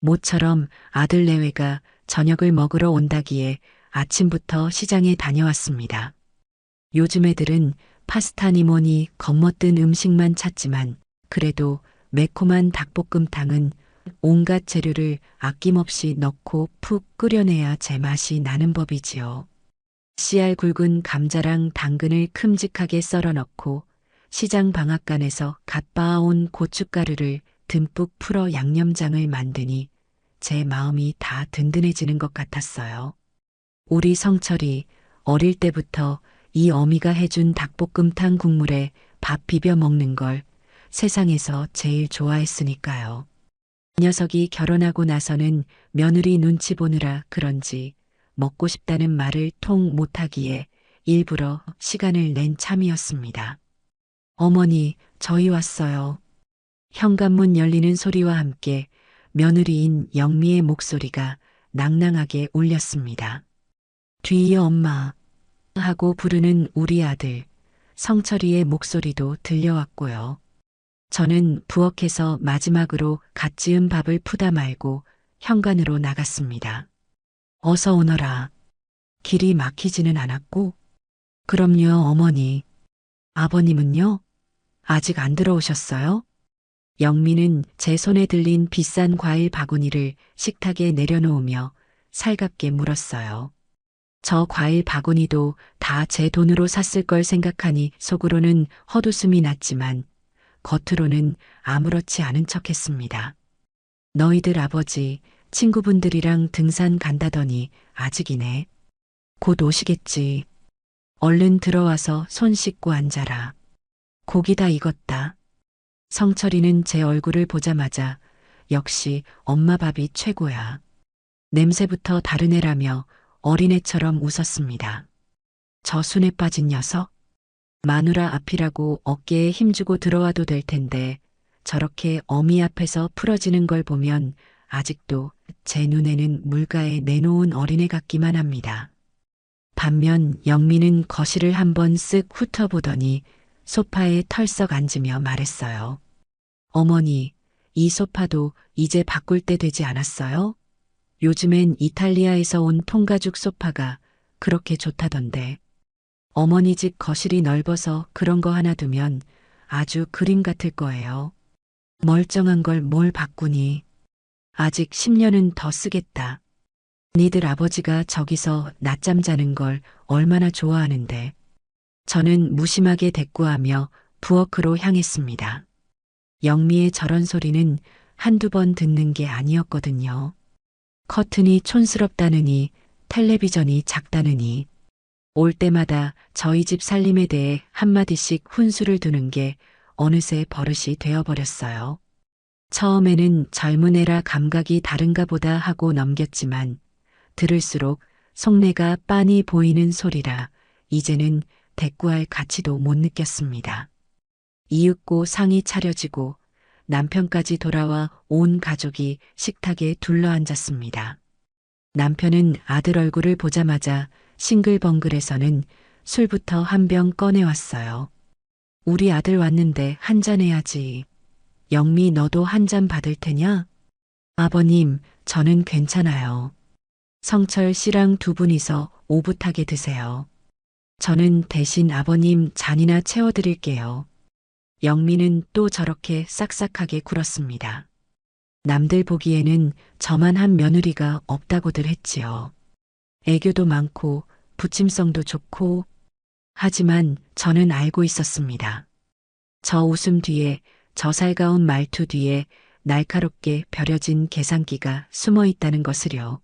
모처럼 아들 내외가 저녁을 먹으러 온다기에 아침부터 시장에 다녀왔습니다. 요즘 애들은 파스타니 뭐니 겉멋든 음식만 찾지만 그래도 매콤한 닭볶음탕은 온갖 재료를 아낌없이 넣고 푹 끓여내야 제맛이 나는 법이지요. 씨알 굵은 감자랑 당근을 큼직하게 썰어 넣고 시장 방앗간에서 갓 빻아온 고춧가루를 듬뿍 풀어 양념장을 만드니 제 마음이 다 든든해지는 것 같았어요. 우리 성철이 어릴 때부터 이 어미가 해준 닭볶음탕 국물에 밥 비벼 먹는 걸 세상에서 제일 좋아했으니까요. 녀석이 결혼하고 나서는 며느리 눈치 보느라 그런지 먹고 싶다는 말을 통 못하기에 일부러 시간을 낸 참이었습니다. 어머니, 저희 왔어요. 현관문 열리는 소리와 함께 며느리인 영미의 목소리가 낭낭하게 울렸습니다. 뒤에 엄마 하고 부르는 우리 아들 성철이의 목소리도 들려왔고요. 저는 부엌에서 마지막으로 갓 지은 밥을 푸다 말고 현관으로 나갔습니다. 어서 오너라. 길이 막히지는 않았고? 그럼요, 어머니. 아버님은요? 아직 안 들어오셨어요? 영미는 제 손에 들린 비싼 과일 바구니를 식탁에 내려놓으며 살갑게 물었어요. 저 과일 바구니도 다 제 돈으로 샀을 걸 생각하니 속으로는 헛웃음이 났지만 겉으로는 아무렇지 않은 척했습니다. 너희들 아버지 친구분들이랑 등산 간다더니 아직이네. 곧 오시겠지. 얼른 들어와서 손 씻고 앉아라. 고기 다 익었다. 성철이는 제 얼굴을 보자마자 역시 엄마 밥이 최고야. 냄새부터 다른 애라며 어린애처럼 웃었습니다. 저 순에 빠진 녀석? 마누라 앞이라고 어깨에 힘주고 들어와도 될 텐데 저렇게 어미 앞에서 풀어지는 걸 보면 아직도 제 눈에는 물가에 내놓은 어린애 같기만 합니다. 반면 영미는 거실을 한번 쓱 훑어보더니 소파에 털썩 앉으며 말했어요. 어머니, 이 소파도 이제 바꿀 때 되지 않았어요? 요즘엔 이탈리아에서 온 통가죽 소파가 그렇게 좋다던데. 어머니 집 거실이 넓어서 그런 거 하나 두면 아주 그림 같을 거예요. 멀쩡한 걸 뭘 바꾸니. 아직 10년은 더 쓰겠다. 니들 아버지가 저기서 낮잠 자는 걸 얼마나 좋아하는데. 저는 무심하게 대꾸하며 부엌으로 향했습니다. 영미의 저런 소리는 한두 번 듣는 게 아니었거든요. 커튼이 촌스럽다느니 텔레비전이 작다느니 올 때마다 저희 집 살림에 대해 한마디씩 훈수를 두는 게 어느새 버릇이 되어버렸어요. 처음에는 젊은 애라 감각이 다른가 보다 하고 넘겼지만 들을수록 속내가 빤히 보이는 소리라 이제는 대꾸할 가치도 못 느꼈습니다. 이윽고 상이 차려지고 남편까지 돌아와 온 가족이 식탁에 둘러앉았습니다. 남편은 아들 얼굴을 보자마자 싱글벙글해서는 술부터 한 병 꺼내왔어요. 우리 아들 왔는데 한잔 해야지. 영미 너도 한 잔 받을 테냐? 아버님, 저는 괜찮아요. 성철 씨랑 두 분이서 오붓하게 드세요. 저는 대신 아버님 잔이나 채워드릴게요. 영미는 또 저렇게 싹싹하게 굴었습니다. 남들 보기에는 저만 한 며느리가 없다고들 했지요. 애교도 많고 부침성도 좋고 하지만 저는 알고 있었습니다. 저 웃음 뒤에 저 살가운 말투 뒤에 날카롭게 벼려진 계산기가 숨어 있다는 것을요.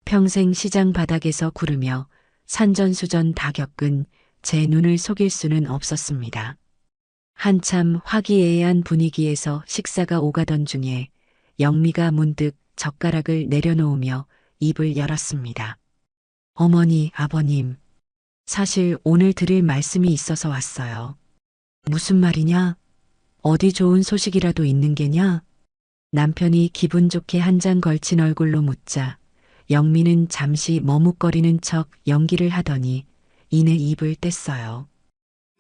평생 시장 바닥에서 구르며 산전수전 다 겪은 제 눈을 속일 수는 없었습니다. 한참 화기애애한 분위기에서 식사가 오가던 중에 영미가 문득 젓가락을 내려놓으며 입을 열었습니다. 어머니, 아버님, 사실 오늘 드릴 말씀이 있어서 왔어요. 무슨 말이냐? 어디 좋은 소식이라도 있는 게냐? 남편이 기분 좋게 한 장 걸친 얼굴로 묻자 영미는 잠시 머뭇거리는 척 연기를 하더니 이내 입을 뗐어요.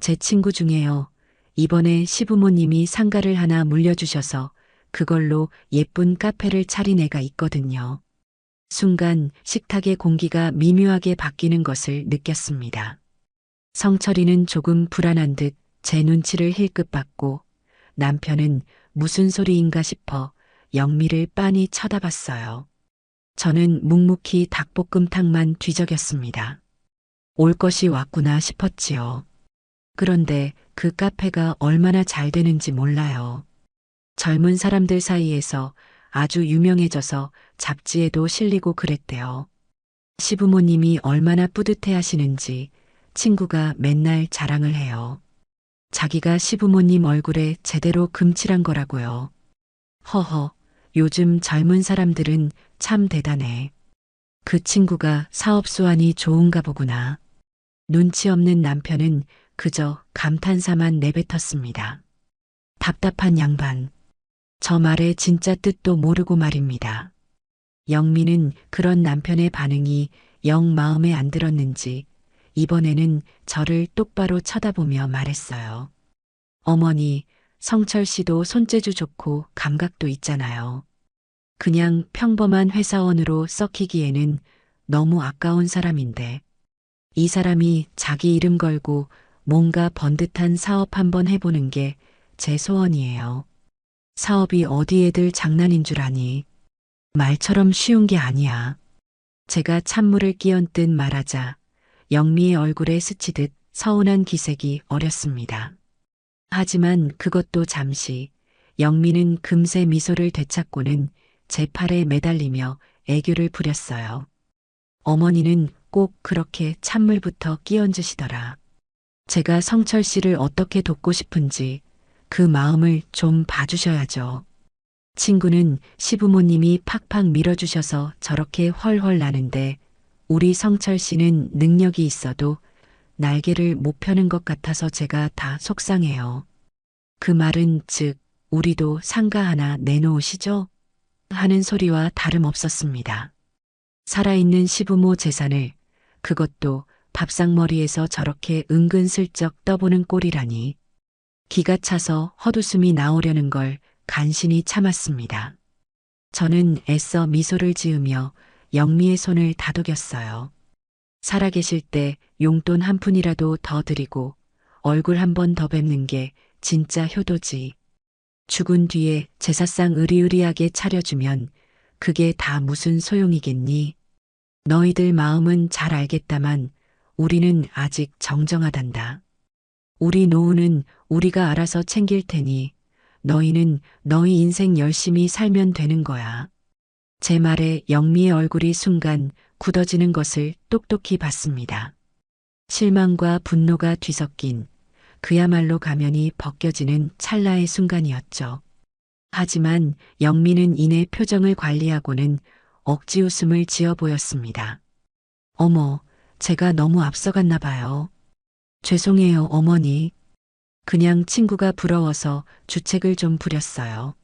제 친구 중에요. 이번에 시부모님이 상가를 하나 물려주셔서 그걸로 예쁜 카페를 차린 애가 있거든요. 순간 식탁의 공기가 미묘하게 바뀌는 것을 느꼈습니다. 성철이는 조금 불안한 듯 제 눈치를 힐끗 받고 남편은 무슨 소리인가 싶어 영미를 빤히 쳐다봤어요. 저는 묵묵히 닭볶음탕만 뒤적였습니다. 올 것이 왔구나 싶었지요. 그런데 그 카페가 얼마나 잘 되는지 몰라요. 젊은 사람들 사이에서 아주 유명해져서 잡지에도 실리고 그랬대요. 시부모님이 얼마나 뿌듯해 하시는지 친구가 맨날 자랑을 해요. 자기가 시부모님 얼굴에 제대로 금칠한 거라고요. 허허, 요즘 젊은 사람들은 참 대단해. 그 친구가 사업 수완이 좋은가 보구나. 눈치 없는 남편은 그저 감탄사만 내뱉었습니다. 답답한 양반. 저 말의 진짜 뜻도 모르고 말입니다. 영미는 그런 남편의 반응이 영 마음에 안 들었는지 이번에는 저를 똑바로 쳐다보며 말했어요. 어머니, 성철 씨도 손재주 좋고 감각도 있잖아요. 그냥 평범한 회사원으로 썩히기에는 너무 아까운 사람인데 이 사람이 자기 이름 걸고 뭔가 번듯한 사업 한번 해보는 게 제 소원이에요. 사업이 어디 애들 장난인 줄 아니. 말처럼 쉬운 게 아니야. 제가 찬물을 끼얹듯 말하자 영미의 얼굴에 스치듯 서운한 기색이 어렸습니다. 하지만 그것도 잠시 영미는 금세 미소를 되찾고는 제 팔에 매달리며 애교를 부렸어요. 어머니는 꼭 그렇게 찬물부터 끼얹으시더라. 제가 성철 씨를 어떻게 돕고 싶은지 그 마음을 좀 봐주셔야죠. 친구는 시부모님이 팍팍 밀어주셔서 저렇게 헐헐 나는데 우리 성철 씨는 능력이 있어도 날개를 못 펴는 것 같아서 제가 다 속상해요. 그 말은 즉 우리도 상가 하나 내놓으시죠? 하는 소리와 다름없었습니다. 살아있는 시부모 재산을 그것도 밥상머리에서 저렇게 은근슬쩍 떠보는 꼴이라니. 기가 차서 헛웃음이 나오려는 걸 간신히 참았습니다. 저는 애써 미소를 지으며 영미의 손을 다독였어요. 살아계실 때 용돈 한 푼이라도 더 드리고 얼굴 한 번 더 뵙는 게 진짜 효도지. 죽은 뒤에 제사상 으리으리하게 차려주면 그게 다 무슨 소용이겠니? 너희들 마음은 잘 알겠다만 우리는 아직 정정하단다. 우리 노후는 우리가 알아서 챙길 테니 너희는 너희 인생 열심히 살면 되는 거야. 제 말에 영미의 얼굴이 순간 굳어지는 것을 똑똑히 봤습니다. 실망과 분노가 뒤섞인 그야말로 가면이 벗겨지는 찰나의 순간이었죠. 하지만 영미는 이내 표정을 관리하고는 억지 웃음을 지어 보였습니다. 어머, 제가 너무 앞서갔나 봐요. 죄송해요, 어머니. 그냥 친구가 부러워서 주책을 좀 부렸어요.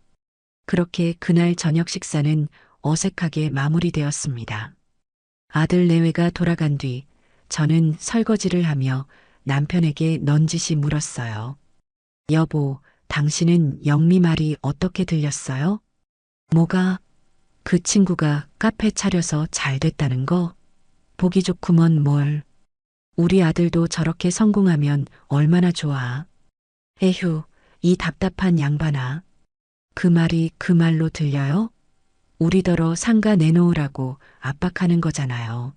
그렇게 그날 저녁 식사는 어색하게 마무리되었습니다. 아들 내외가 돌아간 뒤 저는 설거지를 하며 남편에게 넌지시 물었어요. 여보, 당신은 영미 말이 어떻게 들렸어요? 뭐가? 그 친구가 카페 차려서 잘 됐다는 거? 보기 좋구먼 뭘. 우리 아들도 저렇게 성공하면 얼마나 좋아. 에휴, 이 답답한 양반아. 그 말이 그 말로 들려요? 우리더러 상가 내놓으라고 압박하는 거잖아요.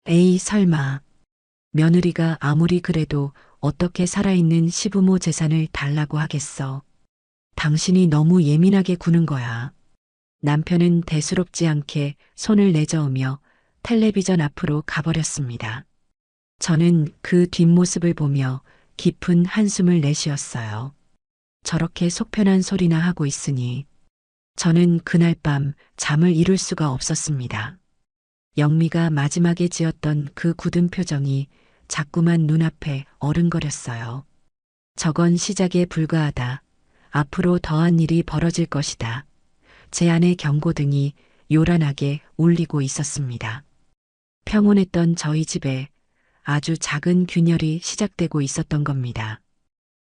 에이, 설마. 며느리가 아무리 그래도 어떻게 살아있는 시부모 재산을 달라고 하겠어. 당신이 너무 예민하게 구는 거야. 남편은 대수롭지 않게 손을 내저으며 텔레비전 앞으로 가버렸습니다. 저는 그 뒷모습을 보며 깊은 한숨을 내쉬었어요. 저렇게 속편한 소리나 하고 있으니 저는 그날 밤 잠을 이룰 수가 없었습니다. 영미가 마지막에 지었던 그 굳은 표정이 자꾸만 눈앞에 어른거렸어요. 저건 시작에 불과하다. 앞으로 더한 일이 벌어질 것이다. 제 안의 경고등이 요란하게 울리고 있었습니다. 평온했던 저희 집에 아주 작은 균열이 시작되고 있었던 겁니다.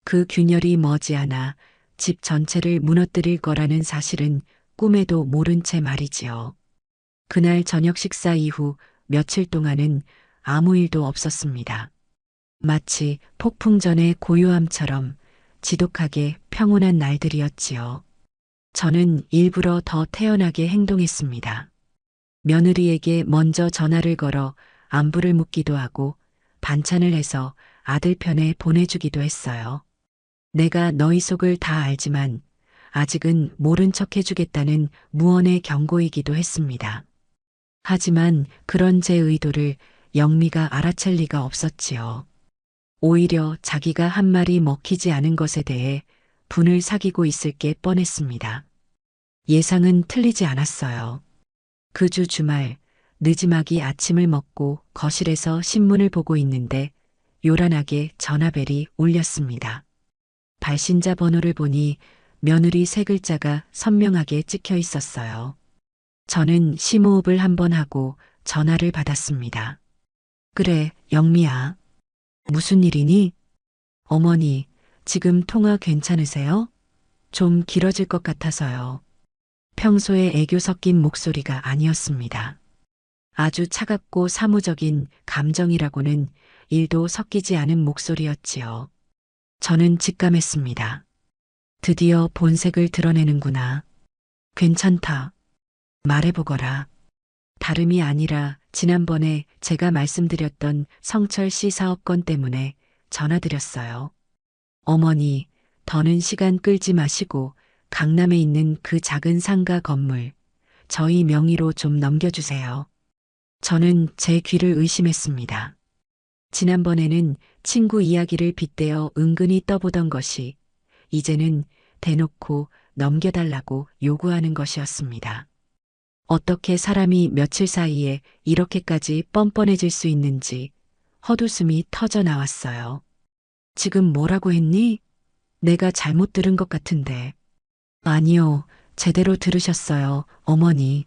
그 균열이 머지않아 집 전체를 무너뜨릴 거라는 사실은 꿈에도 모른 채 말이지요. 그날 저녁 식사 이후 며칠 동안은 아무 일도 없었습니다. 마치 폭풍 전의 고요함처럼 지독하게 평온한 날들이었지요. 저는 일부러 더 태연하게 행동했습니다. 며느리에게 먼저 전화를 걸어 안부를 묻기도 하고 반찬을 해서 아들 편에 보내주기도 했어요. 내가 너희 속을 다 알지만 아직은 모른 척 해주겠다는 무언의 경고이기도 했습니다. 하지만 그런 제 의도를 영미가 알아챌 리가 없었지요. 오히려 자기가 한 말이 먹히지 않은 것에 대해 분을 사귀고 있을 게 뻔했습니다. 예상은 틀리지 않았어요. 그 주 주말 느지막이 아침을 먹고 거실에서 신문을 보고 있는데 요란하게 전화벨이 울렸습니다. 발신자 번호를 보니 며느리 세 글자가 선명하게 찍혀 있었어요. 저는 심호흡을 한번 하고 전화를 받았습니다. 그래, 영미야. 무슨 일이니? 어머니, 지금 통화 괜찮으세요? 좀 길어질 것 같아서요. 평소에 애교 섞인 목소리가 아니었습니다. 아주 차갑고 사무적인 감정이라고는 일도 섞이지 않은 목소리였지요. 저는 직감했습니다. 드디어 본색을 드러내는구나. 괜찮다. 말해보거라. 다름이 아니라 지난번에 제가 말씀드렸던 성철 씨 사업건 때문에 전화드렸어요. 어머니, 더는 시간 끌지 마시고 강남에 있는 그 작은 상가 건물, 저희 명의로 좀 넘겨주세요. 저는 제 귀를 의심했습니다. 지난번에는 친구 이야기를 빗대어 은근히 떠보던 것이 이제는 대놓고 넘겨달라고 요구하는 것이었습니다. 어떻게 사람이 며칠 사이에 이렇게까지 뻔뻔해질 수 있는지 헛웃음이 터져 나왔어요. 지금 뭐라고 했니? 내가 잘못 들은 것 같은데. 아니요, 제대로 들으셨어요, 어머니.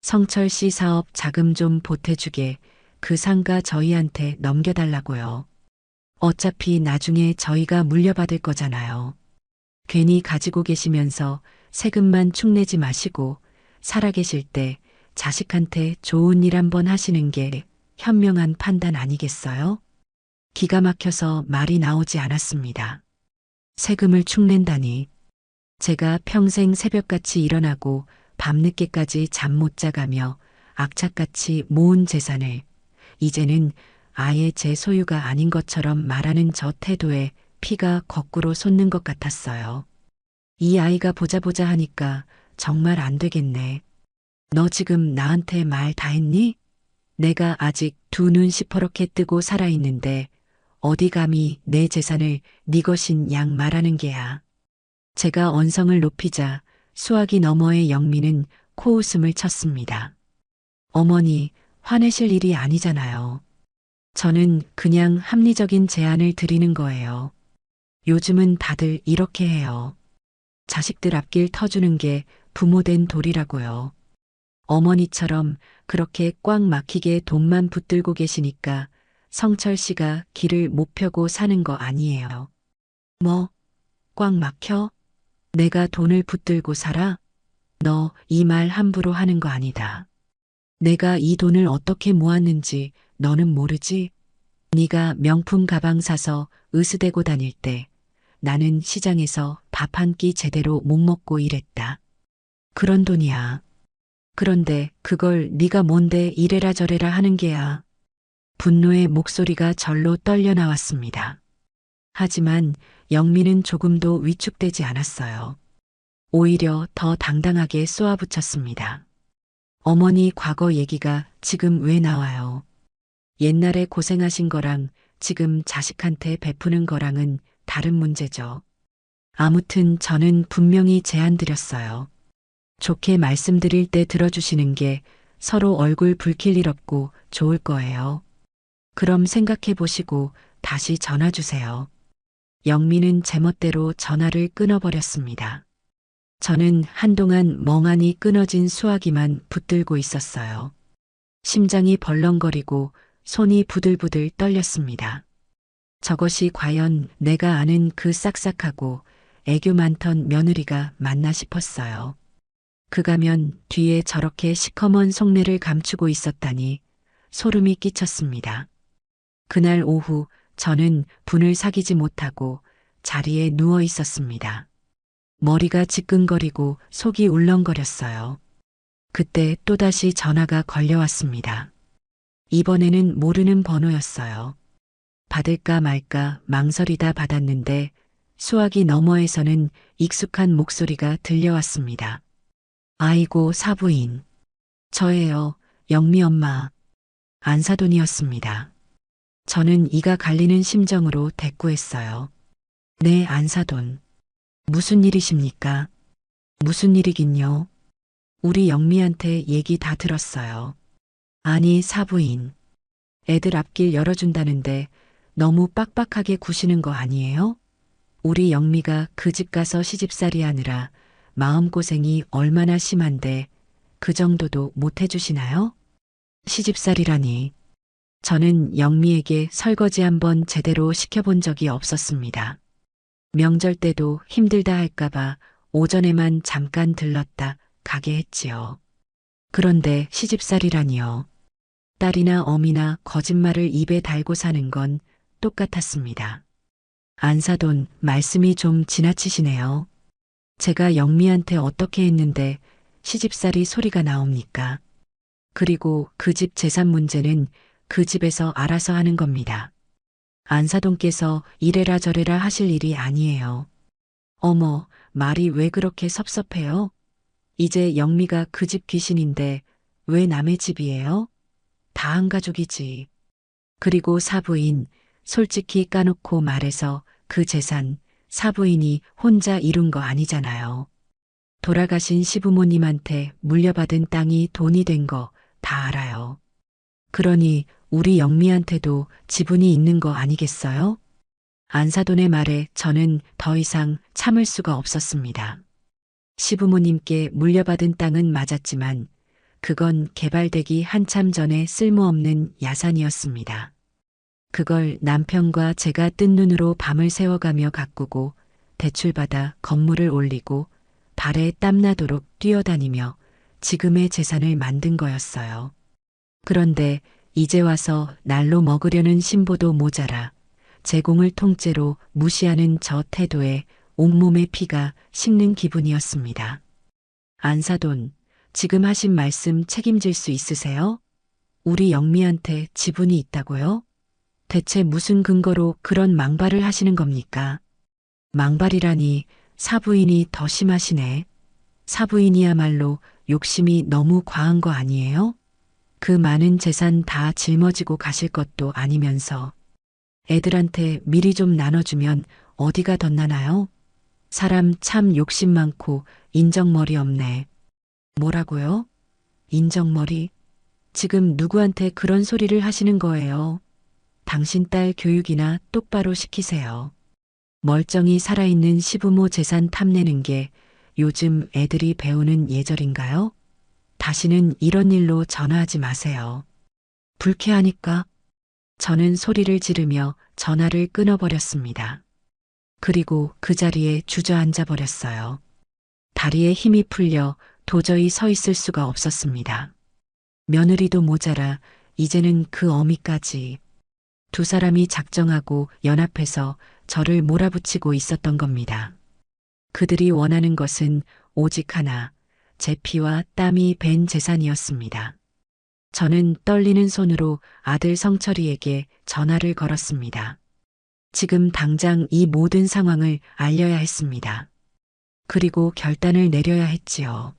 성철 씨 사업 자금 좀 보태주게 그 상가 저희한테 넘겨달라고요. 어차피 나중에 저희가 물려받을 거잖아요. 괜히 가지고 계시면서 세금만 축내지 마시고 살아계실 때 자식한테 좋은 일 한번 하시는 게 현명한 판단 아니겠어요? 기가 막혀서 말이 나오지 않았습니다. 세금을 축낸다니. 제가 평생 새벽같이 일어나고 밤늦게까지 잠 못 자가며 악착같이 모은 재산을 이제는 아예 제 소유가 아닌 것처럼 말하는 저 태도에 피가 거꾸로 솟는 것 같았어요. 이 아이가 보자 하니까 정말 안 되겠네. 너 지금 나한테 말 다 했니? 내가 아직 두 눈 시퍼렇게 뜨고 살아있는데 어디 감히 내 재산을 네 것인 양 말하는 게야. 제가 언성을 높이자 수화기 너머의 영미는 코웃음을 쳤습니다. 어머니, 화내실 일이 아니잖아요. 저는 그냥 합리적인 제안을 드리는 거예요. 요즘은 다들 이렇게 해요. 자식들 앞길 터주는 게 부모된 도리라고요. 어머니처럼 그렇게 꽉 막히게 돈만 붙들고 계시니까 성철 씨가 길을 못 펴고 사는 거 아니에요. 뭐, 꽉 막혀? 내가 돈을 붙들고 살아? 너 이 말 함부로 하는 거 아니다. 내가 이 돈을 어떻게 모았는지 너는 모르지? 네가 명품 가방 사서 으스대고 다닐 때 나는 시장에서 밥 한 끼 제대로 못 먹고 일했다. 그런 돈이야. 그런데 그걸 네가 뭔데 이래라 저래라 하는 게야. 분노의 목소리가 절로 떨려 나왔습니다. 하지만 영미는 조금도 위축되지 않았어요. 오히려 더 당당하게 쏘아붙였습니다. 어머니 과거 얘기가 지금 왜 나와요? 옛날에 고생하신 거랑 지금 자식한테 베푸는 거랑은 다른 문제죠. 아무튼 저는 분명히 제안 드렸어요. 좋게 말씀드릴 때 들어주시는 게 서로 얼굴 붉힐 일 없고 좋을 거예요. 그럼 생각해 보시고 다시 전화 주세요. 영미는 제멋대로 전화를 끊어버렸습니다. 저는 한동안 멍하니 끊어진 수화기만 붙들고 있었어요. 심장이 벌렁거리고 손이 부들부들 떨렸습니다. 저것이 과연 내가 아는 그 싹싹하고 애교 많던 며느리가 맞나 싶었어요. 그 가면 뒤에 저렇게 시커먼 속내를 감추고 있었다니 소름이 끼쳤습니다. 그날 오후 저는 분을 사귀지 못하고 자리에 누워 있었습니다. 머리가 지끈거리고 속이 울렁거렸어요. 그때 또다시 전화가 걸려왔습니다. 이번에는 모르는 번호였어요. 받을까 말까 망설이다 받았는데 수화기 너머에서는 익숙한 목소리가 들려왔습니다. 아이고 사부인. 저예요. 영미 엄마. 안사돈이었습니다. 저는 이가 갈리는 심정으로 대꾸했어요. 네, 안사돈. 무슨 일이십니까? 무슨 일이긴요? 우리 영미한테 얘기 다 들었어요. 아니, 사부인. 애들 앞길 열어준다는데 너무 빡빡하게 구시는 거 아니에요? 우리 영미가 그 집 가서 시집살이 하느라 마음고생이 얼마나 심한데 그 정도도 못 해주시나요? 시집살이라니. 저는 영미에게 설거지 한번 제대로 시켜본 적이 없었습니다. 명절 때도 힘들다 할까봐 오전에만 잠깐 들렀다 가게 했지요. 그런데 시집살이라니요. 딸이나 어미나 거짓말을 입에 달고 사는 건 똑같았습니다. 안사돈, 말씀이 좀 지나치시네요. 제가 영미한테 어떻게 했는데 시집살이 소리가 나옵니까? 그리고 그 집 재산 문제는 그 집에서 알아서 하는 겁니다. 안사돈께서 이래라 저래라 하실 일이 아니에요. 어머, 말이 왜 그렇게 섭섭해요? 이제 영미가 그 집 귀신인데 왜 남의 집이에요? 다 한 가족이지. 그리고 사부인, 솔직히 까놓고 말해서 그 재산 사부인이 혼자 이룬 거 아니잖아요. 돌아가신 시부모님한테 물려받은 땅이 돈이 된 거 다 알아요. 그러니 우리 영미한테도 지분이 있는 거 아니겠어요? 안사돈의 말에 저는 더 이상 참을 수가 없었습니다. 시부모님께 물려받은 땅은 맞았지만 그건 개발되기 한참 전에 쓸모없는 야산이었습니다. 그걸 남편과 제가 뜬 눈으로 밤을 새워가며 가꾸고 대출받아 건물을 올리고 발에 땀나도록 뛰어다니며 지금의 재산을 만든 거였어요. 그런데 이제 와서 날로 먹으려는 신보도 모자라 제공을 통째로 무시하는 저 태도에 온몸의 피가 식는 기분이었습니다. 안사돈, 지금 하신 말씀 책임질 수 있으세요? 우리 영미한테 지분이 있다고요? 대체 무슨 근거로 그런 망발을 하시는 겁니까? 망발이라니 사부인이 더 심하시네. 사부인이야말로 욕심이 너무 과한 거 아니에요? 그 많은 재산 다 짊어지고 가실 것도 아니면서 애들한테 미리 좀 나눠주면 어디가 덧나나요? 사람 참 욕심 많고 인정머리 없네. 뭐라고요? 인정머리? 지금 누구한테 그런 소리를 하시는 거예요? 당신 딸 교육이나 똑바로 시키세요. 멀쩡히 살아있는 시부모 재산 탐내는 게 요즘 애들이 배우는 예절인가요? 다시는 이런 일로 전화하지 마세요. 불쾌하니까 저는 소리를 지르며 전화를 끊어버렸습니다. 그리고 그 자리에 주저앉아 버렸어요. 다리에 힘이 풀려 도저히 서 있을 수가 없었습니다. 며느리도 모자라 이제는 그 어미까지. 두 사람이 작정하고 연합해서 저를 몰아붙이고 있었던 겁니다. 그들이 원하는 것은 오직 하나, 제 피와 땀이 밴 재산이었습니다. 저는 떨리는 손으로 아들 성철이에게 전화를 걸었습니다. 지금 당장 이 모든 상황을 알려야 했습니다. 그리고 결단을 내려야 했지요.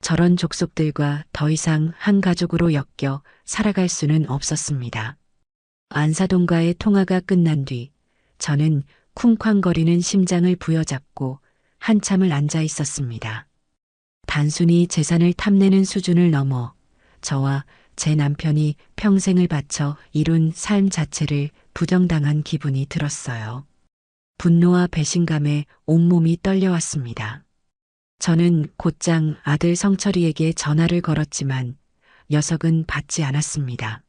저런 족속들과 더 이상 한 가족으로 엮여 살아갈 수는 없었습니다. 안사돈과의 통화가 끝난 뒤 저는 쿵쾅거리는 심장을 부여잡고 한참을 앉아 있었습니다. 단순히 재산을 탐내는 수준을 넘어 저와 제 남편이 평생을 바쳐 이룬 삶 자체를 부정당한 기분이 들었어요. 분노와 배신감에 온몸이 떨려왔습니다. 저는 곧장 아들 성철이에게 전화를 걸었지만 녀석은 받지 않았습니다.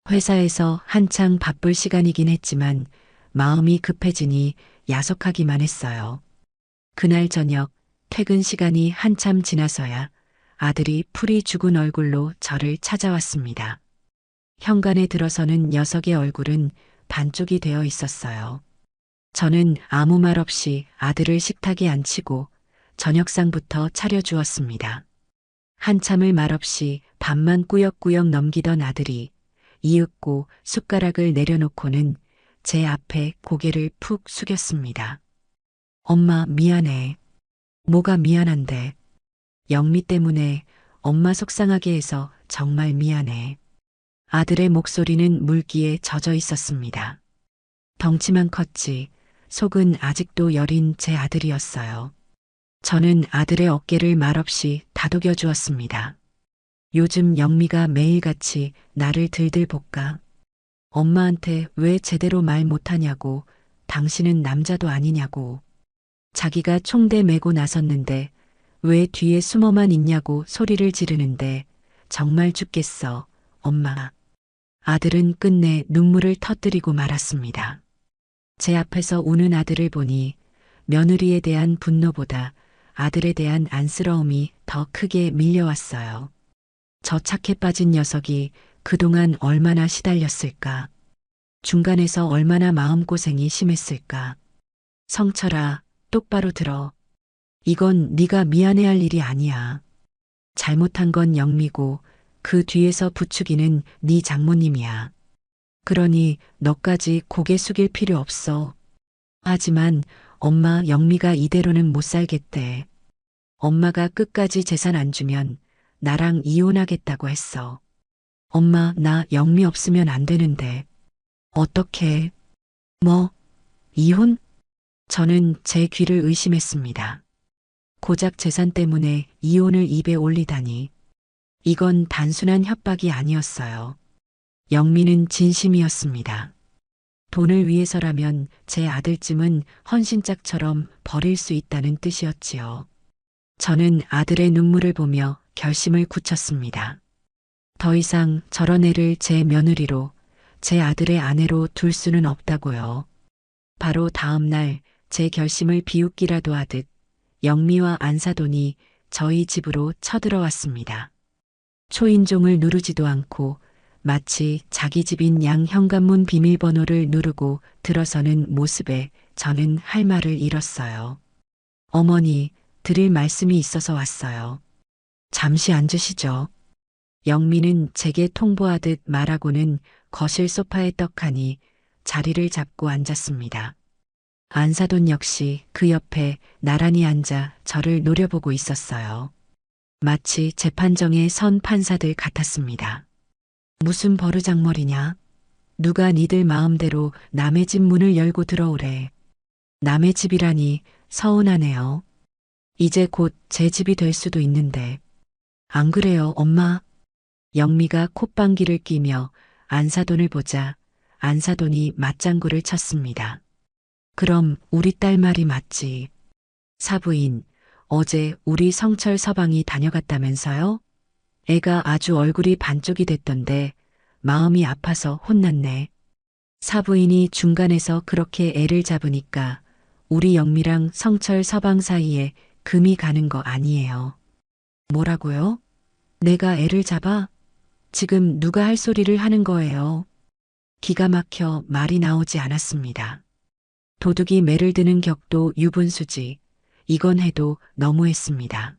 회사에서 한창 바쁠 시간이긴 했지만 마음이 급해지니 야속하기만 했어요. 그날 저녁 퇴근 시간이 한참 지나서야 아들이 풀이 죽은 얼굴로 저를 찾아왔습니다. 현관에 들어서는 녀석의 얼굴은 반쪽이 되어 있었어요. 저는 아무 말 없이 아들을 식탁에 앉히고 저녁상부터 차려주었습니다. 한참을 말없이 밥만 꾸역꾸역 넘기던 아들이 이윽고 숟가락을 내려놓고는 제 앞에 고개를 푹 숙였습니다. 엄마 미안해. 뭐가 미안한데. 영미 때문에 엄마 속상하게 해서 정말 미안해. 아들의 목소리는 물기에 젖어 있었습니다. 덩치만 컸지 속은 아직도 여린 제 아들이었어요. 저는 아들의 어깨를 말없이 다독여 주었습니다. 요즘 영미가 매일같이 나를 들들 볶아. 엄마한테 왜 제대로 말 못하냐고, 당신은 남자도 아니냐고. 자기가 총대 메고 나섰는데 왜 뒤에 숨어만 있냐고 소리를 지르는데 정말 죽겠어, 엄마. 아들은 끝내 눈물을 터뜨리고 말았습니다. 제 앞에서 우는 아들을 보니 며느리에 대한 분노보다 아들에 대한 안쓰러움이 더 크게 밀려왔어요. 저 착해 빠진 녀석이 그동안 얼마나 시달렸을까. 중간에서 얼마나 마음고생이 심했을까. 성철아, 똑바로 들어. 이건 네가 미안해할 일이 아니야. 잘못한 건 영미고 그 뒤에서 부추기는 네 장모님이야. 그러니 너까지 고개 숙일 필요 없어. 하지만 엄마 영미가 이대로는 못 살겠대. 엄마가 끝까지 재산 안 주면 나랑 이혼하겠다고 했어. 엄마 나 영미 없으면 안 되는데. 어떡해. 뭐? 이혼? 저는 제 귀를 의심했습니다. 고작 재산 때문에 이혼을 입에 올리다니. 이건 단순한 협박이 아니었어요. 영미는 진심이었습니다. 돈을 위해서라면 제 아들쯤은 헌신짝처럼 버릴 수 있다는 뜻이었지요. 저는 아들의 눈물을 보며 결심을 굳혔습니다. 더 이상 저런 애를 제 며느리로, 제 아들의 아내로 둘 수는 없다고요. 바로 다음 날 제 결심을 비웃기라도 하듯 영미와 안사돈이 저희 집으로 쳐들어왔습니다. 초인종을 누르지도 않고 마치 자기 집인 양 현관문 비밀번호를 누르고 들어서는 모습에 저는 할 말을 잃었어요. 어머니, 드릴 말씀이 있어서 왔어요. 잠시 앉으시죠. 영미는 제게 통보하듯 말하고는 거실 소파에 떡하니 자리를 잡고 앉았습니다. 안사돈 역시 그 옆에 나란히 앉아 저를 노려보고 있었어요. 마치 재판정에 선 판사들 같았습니다. 무슨 버르장머리냐? 누가 니들 마음대로 남의 집 문을 열고 들어오래. 남의 집이라니 서운하네요. 이제 곧 제 집이 될 수도 있는데. 안 그래요, 엄마? 영미가 콧방귀를 끼며 안사돈을 보자 안사돈이 맞장구를 쳤습니다. 그럼 우리 딸 말이 맞지. 사부인, 어제 우리 성철 서방이 다녀갔다면서요? 애가 아주 얼굴이 반쪽이 됐던데 마음이 아파서 혼났네. 사부인이 중간에서 그렇게 애를 잡으니까 우리 영미랑 성철 서방 사이에 금이 가는 거 아니에요. 뭐라고요? 내가 애를 잡아? 지금 누가 할 소리를 하는 거예요? 기가 막혀 말이 나오지 않았습니다. 도둑이 매를 드는 격도 유분수지. 이건 해도 너무했습니다.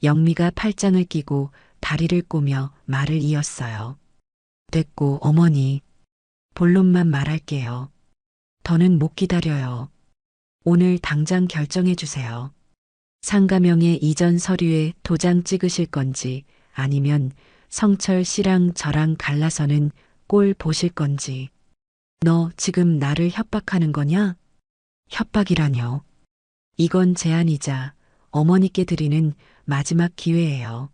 영미가 팔짱을 끼고 다리를 꼬며 말을 이었어요. 됐고 어머니. 본론만 말할게요. 더는 못 기다려요. 오늘 당장 결정해 주세요. 상가명의 이전 서류에 도장 찍으실 건지 아니면 성철 씨랑 저랑 갈라서는 꼴 보실 건지. 너 지금 나를 협박하는 거냐? 협박이라뇨. 이건 제안이자 어머니께 드리는 마지막 기회예요.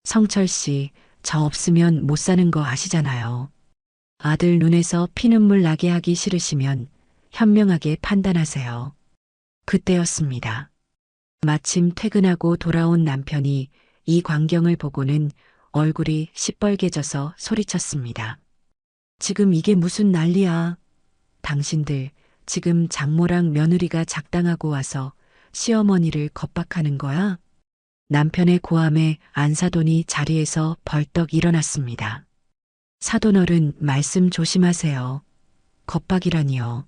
성철 씨, 저 없으면 못 사는 거 아시잖아요. 아들 눈에서 피눈물 나게 하기 싫으시면 현명하게 판단하세요. 그때였습니다. 마침 퇴근하고 돌아온 남편이 이 광경을 보고는 얼굴이 시뻘개져서 소리쳤습니다. 지금 이게 무슨 난리야. 당신들 지금 장모랑 며느리가 작당하고 와서 시어머니를 겁박하는 거야? 남편의 고함에 안사돈이 자리에서 벌떡 일어났습니다. 사돈어른 말씀 조심하세요. 겁박이라니요.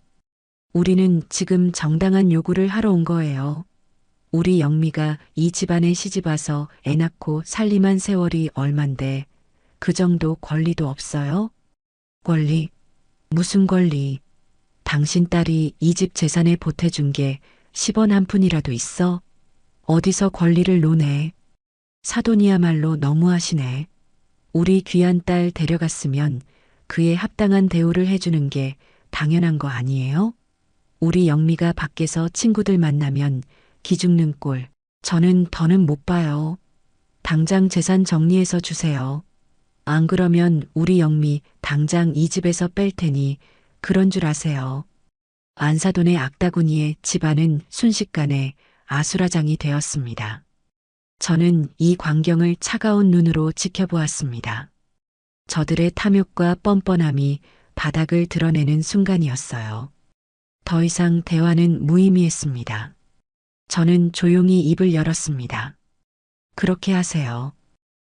우리는 지금 정당한 요구를 하러 온 거예요. 우리 영미가 이 집안에 시집와서 애 낳고 살림한 세월이 얼만데 그 정도 권리도 없어요? 권리? 무슨 권리? 당신 딸이 이 집 재산에 보태준 게 10원 한 푼이라도 있어? 어디서 권리를 논해? 사돈이야말로 너무하시네. 우리 귀한 딸 데려갔으면 그에 합당한 대우를 해주는 게 당연한 거 아니에요? 우리 영미가 밖에서 친구들 만나면 기죽는 꼴, 저는 더는 못 봐요. 당장 재산 정리해서 주세요. 안 그러면 우리 영미 당장 이 집에서 뺄 테니 그런 줄 아세요. 안사돈의 악다구니에 집안은 순식간에 아수라장이 되었습니다. 저는 이 광경을 차가운 눈으로 지켜보았습니다. 저들의 탐욕과 뻔뻔함이 바닥을 드러내는 순간이었어요. 더 이상 대화는 무의미했습니다. 저는 조용히 입을 열었습니다. 그렇게 하세요.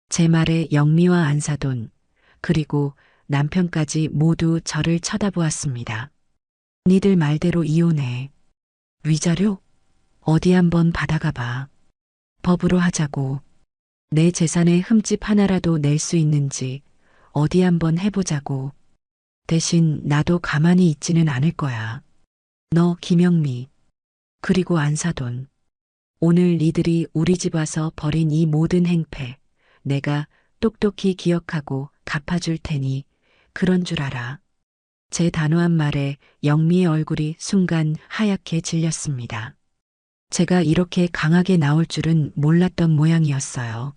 제 말에 영미와 안사돈, 그리고 남편까지 모두 저를 쳐다보았습니다. 니들 말대로 이혼해. 위자료? 어디 한번 받아가 봐. 법으로 하자고. 내 재산에 흠집 하나라도 낼 수 있는지 어디 한번 해보자고. 대신 나도 가만히 있지는 않을 거야. 너 김영미, 그리고 안사돈. 오늘 니들이 우리 집 와서 벌인 이 모든 행패 내가 똑똑히 기억하고 갚아줄 테니 그런 줄 알아. 제 단호한 말에 영미의 얼굴이 순간 하얗게 질렸습니다. 제가 이렇게 강하게 나올 줄은 몰랐던 모양이었어요.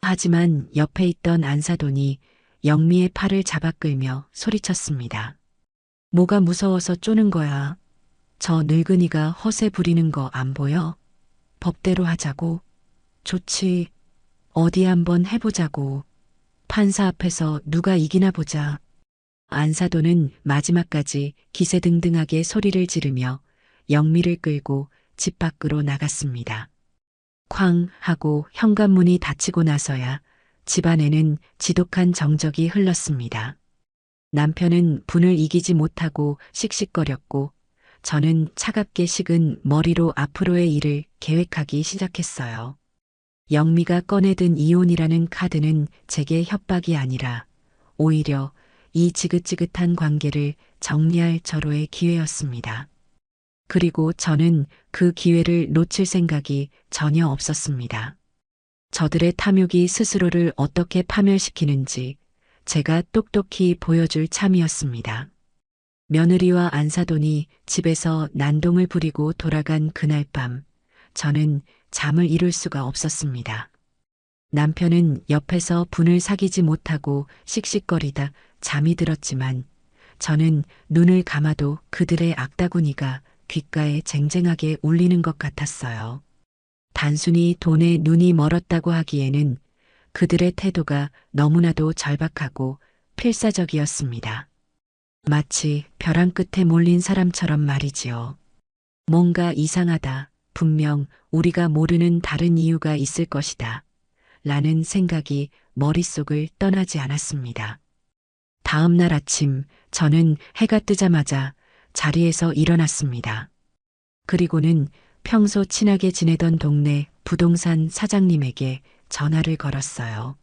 하지만 옆에 있던 안사돈이 영미의 팔을 잡아 끌며 소리쳤습니다. 뭐가 무서워서 쪼는 거야. 저 늙은이가 허세 부리는 거 안 보여? 법대로 하자고. 좋지. 어디 한번 해보자고. 판사 앞에서 누가 이기나 보자. 안사돈은 마지막까지 기세등등하게 소리를 지르며 영미를 끌고 집 밖으로 나갔습니다. 쾅 하고 현관문이 닫히고 나서야 집안에는 지독한 정적이 흘렀습니다. 남편은 분을 이기지 못하고 씩씩거렸고 저는 차갑게 식은 머리로 앞으로의 일을 계획하기 시작했어요. 영미가 꺼내든 이혼이라는 카드는 제게 협박이 아니라 오히려 이 지긋지긋한 관계를 정리할 절호의 기회였습니다. 그리고 저는 그 기회를 놓칠 생각이 전혀 없었습니다. 저들의 탐욕이 스스로를 어떻게 파멸시키는지 제가 똑똑히 보여줄 참이었습니다. 며느리와 안사돈이 집에서 난동을 부리고 돌아간 그날 밤, 저는 잠을 이룰 수가 없었습니다. 남편은 옆에서 분을 사귀지 못하고 씩씩거리다 잠이 들었지만 저는 눈을 감아도 그들의 악다구니가 귓가에 쟁쟁하게 울리는 것 같았어요. 단순히 돈에 눈이 멀었다고 하기에는 그들의 태도가 너무나도 절박하고 필사적이었습니다. 마치 벼랑 끝에 몰린 사람처럼 말이지요. 뭔가 이상하다. 분명 우리가 모르는 다른 이유가 있을 것이다. 라는 생각이 머릿속을 떠나지 않았습니다. 다음 날 아침 저는 해가 뜨자마자 자리에서 일어났습니다. 그리고는 평소 친하게 지내던 동네 부동산 사장님에게 전화를 걸었어요.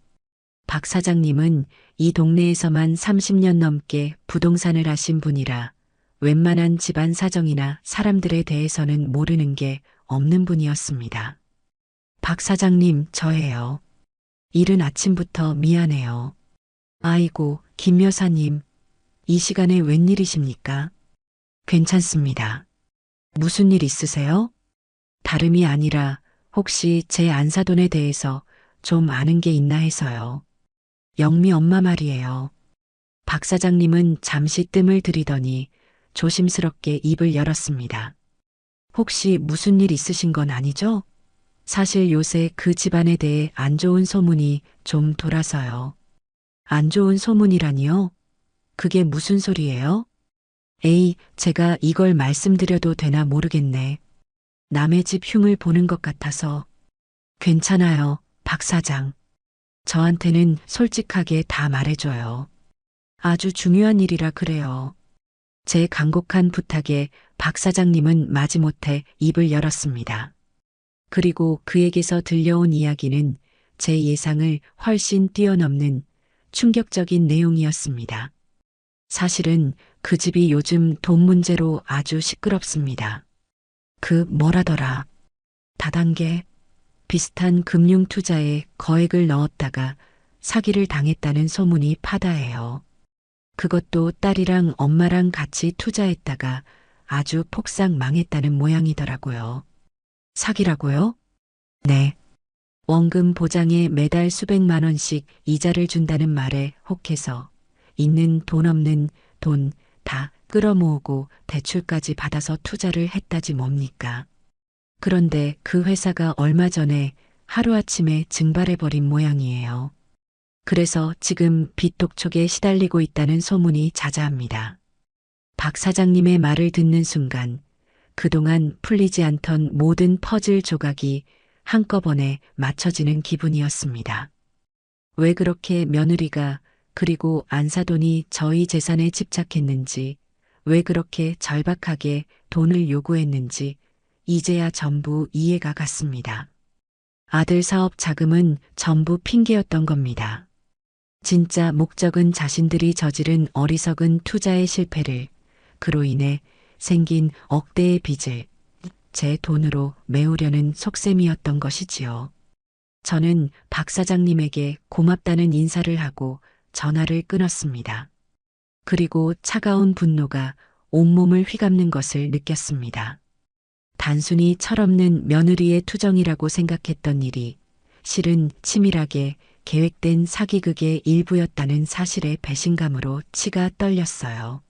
박 사장님은 이 동네에서만 30년 넘게 부동산을 하신 분이라 웬만한 집안 사정이나 사람들에 대해서는 모르는 게 없는 분이었습니다. 박 사장님, 저예요. 이른 아침부터 미안해요. 아이고, 김 여사님, 이 시간에 웬일이십니까? 괜찮습니다. 무슨 일 있으세요? 다름이 아니라 혹시 제 안사돈에 대해서 좀 아는 게 있나 해서요. 영미 엄마 말이에요. 박 사장님은 잠시 뜸을 들이더니 조심스럽게 입을 열었습니다. 혹시 무슨 일 있으신 건 아니죠? 사실 요새 그 집안에 대해 안 좋은 소문이 좀 돌아서요. 안 좋은 소문이라니요? 그게 무슨 소리예요? 에이, 제가 이걸 말씀드려도 되나 모르겠네. 남의 집 흉을 보는 것 같아서. 괜찮아요, 박 사장. 저한테는 솔직하게 다 말해줘요. 아주 중요한 일이라 그래요. 제 간곡한 부탁에 박 사장님은 마지못해 입을 열었습니다. 그리고 그에게서 들려온 이야기는 제 예상을 훨씬 뛰어넘는 충격적인 내용이었습니다. 사실은 그 집이 요즘 돈 문제로 아주 시끄럽습니다. 그 뭐라더라. 다단계 비슷한 금융 투자에 거액을 넣었다가 사기를 당했다는 소문이 파다해요. 그것도 딸이랑 엄마랑 같이 투자했다가 아주 폭삭 망했다는 모양이더라고요. 사기라고요? 네. 원금 보장에 매달 수백만 원씩 이자를 준다는 말에 혹해서 있는 돈 없는 돈 다 끌어모으고 대출까지 받아서 투자를 했다지 뭡니까? 그런데 그 회사가 얼마 전에 하루아침에 증발해버린 모양이에요. 그래서 지금 빚독촉에 시달리고 있다는 소문이 자자합니다. 박 사장님의 말을 듣는 순간 그동안 풀리지 않던 모든 퍼즐 조각이 한꺼번에 맞춰지는 기분이었습니다. 왜 그렇게 며느리가 그리고 안사돈이 저희 재산에 집착했는지, 왜 그렇게 절박하게 돈을 요구했는지 이제야 전부 이해가 갔습니다. 아들 사업 자금은 전부 핑계였던 겁니다. 진짜 목적은 자신들이 저지른 어리석은 투자의 실패를 그로 인해 생긴 억대의 빚을 제 돈으로 메우려는 속셈이었던 것이지요. 저는 박 사장님에게 고맙다는 인사를 하고 전화를 끊었습니다. 그리고 차가운 분노가 온몸을 휘감는 것을 느꼈습니다. 단순히 철없는 며느리의 투정이라고 생각했던 일이 실은 치밀하게 계획된 사기극의 일부였다는 사실의 배신감으로 치가 떨렸어요.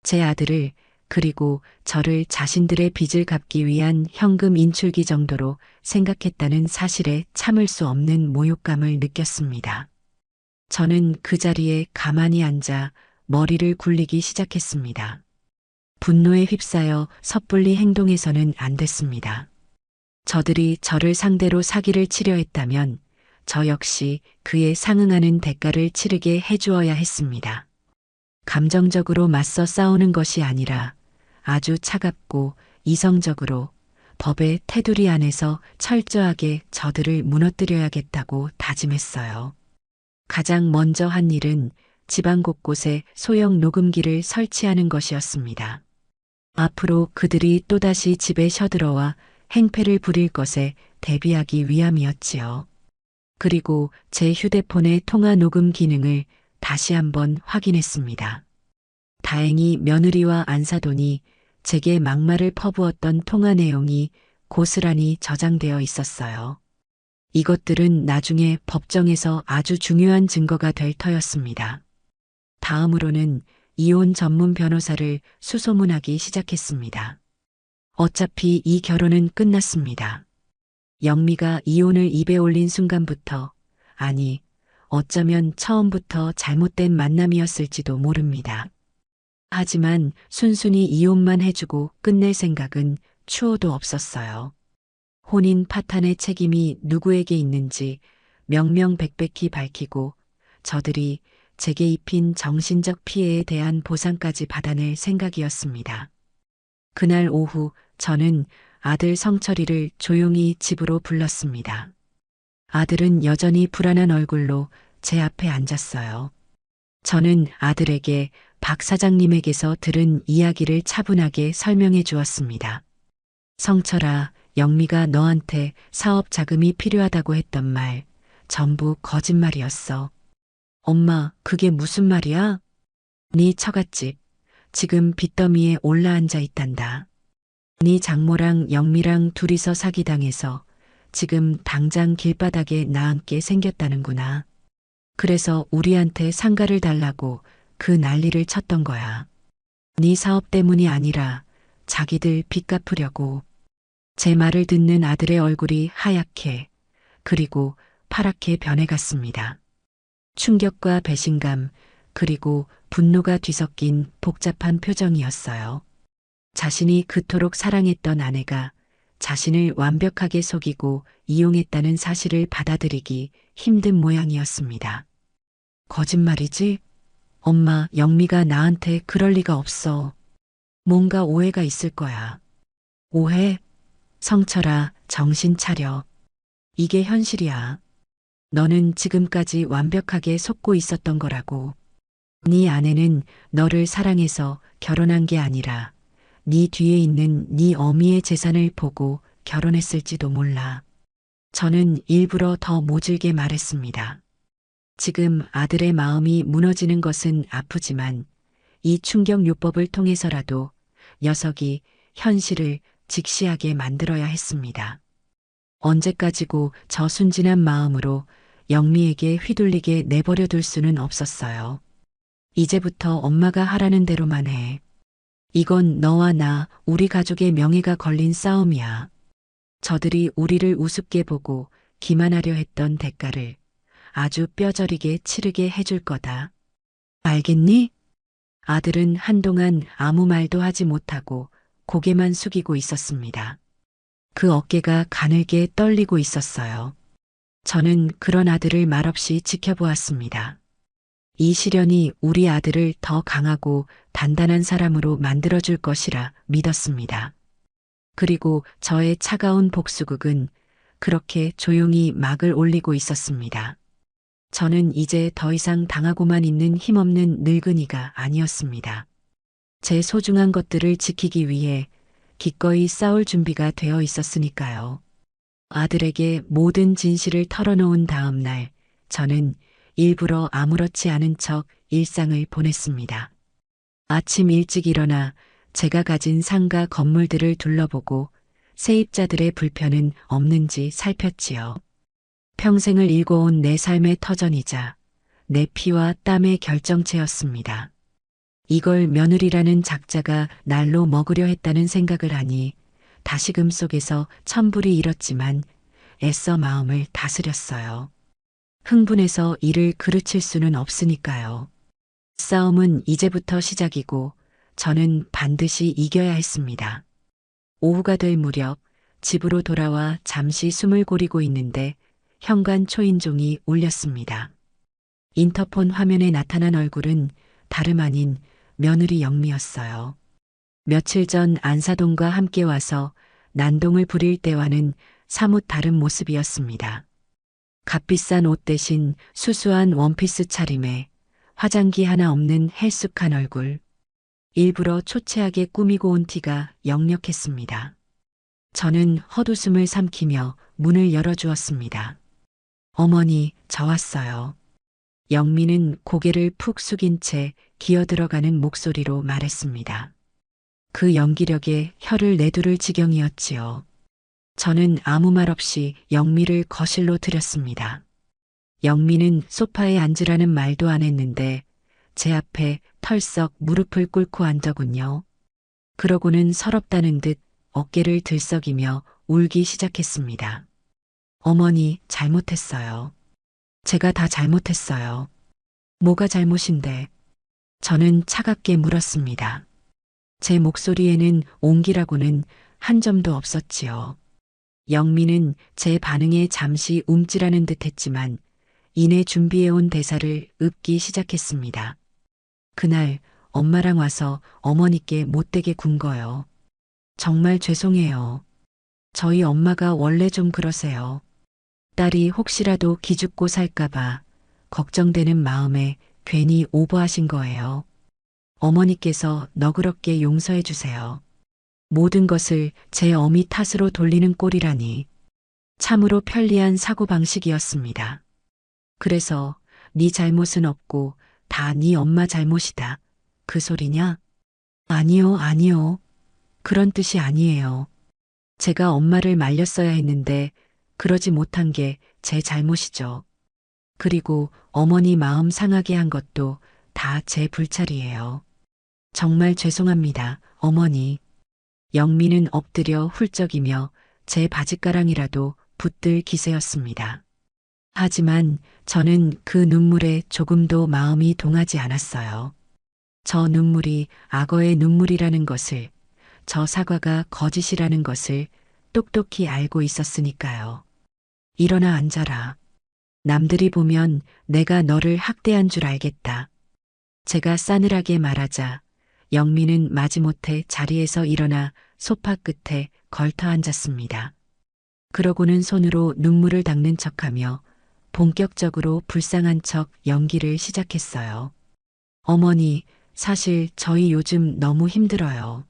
제 아들을 그리고 저를 자신들의 빚을 갚기 위한 현금 인출기 정도로 생각했다는 사실에 참을 수 없는 모욕감을 느꼈습니다. 저는 그 자리에 가만히 앉아 머리를 굴리기 시작했습니다. 분노에 휩싸여 섣불리 행동해서는 안 됐습니다. 저들이 저를 상대로 사기를 치려 했다면 저 역시 그에 상응하는 대가를 치르게 해주어야 했습니다. 감정적으로 맞서 싸우는 것이 아니라 아주 차갑고 이성적으로 법의 테두리 안에서 철저하게 저들을 무너뜨려야겠다고 다짐했어요. 가장 먼저 한 일은 지방 곳곳에 소형 녹음기를 설치하는 것이었습니다. 앞으로 그들이 또다시 집에 쳐들어와 행패를 부릴 것에 대비하기 위함이었지요. 그리고 제 휴대폰의 통화 녹음 기능을 다시 한번 확인했습니다. 다행히 며느리와 안사돈이 제게 막말을 퍼부었던 통화 내용이 고스란히 저장되어 있었어요. 이것들은 나중에 법정에서 아주 중요한 증거가 될 터였습니다. 다음으로는 이혼 전문 변호사를 수소문하기 시작했습니다. 어차피 이 결혼은 끝났습니다. 영미가 이혼을 입에 올린 순간부터, 아니, 어쩌면 처음부터 잘못된 만남이었을지도 모릅니다. 하지만 순순히 이혼만 해주고 끝낼 생각은 추호도 없었어요. 혼인 파탄의 책임이 누구에게 있는지 명명백백히 밝히고 저들이 제게 입힌 정신적 피해에 대한 보상까지 받아낼 생각이었습니다. 그날 오후 저는 아들 성철이를 조용히 집으로 불렀습니다. 아들은 여전히 불안한 얼굴로 제 앞에 앉았어요. 저는 아들에게 박 사장님에게서 들은 이야기를 차분하게 설명해 주었습니다. 성철아, 영미가 너한테 사업 자금이 필요하다고 했던 말 전부 거짓말이었어. 엄마, 그게 무슨 말이야? 네 처갓집 지금 빚더미에 올라앉아 있단다. 네 장모랑 영미랑 둘이서 사기당해서 지금 당장 길바닥에 나앉게 생겼다는구나. 그래서 우리한테 상가를 달라고 그 난리를 쳤던 거야. 네 사업 때문이 아니라 자기들 빚 갚으려고. 제 말을 듣는 아들의 얼굴이 하얗게 그리고 파랗게 변해갔습니다. 충격과 배신감 그리고 분노가 뒤섞인 복잡한 표정이었어요. 자신이 그토록 사랑했던 아내가 자신을 완벽하게 속이고 이용했다는 사실을 받아들이기 힘든 모양이었습니다. 거짓말이지? 엄마, 영미가 나한테 그럴 리가 없어. 뭔가 오해가 있을 거야. 오해? 성철아, 정신 차려. 이게 현실이야. 너는 지금까지 완벽하게 속고 있었던 거라고. 네 아내는 너를 사랑해서 결혼한 게 아니라 네 뒤에 있는 네 어미의 재산을 보고 결혼했을지도 몰라. 저는 일부러 더 모질게 말했습니다. 지금 아들의 마음이 무너지는 것은 아프지만 이 충격요법을 통해서라도 녀석이 현실을 직시하게 만들어야 했습니다. 언제까지고 저 순진한 마음으로 영미에게 휘둘리게 내버려 둘 수는 없었어요. 이제부터 엄마가 하라는 대로만 해. 이건 너와 나, 우리 가족의 명예가 걸린 싸움이야. 저들이 우리를 우습게 보고 기만하려 했던 대가를 아주 뼈저리게 치르게 해줄 거다. 알겠니? 아들은 한동안 아무 말도 하지 못하고 고개만 숙이고 있었습니다. 그 어깨가 가늘게 떨리고 있었어요. 저는 그런 아들을 말없이 지켜보았습니다. 이 시련이 우리 아들을 더 강하고 단단한 사람으로 만들어줄 것이라 믿었습니다. 그리고 저의 차가운 복수극은 그렇게 조용히 막을 올리고 있었습니다. 저는 이제 더 이상 당하고만 있는 힘없는 늙은이가 아니었습니다. 제 소중한 것들을 지키기 위해 기꺼이 싸울 준비가 되어 있었으니까요. 아들에게 모든 진실을 털어놓은 다음 날, 저는 일부러 아무렇지 않은 척 일상을 보냈습니다. 아침 일찍 일어나 제가 가진 상가 건물들을 둘러보고 세입자들의 불편은 없는지 살폈지요. 평생을 일궈온 내 삶의 터전이자 내 피와 땀의 결정체였습니다. 이걸 며느리라는 작자가 날로 먹으려 했다는 생각을 하니 다시금 속에서 천불이 일었지만 애써 마음을 다스렸어요. 흥분해서 일을 그르칠 수는 없으니까요. 싸움은 이제부터 시작이고 저는 반드시 이겨야 했습니다. 오후가 될 무렵 집으로 돌아와 잠시 숨을 고르고 있는데 현관 초인종이 울렸습니다. 인터폰 화면에 나타난 얼굴은 다름 아닌 며느리 영미였어요. 며칠 전 안사돈과 함께 와서 난동을 부릴 때와는 사뭇 다른 모습이었습니다. 값비싼 옷 대신 수수한 원피스 차림에 화장기 하나 없는 헬쑥한 얼굴. 일부러 초췌하게 꾸미고 온 티가 역력했습니다. 저는 헛웃음을 삼키며 문을 열어주었습니다. 어머니, 저 왔어요. 영미는 고개를 푹 숙인 채 기어들어가는 목소리로 말했습니다. 그 연기력에 혀를 내두를 지경이었지요. 저는 아무 말 없이 영미를 거실로 들였습니다. 영미는 소파에 앉으라는 말도 안 했는데 제 앞에 털썩 무릎을 꿇고 앉더군요. 그러고는 서럽다는 듯 어깨를 들썩이며 울기 시작했습니다. 어머니, 잘못했어요. 제가 다 잘못했어요. 뭐가 잘못인데? 저는 차갑게 물었습니다. 제 목소리에는 온기라고는 한 점도 없었지요. 영미는 제 반응에 잠시 움찔하는 듯 했지만 이내 준비해온 대사를 읊기 시작했습니다. 그날 엄마랑 와서 어머니께 못되게 군 거요. 정말 죄송해요. 저희 엄마가 원래 좀 그러세요. 딸이 혹시라도 기죽고 살까봐 걱정되는 마음에 괜히 오버하신 거예요. 어머니께서 너그럽게 용서해 주세요. 모든 것을 제 어미 탓으로 돌리는 꼴이라니 참으로 편리한 사고방식이었습니다. 그래서 네 잘못은 없고 다 네 엄마 잘못이다. 그 소리냐? 아니요, 아니요. 그런 뜻이 아니에요. 제가 엄마를 말렸어야 했는데 그러지 못한 게 제 잘못이죠. 그리고 어머니 마음 상하게 한 것도 다 제 불찰이에요. 정말 죄송합니다, 어머니. 영미는 엎드려 훌쩍이며 제 바짓가랑이라도 붙들 기세였습니다. 하지만 저는 그 눈물에 조금도 마음이 동하지 않았어요. 저 눈물이 악어의 눈물이라는 것을, 저 사과가 거짓이라는 것을 똑똑히 알고 있었으니까요. 일어나 앉아라. 남들이 보면 내가 너를 학대한 줄 알겠다. 제가 싸늘하게 말하자 영미는 마지못해 자리에서 일어나 소파 끝에 걸터 앉았습니다. 그러고는 손으로 눈물을 닦는 척하며 본격적으로 불쌍한 척 연기를 시작했어요. 어머니, 사실 저희 요즘 너무 힘들어요.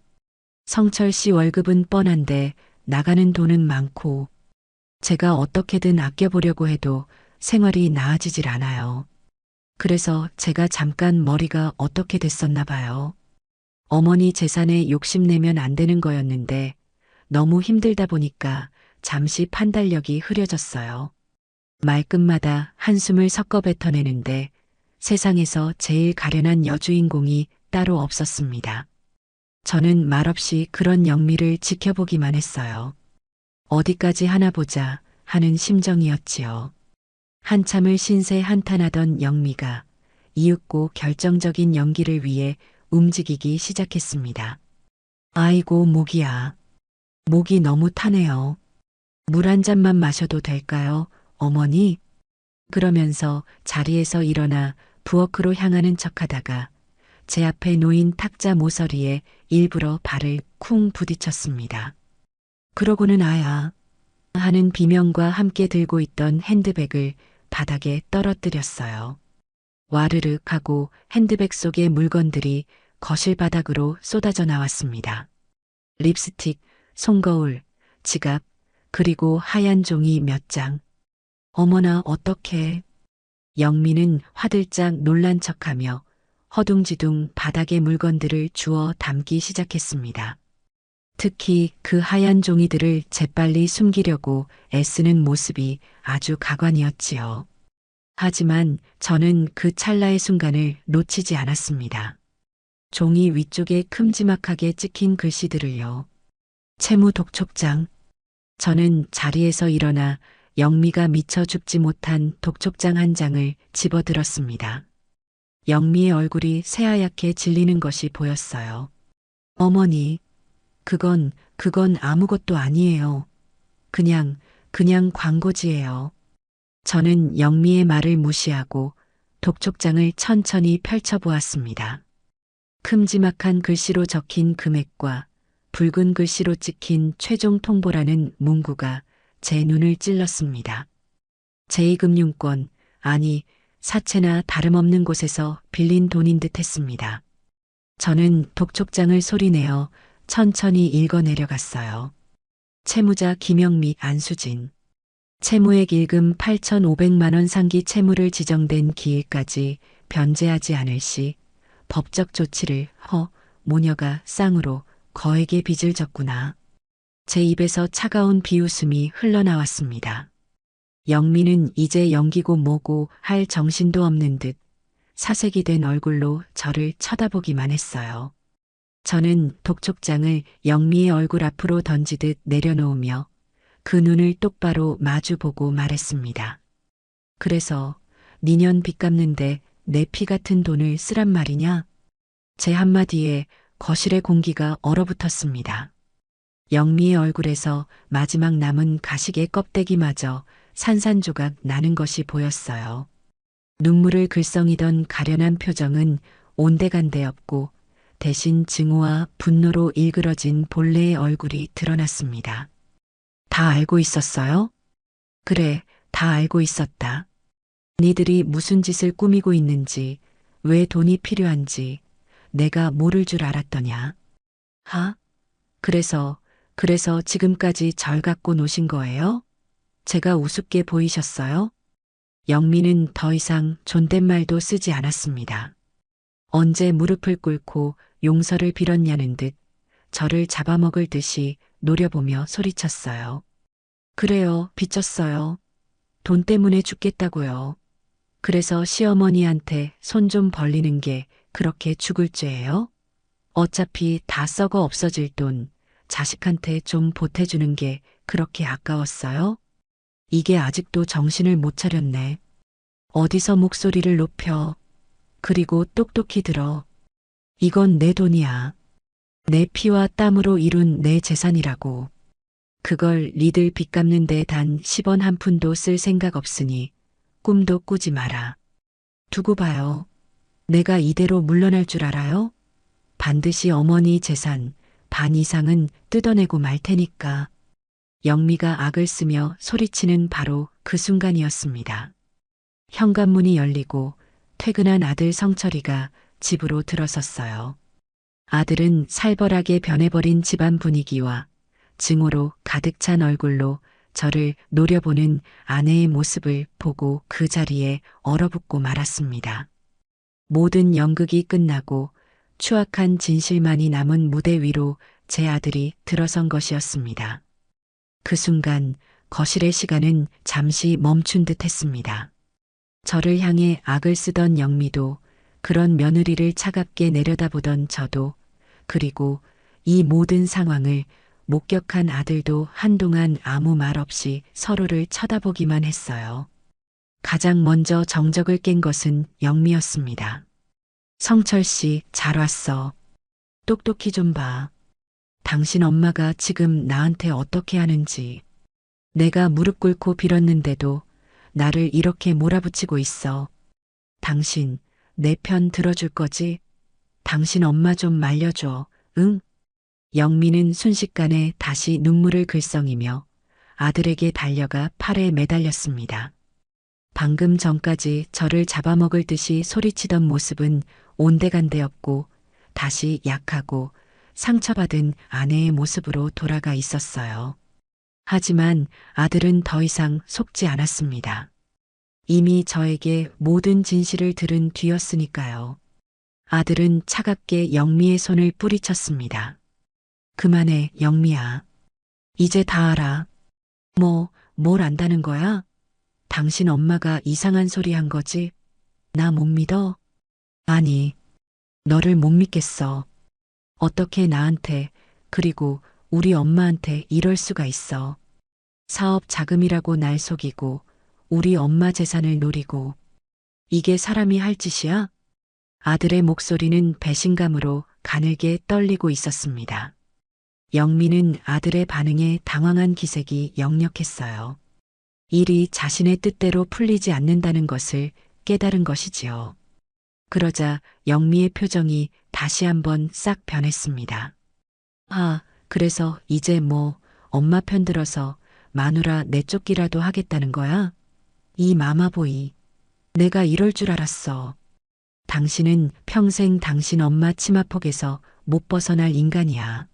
성철 씨 월급은 뻔한데 나가는 돈은 많고 제가 어떻게든 아껴보려고 해도 생활이 나아지질 않아요. 그래서 제가 잠깐 머리가 어떻게 됐었나 봐요. 어머니 재산에 욕심내면 안 되는 거였는데 너무 힘들다 보니까 잠시 판단력이 흐려졌어요. 말끝마다 한숨을 섞어 뱉어내는데 세상에서 제일 가련한 여주인공이 따로 없었습니다. 저는 말없이 그런 영미를 지켜보기만 했어요. 어디까지 하나 보자 하는 심정이었지요. 한참을 신세 한탄하던 영미가 이윽고 결정적인 연기를 위해 움직이기 시작했습니다. 아이고, 목이야. 목이 너무 타네요. 물 한 잔만 마셔도 될까요, 어머니? 그러면서 자리에서 일어나 부엌으로 향하는 척하다가 제 앞에 놓인 탁자 모서리에 일부러 발을 쿵 부딪혔습니다. 그러고는 아야 하는 비명과 함께 들고 있던 핸드백을 바닥에 떨어뜨렸어요. 와르륵 하고 핸드백 속의 물건들이 거실 바닥으로 쏟아져 나왔습니다. 립스틱, 손거울, 지갑, 그리고 하얀 종이 몇 장. 어머나 어떡해. 영미는 화들짝 놀란 척하며 허둥지둥 바닥의 물건들을 주워 담기 시작했습니다. 특히 그 하얀 종이들을 재빨리 숨기려고 애쓰는 모습이 아주 가관이었지요. 하지만 저는 그 찰나의 순간을 놓치지 않았습니다. 종이 위쪽에 큼지막하게 찍힌 글씨들을요. 채무 독촉장. 저는 자리에서 일어나 영미가 미처 죽지 못한 독촉장 한 장을 집어들었습니다. 영미의 얼굴이 새하얗게 질리는 것이 보였어요. 어머니, 그건 아무것도 아니에요. 그냥 광고지예요. 저는 영미의 말을 무시하고 독촉장을 천천히 펼쳐보았습니다. 큼지막한 글씨로 적힌 금액과 붉은 글씨로 찍힌 최종 통보라는 문구가 제 눈을 찔렀습니다. 제2금융권, 아니 사채나 다름없는 곳에서 빌린 돈인 듯 했습니다. 저는 독촉장을 소리내어 천천히 읽어내려갔어요. 채무자 김영미, 안수진. 채무액 일금 8,500만 원 상기 채무를 지정된 기일까지 변제하지 않을 시 법적 조치를 모녀가 쌍으로 거액의 빚을 졌구나. 제 입에서 차가운 비웃음이 흘러나왔습니다. 영미는 이제 연기고 뭐고 할 정신도 없는 듯 사색이 된 얼굴로 저를 쳐다보기만 했어요. 저는 독촉장을 영미의 얼굴 앞으로 던지듯 내려놓으며 그 눈을 똑바로 마주보고 말했습니다. 그래서 니년 빚 갚는데 내 피 같은 돈을 쓰란 말이냐? 제 한마디에 거실의 공기가 얼어붙었습니다. 영미의 얼굴에서 마지막 남은 가식의 껍데기마저 산산조각 나는 것이 보였어요. 눈물을 글썽이던 가련한 표정은 온데간데 없고 대신 증오와 분노로 일그러진 본래의 얼굴이 드러났습니다. 다 알고 있었어요? 그래, 다 알고 있었다. 니들이 무슨 짓을 꾸미고 있는지, 왜 돈이 필요한지 내가 모를 줄 알았더냐. 그래서 지금까지 절 갖고 노신 거예요? 제가 우습게 보이셨어요? 영미는 더 이상 존댓말도 쓰지 않았습니다. 언제 무릎을 꿇고 용서를 빌었냐는 듯 저를 잡아먹을 듯이 노려보며 소리쳤어요. 그래요, 빚졌어요. 돈 때문에 죽겠다고요. 그래서 시어머니한테 손 좀 벌리는 게 그렇게 죽을 죄예요? 어차피 다 썩어 없어질 돈 자식한테 좀 보태주는 게 그렇게 아까웠어요? 이게 아직도 정신을 못 차렸네. 어디서 목소리를 높여. 그리고 똑똑히 들어. 이건 내 돈이야. 내 피와 땀으로 이룬 내 재산이라고. 그걸 니들 빚 갚는데 단 10원 한 푼도 쓸 생각 없으니 꿈도 꾸지 마라. 두고 봐요. 내가 이대로 물러날 줄 알아요? 반드시 어머니 재산 반 이상은 뜯어내고 말 테니까. 영미가 악을 쓰며 소리치는 바로 그 순간이었습니다. 현관문이 열리고 퇴근한 아들 성철이가 집으로 들어섰어요. 아들은 살벌하게 변해버린 집안 분위기와 증오로 가득 찬 얼굴로 저를 노려보는 아내의 모습을 보고 그 자리에 얼어붙고 말았습니다. 모든 연극이 끝나고 추악한 진실만이 남은 무대 위로 제 아들이 들어선 것이었습니다. 그 순간 거실의 시간은 잠시 멈춘 듯 했습니다. 저를 향해 악을 쓰던 영미도, 그런 며느리를 차갑게 내려다보던 저도, 그리고 이 모든 상황을 목격한 아들도 한동안 아무 말 없이 서로를 쳐다보기만 했어요. 가장 먼저 정적을 깬 것은 영미였습니다. 성철 씨, 잘 왔어. 똑똑히 좀 봐. 당신 엄마가 지금 나한테 어떻게 하는지. 내가 무릎 꿇고 빌었는데도 나를 이렇게 몰아붙이고 있어. 당신, 내 편 들어줄 거지? 당신 엄마 좀 말려줘, 응? 영미는 순식간에 다시 눈물을 글썽이며 아들에게 달려가 팔에 매달렸습니다. 방금 전까지 저를 잡아먹을 듯이 소리치던 모습은 온데간데없고 다시 약하고 상처받은 아내의 모습으로 돌아가 있었어요. 하지만 아들은 더 이상 속지 않았습니다. 이미 저에게 모든 진실을 들은 뒤였으니까요. 아들은 차갑게 영미의 손을 뿌리쳤습니다. 그만해, 영미야. 이제 다 알아. 뭘 안다는 거야? 당신 엄마가 이상한 소리 한 거지? 나 못 믿어? 아니, 너를 못 믿겠어. 어떻게 나한테, 그리고 우리 엄마한테 이럴 수가 있어. 사업 자금이라고 날 속이고, 우리 엄마 재산을 노리고. 이게 사람이 할 짓이야? 아들의 목소리는 배신감으로 가늘게 떨리고 있었습니다. 영미는 아들의 반응에 당황한 기색이 역력했어요. 일이 자신의 뜻대로 풀리지 않는다는 것을 깨달은 것이지요. 그러자 영미의 표정이 다시 한번 싹 변했습니다. 아, 그래서 이제 엄마 편 들어서 마누라 내쫓기라도 하겠다는 거야? 이 마마보이. 내가 이럴 줄 알았어. 당신은 평생 당신 엄마 치마폭에서 못 벗어날 인간이야.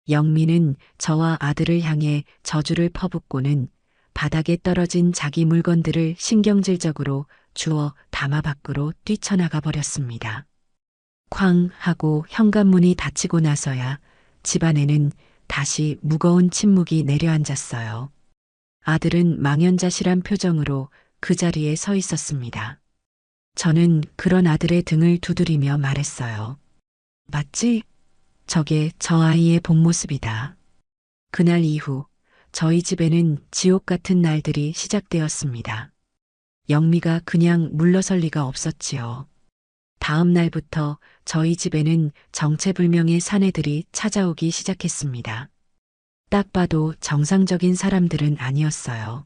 영미는 저와 아들을 향해 저주를 퍼붓고는 바닥에 떨어진 자기 물건들을 신경질적으로 주워 담아 밖으로 뛰쳐나가 버렸습니다. 쾅 하고 현관문이 닫히고 나서야 집안에는 다시 무거운 침묵이 내려앉았어요. 아들은 망연자실한 표정으로 그 자리에 서 있었습니다. 저는 그런 아들의 등을 두드리며 말했어요. 맞지? 저게 저 아이의 본 모습이다. 그날 이후 저희 집에는 지옥 같은 날들이 시작되었습니다. 영미가 그냥 물러설 리가 없었지요. 다음 날부터 저희 집에는 정체불명의 사내들이 찾아오기 시작했습니다. 딱 봐도 정상적인 사람들은 아니었어요.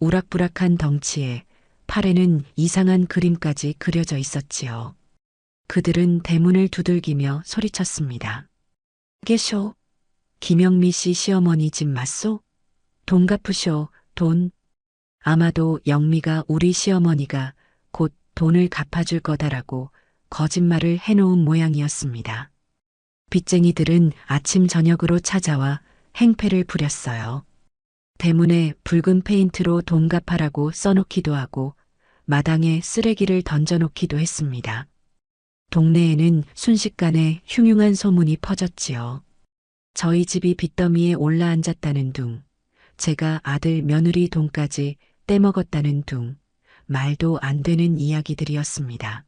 우락부락한 덩치에 팔에는 이상한 그림까지 그려져 있었지요. 그들은 대문을 두들기며 소리쳤습니다. 계쇼? 김영미 씨 시어머니 집 맞소? 돈 갚으쇼, 돈. 아마도 영미가 우리 시어머니가 곧 돈을 갚아줄 거다라고 거짓말을 해놓은 모양이었습니다. 빚쟁이들은 아침 저녁으로 찾아와 행패를 부렸어요. 대문에 붉은 페인트로 돈 갚아라고 써놓기도 하고 마당에 쓰레기를 던져놓기도 했습니다. 동네에는 순식간에 흉흉한 소문이 퍼졌지요. 저희 집이 빚더미에 올라앉았다는 둥, 제가 아들 며느리 돈까지 떼먹었다는 둥, 말도 안 되는 이야기들이었습니다.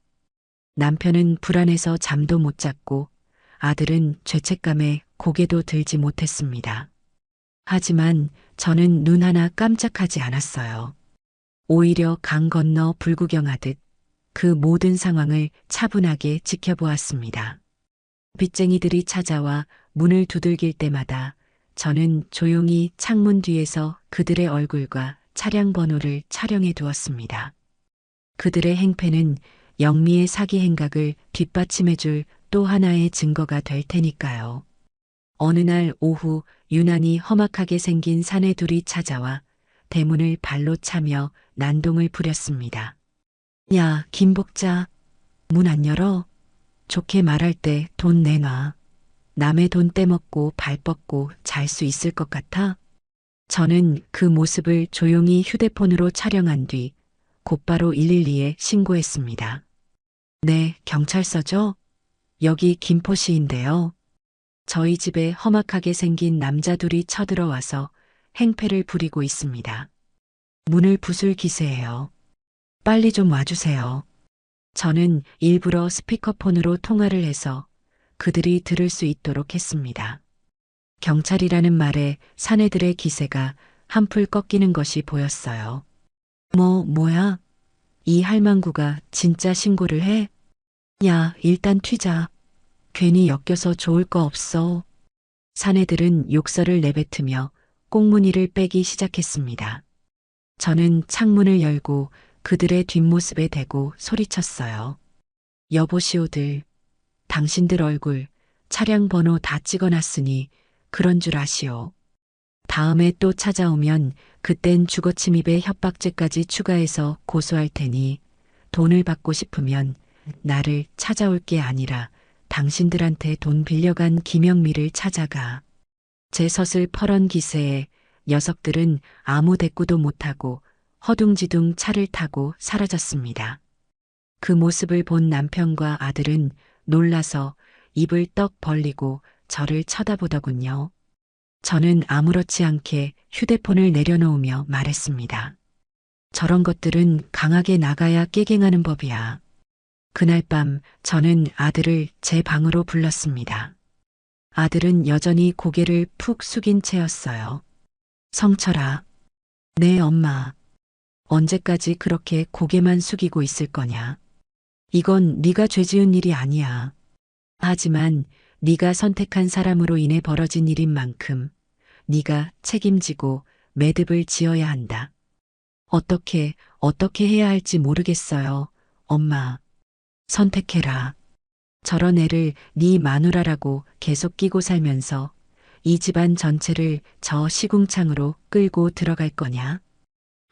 남편은 불안해서 잠도 못 잤고 아들은 죄책감에 고개도 들지 못했습니다. 하지만 저는 눈 하나 깜짝하지 않았어요. 오히려 강 건너 불구경하듯 그 모든 상황을 차분하게 지켜보았습니다. 빚쟁이들이 찾아와 문을 두들길 때마다 저는 조용히 창문 뒤에서 그들의 얼굴과 차량 번호를 촬영해 두었습니다. 그들의 행패는 영미의 사기 행각을 뒷받침해 줄 또 하나의 증거가 될 테니까요. 어느 날 오후 유난히 험악하게 생긴 사내 둘이 찾아와 대문을 발로 차며 난동을 부렸습니다. 야, 김복자, 문 안 열어? 좋게 말할 때 돈 내놔. 남의 돈 떼먹고 발 뻗고 잘 수 있을 것 같아? 저는 그 모습을 조용히 휴대폰으로 촬영한 뒤 곧바로 112에 신고했습니다. 네, 경찰서죠? 여기 김포시인데요. 저희 집에 험악하게 생긴 남자 둘이 쳐들어와서 행패를 부리고 있습니다. 문을 부술 기세예요. 빨리 좀 와주세요. 저는 일부러 스피커폰으로 통화를 해서 그들이 들을 수 있도록 했습니다. 경찰이라는 말에 사내들의 기세가 한풀 꺾이는 것이 보였어요. 뭐야? 이 할망구가 진짜 신고를 해? 야, 일단 튀자. 괜히 엮여서 좋을 거 없어. 사내들은 욕설을 내뱉으며 꽁무니를 빼기 시작했습니다. 저는 창문을 열고 그들의 뒷모습에 대고 소리쳤어요. 여보시오들, 당신들 얼굴, 차량 번호 다 찍어놨으니 그런 줄 아시오. 다음에 또 찾아오면 그땐 주거침입에 협박죄까지 추가해서 고소할 테니 돈을 받고 싶으면 나를 찾아올 게 아니라 당신들한테 돈 빌려간 김영미를 찾아가. 제 섯을 펄은 기세에 녀석들은 아무 대꾸도 못하고 허둥지둥 차를 타고 사라졌습니다. 그 모습을 본 남편과 아들은 놀라서 입을 떡 벌리고 저를 쳐다보더군요. 저는 아무렇지 않게 휴대폰을 내려놓으며 말했습니다. 저런 것들은 강하게 나가야 깨갱하는 법이야. 그날 밤 저는 아들을 제 방으로 불렀습니다. 아들은 여전히 고개를 푹 숙인 채였어요. 성철아, 네 엄마. 언제까지 그렇게 고개만 숙이고 있을 거냐? 이건 네가 죄 지은 일이 아니야. 하지만 네가 선택한 사람으로 인해 벌어진 일인 만큼 네가 책임지고 매듭을 지어야 한다. 어떻게 해야 할지 모르겠어요. 엄마. 선택해라. 저런 애를 네 마누라라고 계속 끼고 살면서 이 집안 전체를 저 시궁창으로 끌고 들어갈 거냐?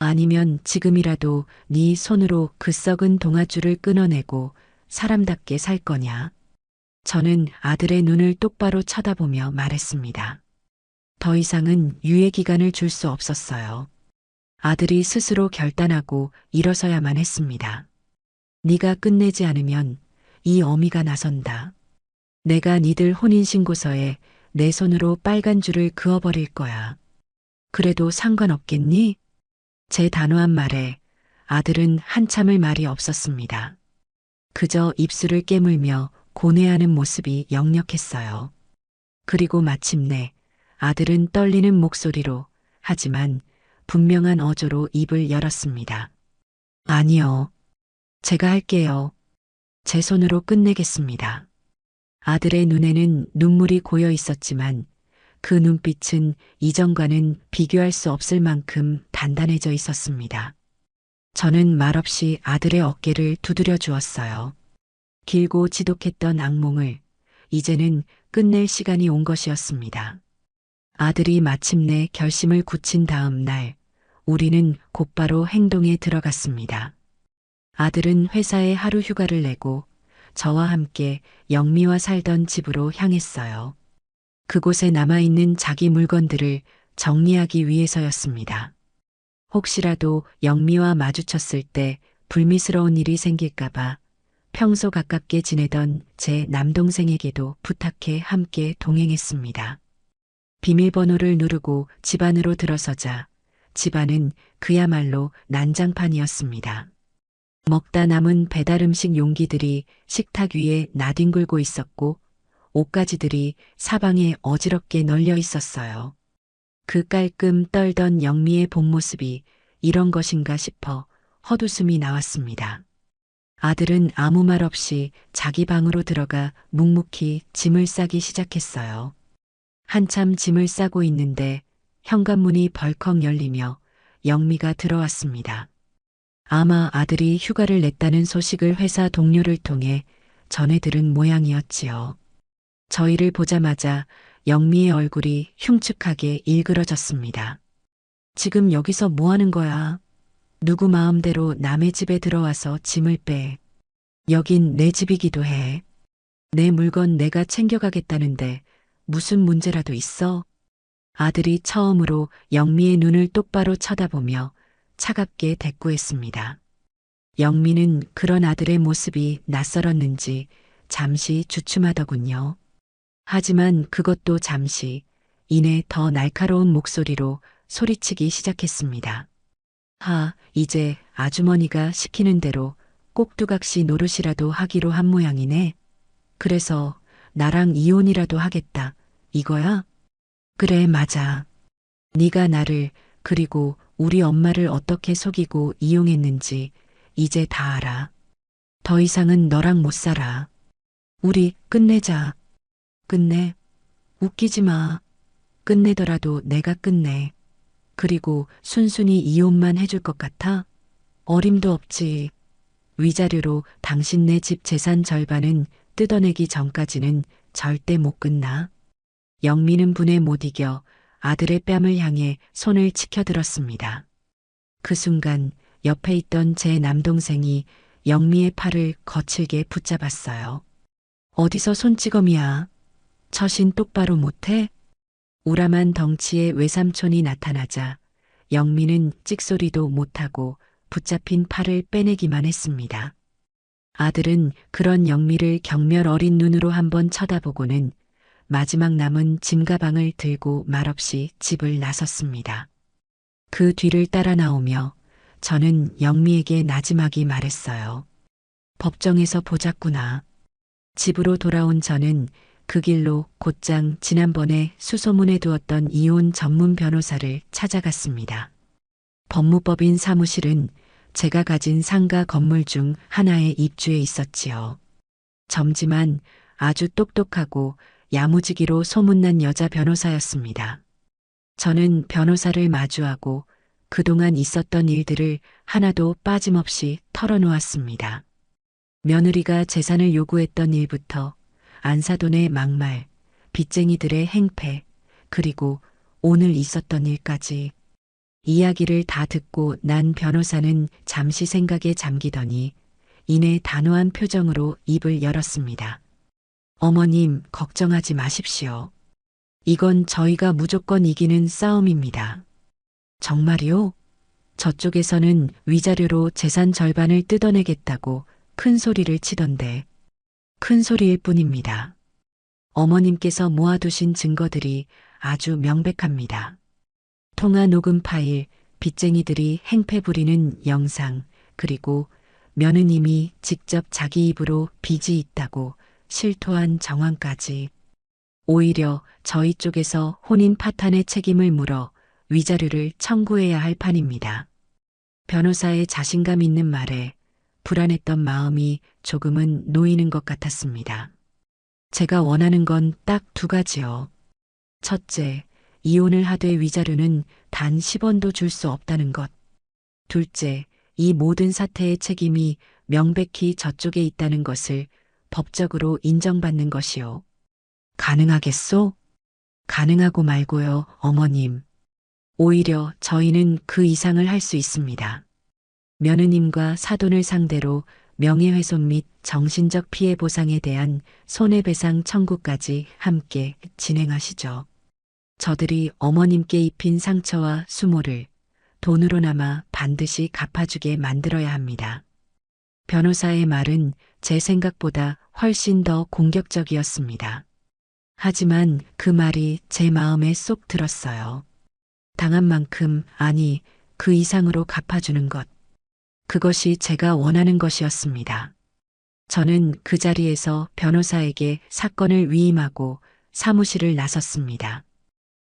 아니면 지금이라도 네 손으로 그 썩은 동아줄을 끊어내고 사람답게 살 거냐? 저는 아들의 눈을 똑바로 쳐다보며 말했습니다. 더 이상은 유예 기간을 줄 수 없었어요. 아들이 스스로 결단하고 일어서야만 했습니다. 네가 끝내지 않으면 이 어미가 나선다. 내가 니들 혼인신고서에 내 손으로 빨간 줄을 그어버릴 거야. 그래도 상관없겠니? 제 단호한 말에 아들은 한참을 말이 없었습니다. 그저 입술을 깨물며 고뇌하는 모습이 역력했어요. 그리고 마침내 아들은 떨리는 목소리로 하지만 분명한 어조로 입을 열었습니다. 아니요. 제가 할게요. 제 손으로 끝내겠습니다. 아들의 눈에는 눈물이 고여 있었지만 그 눈빛은 이전과는 비교할 수 없을 만큼 단단해져 있었습니다. 저는 말없이 아들의 어깨를 두드려 주었어요. 길고 지독했던 악몽을 이제는 끝낼 시간이 온 것이었습니다. 아들이 마침내 결심을 굳힌 다음 날 우리는 곧바로 행동에 들어갔습니다. 아들은 회사에 하루 휴가를 내고 저와 함께 영미와 살던 집으로 향했어요. 그곳에 남아있는 자기 물건들을 정리하기 위해서였습니다. 혹시라도 영미와 마주쳤을 때 불미스러운 일이 생길까봐 평소 가깝게 지내던 제 남동생에게도 부탁해 함께 동행했습니다. 비밀번호를 누르고 집 안으로 들어서자 집안은 그야말로 난장판이었습니다. 먹다 남은 배달음식 용기들이 식탁 위에 나뒹굴고 있었고 옷가지들이 사방에 어지럽게 널려 있었어요. 그 깔끔 떨던 영미의 본 모습이 이런 것인가 싶어 헛웃음이 나왔습니다. 아들은 아무 말 없이 자기 방으로 들어가 묵묵히 짐을 싸기 시작했어요. 한참 짐을 싸고 있는데 현관문이 벌컥 열리며 영미가 들어왔습니다. 아마 아들이 휴가를 냈다는 소식을 회사 동료를 통해 전해 들은 모양이었지요. 저희를 보자마자 영미의 얼굴이 흉측하게 일그러졌습니다. 지금 여기서 뭐 하는 거야? 누구 마음대로 남의 집에 들어와서 짐을 빼. 여긴 내 집이기도 해. 내 물건 내가 챙겨가겠다는데 무슨 문제라도 있어? 아들이 처음으로 영미의 눈을 똑바로 쳐다보며 차갑게 대꾸했습니다. 영미는 그런 아들의 모습이 낯설었는지 잠시 주춤하더군요. 하지만 그것도 잠시, 이내 더 날카로운 목소리로 소리치기 시작했습니다. 이제 아주머니가 시키는 대로 꼭두각시 노릇이라도 하기로 한 모양이네. 그래서 나랑 이혼이라도 하겠다. 이거야? 그래, 맞아. 네가 나를 그리고 우리 엄마를 어떻게 속이고 이용했는지 이제 다 알아. 더 이상은 너랑 못 살아. 우리 끝내자. 끝내? 웃기지 마. 끝내더라도 내가 끝내. 그리고 순순히 이혼만 해줄 것 같아? 어림도 없지. 위자료로 당신네 집 재산 절반은 뜯어내기 전까지는 절대 못 끝나. 영미는 분에 못 이겨 아들의 뺨을 향해 손을 치켜들었습니다. 그 순간 옆에 있던 제 남동생이 영미의 팔을 거칠게 붙잡았어요. 어디서 손찌검이야? 처신 똑바로 못해? 우람한 덩치의 외삼촌이 나타나자 영미는 찍소리도 못하고 붙잡힌 팔을 빼내기만 했습니다. 아들은 그런 영미를 경멸 어린 눈으로 한번 쳐다보고는 마지막 남은 짐가방을 들고 말없이 집을 나섰습니다. 그 뒤를 따라 나오며 저는 영미에게 나지막이 말했어요. 법정에서 보자꾸나. 집으로 돌아온 저는 그 길로 곧장 지난번에 수소문해 두었던 이혼 전문 변호사를 찾아갔습니다. 법무법인 사무실은 제가 가진 상가 건물 중 하나에 입주해 있었지요. 젊지만 아주 똑똑하고 야무지기로 소문난 여자 변호사였습니다. 저는 변호사를 마주하고 그동안 있었던 일들을 하나도 빠짐없이 털어놓았습니다. 며느리가 재산을 요구했던 일부터 안사돈의 막말, 빚쟁이들의 행패, 그리고 오늘 있었던 일까지 이야기를 다 듣고 난 변호사는 잠시 생각에 잠기더니 이내 단호한 표정으로 입을 열었습니다. 어머님, 걱정하지 마십시오. 이건 저희가 무조건 이기는 싸움입니다. 정말이요? 저쪽에서는 위자료로 재산 절반을 뜯어내겠다고 큰 소리를 치던데 큰 소리일 뿐입니다. 어머님께서 모아두신 증거들이 아주 명백합니다. 통화 녹음 파일, 빚쟁이들이 행패 부리는 영상, 그리고 며느님이 직접 자기 입으로 빚이 있다고 실토한 정황까지. 오히려 저희 쪽에서 혼인 파탄의 책임을 물어 위자료를 청구해야 할 판입니다. 변호사의 자신감 있는 말에 불안했던 마음이 조금은 놓이는 것 같았습니다. 제가 원하는 건 딱 두 가지요. 첫째, 이혼을 하되 위자료는 단 10원도 줄 수 없다는 것. 둘째, 이 모든 사태의 책임이 명백히 저쪽에 있다는 것을 법적으로 인정받는 것이요. 가능하겠소? 가능하고 말고요, 어머님. 오히려 저희는 그 이상을 할 수 있습니다. 며느님과 사돈을 상대로 명예훼손 및 정신적 피해 보상에 대한 손해배상 청구까지 함께 진행하시죠. 저들이 어머님께 입힌 상처와 수모를 돈으로나마 반드시 갚아주게 만들어야 합니다. 변호사의 말은 제 생각보다 훨씬 더 공격적이었습니다. 하지만 그 말이 제 마음에 쏙 들었어요. 당한 만큼, 아니, 그 이상으로 갚아주는 것. 그것이 제가 원하는 것이었습니다. 저는 그 자리에서 변호사에게 사건을 위임하고 사무실을 나섰습니다.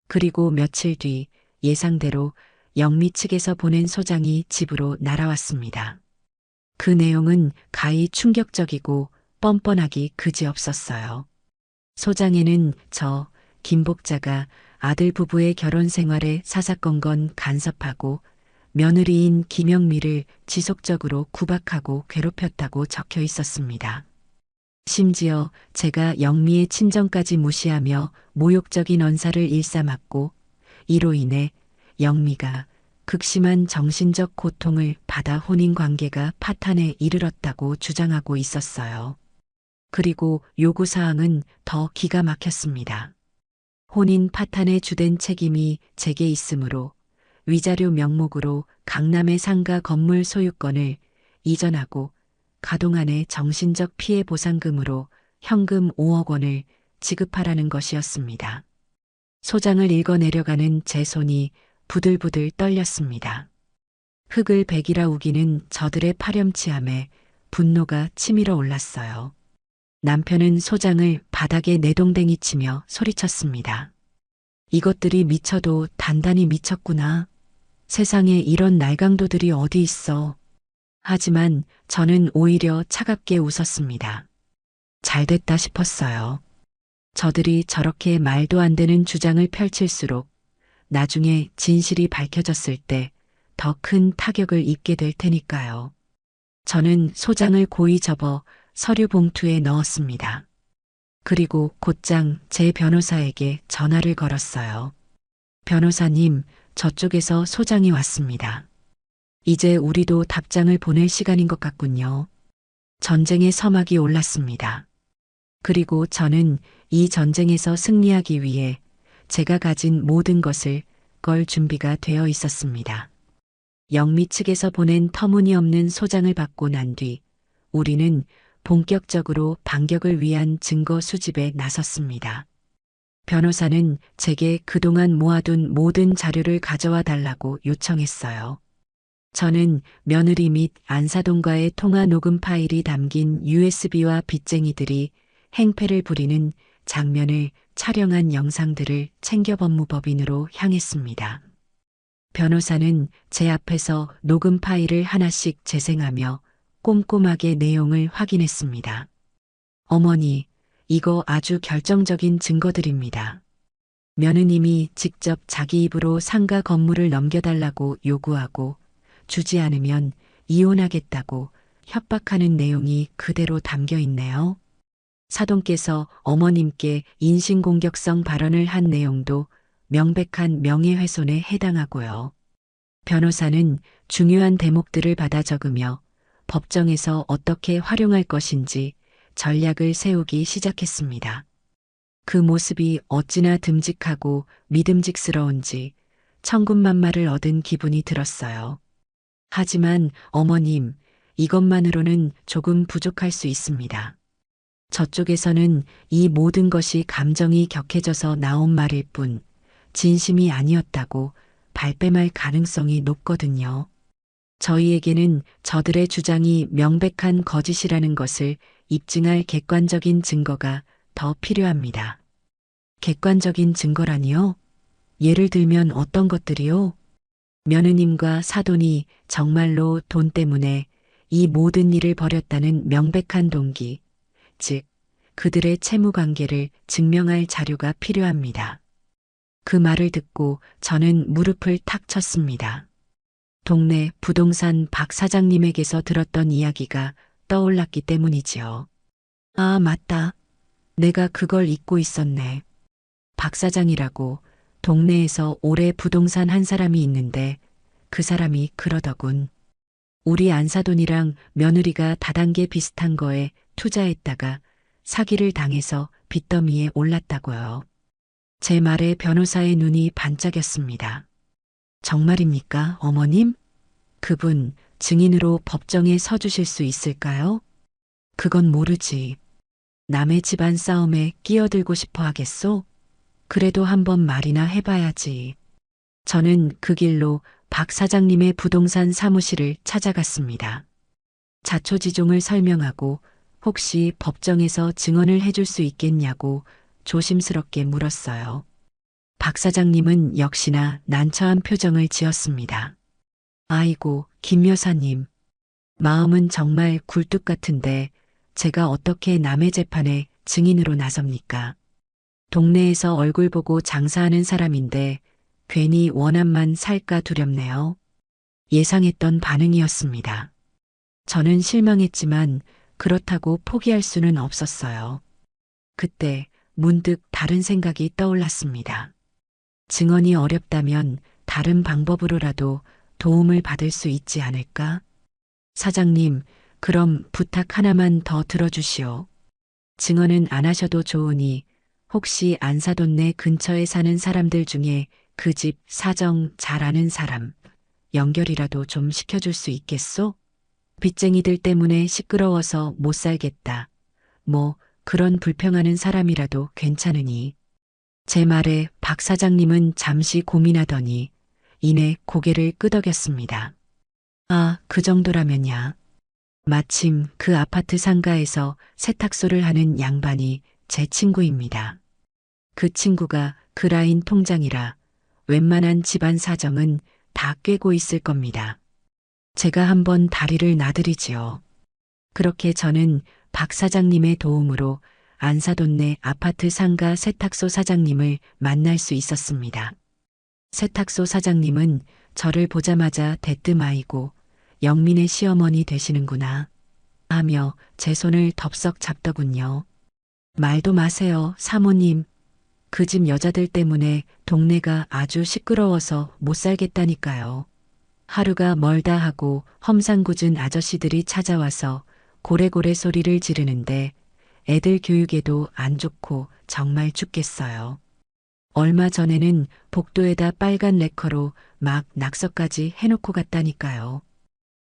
그리고 며칠 뒤 예상대로 영미 측에서 보낸 소장이 집으로 날아왔습니다. 그 내용은 가히 충격적이고 뻔뻔하기 그지없었어요. 소장에는 저 김복자가 아들 부부의 결혼 생활에 사사건건 간섭하고 며느리인 김영미를 지속적으로 구박하고 괴롭혔다고 적혀 있었습니다. 심지어 제가 영미의 친정까지 무시하며 모욕적인 언사를 일삼았고 이로 인해 영미가 극심한 정신적 고통을 받아 혼인 관계가 파탄에 이르렀다고 주장하고 있었어요. 그리고 요구사항은 더 기가 막혔습니다. 혼인 파탄의 주된 책임이 제게 있으므로 위자료 명목으로 강남의 상가 건물 소유권을 이전하고 가동안의 정신적 피해 보상금으로 현금 5억 원을 지급하라는 것이었습니다. 소장을 읽어내려가는 제 손이 부들부들 떨렸습니다. 흙을 백이라 우기는 저들의 파렴치함에 분노가 치밀어 올랐어요. 남편은 소장을 바닥에 내동댕이 치며 소리쳤습니다. 이것들이 미쳐도 단단히 미쳤구나. 세상에 이런 날강도들이 어디 있어. 하지만 저는 오히려 차갑게 웃었습니다. 잘됐다 싶었어요. 저들이 저렇게 말도 안 되는 주장을 펼칠수록 나중에 진실이 밝혀졌을 때 더 큰 타격을 입게 될 테니까요. 저는 소장을 고이 접어 서류 봉투에 넣었습니다. 그리고 곧장 제 변호사에게 전화를 걸었어요. 변호사님, 저쪽에서 소장이 왔습니다. 이제 우리도 답장을 보낼 시간인 것 같군요. 전쟁의 서막이 올랐습니다. 그리고 저는 이 전쟁에서 승리하기 위해 제가 가진 모든 것을 걸 준비가 되어 있었습니다. 영미 측에서 보낸 터무니없는 소장을 받고 난 뒤 우리는 본격적으로 반격을 위한 증거 수집에 나섰습니다. 변호사는 제게 그동안 모아둔 모든 자료를 가져와 달라고 요청했어요. 저는 며느리 및 안사동과의 통화 녹음 파일이 담긴 USB와 빚쟁이들이 행패를 부리는 장면을 촬영한 영상들을 챙겨 법무법인으로 향했습니다. 변호사는 제 앞에서 녹음 파일을 하나씩 재생하며 꼼꼼하게 내용을 확인했습니다. 어머니, 이거 아주 결정적인 증거들입니다. 며느님이 직접 자기 입으로 상가 건물을 넘겨달라고 요구하고 주지 않으면 이혼하겠다고 협박하는 내용이 그대로 담겨 있네요. 사돈께서 어머님께 인신공격성 발언을 한 내용도 명백한 명예훼손에 해당하고요. 변호사는 중요한 대목들을 받아 적으며 법정에서 어떻게 활용할 것인지 전략을 세우기 시작했습니다. 그 모습이 어찌나 듬직하고 믿음직스러운지 천군만마를 얻은 기분이 들었어요. 하지만 어머님, 이것만으로는 조금 부족할 수 있습니다. 저쪽에서는 이 모든 것이 감정이 격해져서 나온 말일 뿐 진심이 아니었다고 발뺌할 가능성이 높거든요. 저희에게는 저들의 주장이 명백한 거짓이라는 것을 입증할 객관적인 증거가 더 필요합니다. 객관적인 증거라니요? 예를 들면 어떤 것들이요? 며느님과 사돈이 정말로 돈 때문에 이 모든 일을 벌였다는 명백한 동기, 즉 그들의 채무 관계를 증명할 자료가 필요합니다. 그 말을 듣고 저는 무릎을 탁 쳤습니다. 동네 부동산 박 사장님에게서 들었던 이야기가 떠올랐기 때문이지요. 아, 맞다. 내가 그걸 잊고 있었네. 박 사장이라고 동네에서 오래 부동산 한 사람이 있는데 그 사람이 그러더군. 우리 안사돈이랑 며느리가 다단계 비슷한 거에 투자했다가 사기를 당해서 빚더미에 올랐다고요. 제 말에 변호사의 눈이 반짝였습니다. 정말입니까, 어머님? 그분 증인으로 법정에 서주실 수 있을까요? 그건 모르지. 남의 집안 싸움에 끼어들고 싶어 하겠소? 그래도 한번 말이나 해봐야지. 저는 그 길로 박 사장님의 부동산 사무실을 찾아갔습니다. 자초지종을 설명하고 혹시 법정에서 증언을 해줄 수 있겠냐고 조심스럽게 물었어요. 박 사장님은 역시나 난처한 표정을 지었습니다. 아이고, 김 여사님. 마음은 정말 굴뚝 같은데 제가 어떻게 남의 재판에 증인으로 나섭니까? 동네에서 얼굴 보고 장사하는 사람인데 괜히 원한만 살까 두렵네요. 예상했던 반응이었습니다. 저는 실망했지만 그렇다고 포기할 수는 없었어요. 그때 문득 다른 생각이 떠올랐습니다. 증언이 어렵다면 다른 방법으로라도 도움을 받을 수 있지 않을까? 사장님, 그럼 부탁 하나만 더 들어주시오. 증언은 안 하셔도 좋으니 혹시 안사돈네 근처에 사는 사람들 중에 그 집 사정 잘 아는 사람 연결이라도 좀 시켜줄 수 있겠소? 빚쟁이들 때문에 시끄러워서 못 살겠다. 뭐 그런 불평하는 사람이라도 괜찮으니. 제 말에 박 사장님은 잠시 고민하더니 이내 고개를 끄덕였습니다. 아, 그 정도라면야. 마침 그 아파트 상가에서 세탁소를 하는 양반이 제 친구입니다. 그 친구가 그라인 통장이라 웬만한 집안 사정은 다 꿰고 있을 겁니다. 제가 한번 다리를 놔드리지요. 그렇게 저는 박 사장님의 도움으로 안사돈네 아파트 상가 세탁소 사장님을 만날 수 있었습니다. 세탁소 사장님은 저를 보자마자 대뜸 아이고 영민의 시어머니 되시는구나 하며 제 손을 덥석 잡더군요. 말도 마세요, 사모님. 그 집 여자들 때문에 동네가 아주 시끄러워서 못 살겠다니까요. 하루가 멀다 하고 험상궂은 아저씨들이 찾아와서 고래고래 소리를 지르는데 애들 교육에도 안 좋고 정말 죽겠어요. 얼마 전에는 복도에다 빨간 레커로 막 낙서까지 해놓고 갔다니까요.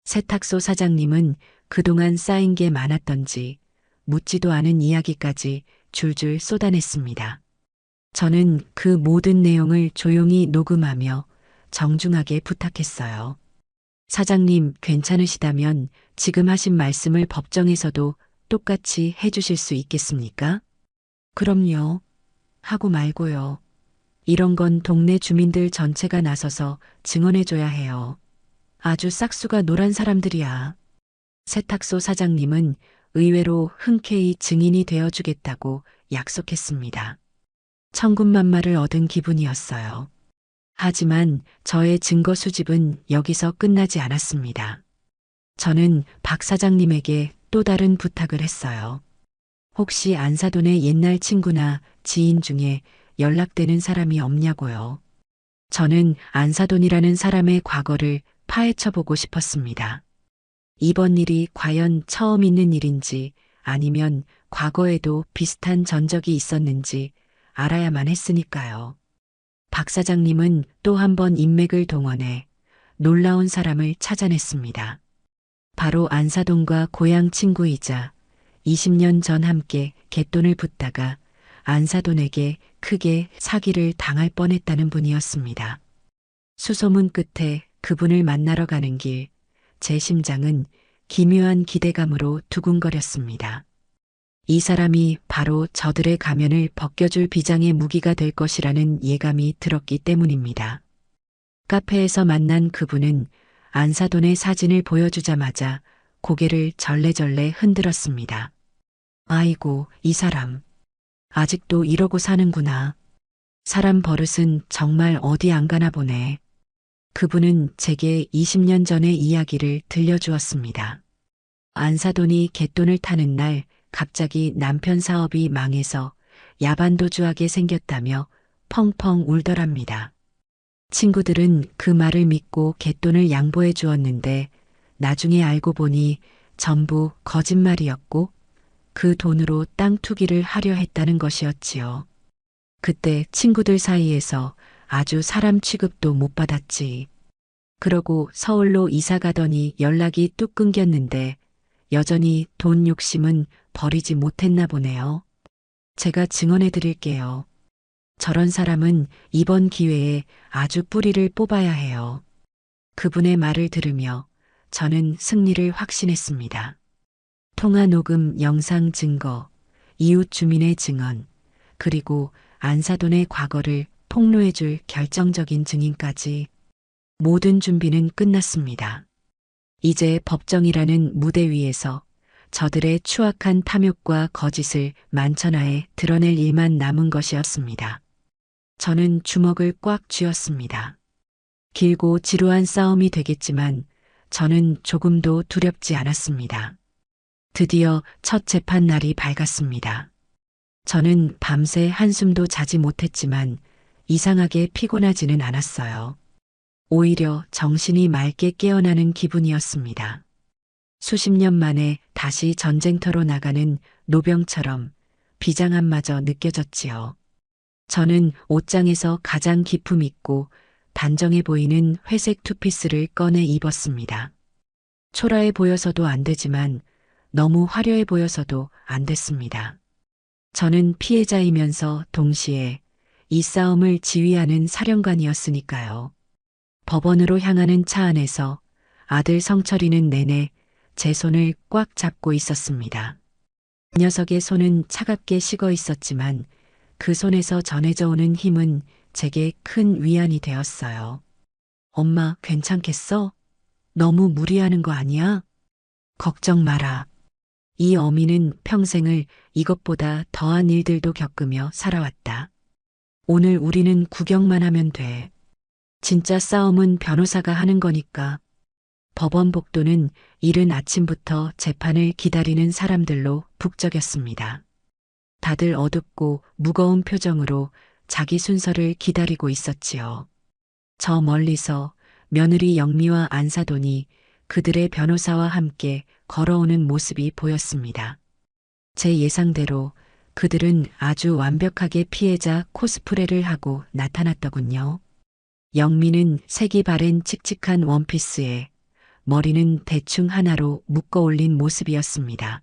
세탁소 사장님은 그동안 쌓인 게 많았던지 묻지도 않은 이야기까지 줄줄 쏟아냈습니다. 저는 그 모든 내용을 조용히 녹음하며 정중하게 부탁했어요. 사장님 괜찮으시다면 지금 하신 말씀을 법정에서도 똑같이 해주실 수 있겠습니까? 그럼요. 하고 말고요. 이런 건 동네 주민들 전체가 나서서 증언해줘야 해요. 아주 싹수가 노란 사람들이야. 세탁소 사장님은 의외로 흔쾌히 증인이 되어주겠다고 약속했습니다. 천군만마를 얻은 기분이었어요. 하지만 저의 증거 수집은 여기서 끝나지 않았습니다. 저는 박 사장님에게 또 다른 부탁을 했어요. 혹시 안사돈의 옛날 친구나 지인 중에 연락되는 사람이 없냐고요. 저는 안사돈이라는 사람의 과거를 파헤쳐보고 싶었습니다. 이번 일이 과연 처음 있는 일인지 아니면 과거에도 비슷한 전적이 있었는지 알아야만 했으니까요. 박 사장님은 또 한 번 인맥을 동원해 놀라운 사람을 찾아냈습니다. 바로 안사돈과 고향 친구이자 20년 전 함께 갯돈을 붓다가 안사돈에게 크게 사기를 당할 뻔했다는 분이었습니다. 수소문 끝에 그분을 만나러 가는 길, 제 심장은 기묘한 기대감으로 두근거렸습니다. 이 사람이 바로 저들의 가면을 벗겨줄 비장의 무기가 될 것이라는 예감이 들었기 때문입니다. 카페에서 만난 그분은 안사돈의 사진을 보여주자마자 고개를 절레절레 흔들었습니다. 아이고, 이 사람. 아직도 이러고 사는구나. 사람 버릇은 정말 어디 안 가나 보네. 그분은 제게 20년 전의 이야기를 들려주었습니다. 안사돈이 갯돈을 타는 날 갑자기 남편 사업이 망해서 야반도주하게 생겼다며 펑펑 울더랍니다. 친구들은 그 말을 믿고 갯돈을 양보해 주었는데 나중에 알고 보니 전부 거짓말이었고 그 돈으로 땅 투기를 하려 했다는 것이었지요. 그때 친구들 사이에서 아주 사람 취급도 못 받았지. 그러고 서울로 이사 가더니 연락이 뚝 끊겼는데 여전히 돈 욕심은 버리지 못했나 보네요. 제가 증언해 드릴게요. 저런 사람은 이번 기회에 아주 뿌리를 뽑아야 해요. 그분의 말을 들으며 저는 승리를 확신했습니다. 통화 녹음 영상 증거, 이웃 주민의 증언, 그리고 안사돈의 과거를 폭로해줄 결정적인 증인까지 모든 준비는 끝났습니다. 이제 법정이라는 무대 위에서 저들의 추악한 탐욕과 거짓을 만천하에 드러낼 일만 남은 것이었습니다. 저는 주먹을 꽉 쥐었습니다. 길고 지루한 싸움이 되겠지만 저는 조금도 두렵지 않았습니다. 드디어 첫 재판 날이 밝았습니다. 저는 밤새 한숨도 자지 못했지만 이상하게 피곤하지는 않았어요. 오히려 정신이 맑게 깨어나는 기분이었습니다. 수십 년 만에 다시 전쟁터로 나가는 노병처럼 비장함마저 느껴졌지요. 저는 옷장에서 가장 기품 있고 단정해 보이는 회색 투피스를 꺼내 입었습니다. 초라해 보여서도 안 되지만 너무 화려해 보여서도 안 됐습니다. 저는 피해자이면서 동시에 이 싸움을 지휘하는 사령관이었으니까요. 법원으로 향하는 차 안에서 아들 성철이는 내내 제 손을 꽉 잡고 있었습니다. 녀석의 손은 차갑게 식어 있었지만 그 손에서 전해져 오는 힘은 제게 큰 위안이 되었어요. 엄마, 괜찮겠어? 너무 무리하는 거 아니야? 걱정 마라. 이 어미는 평생을 이것보다 더한 일들도 겪으며 살아왔다. 오늘 우리는 구경만 하면 돼. 진짜 싸움은 변호사가 하는 거니까. 법원 복도는 이른 아침부터 재판을 기다리는 사람들로 북적였습니다. 다들 어둡고 무거운 표정으로 자기 순서를 기다리고 있었지요. 저 멀리서 며느리 영미와 안사돈이 그들의 변호사와 함께 걸어오는 모습이 보였습니다. 제 예상대로 그들은 아주 완벽하게 피해자 코스프레를 하고 나타났더군요. 영미는 색이 바랜 칙칙한 원피스에 머리는 대충 하나로 묶어 올린 모습이었습니다.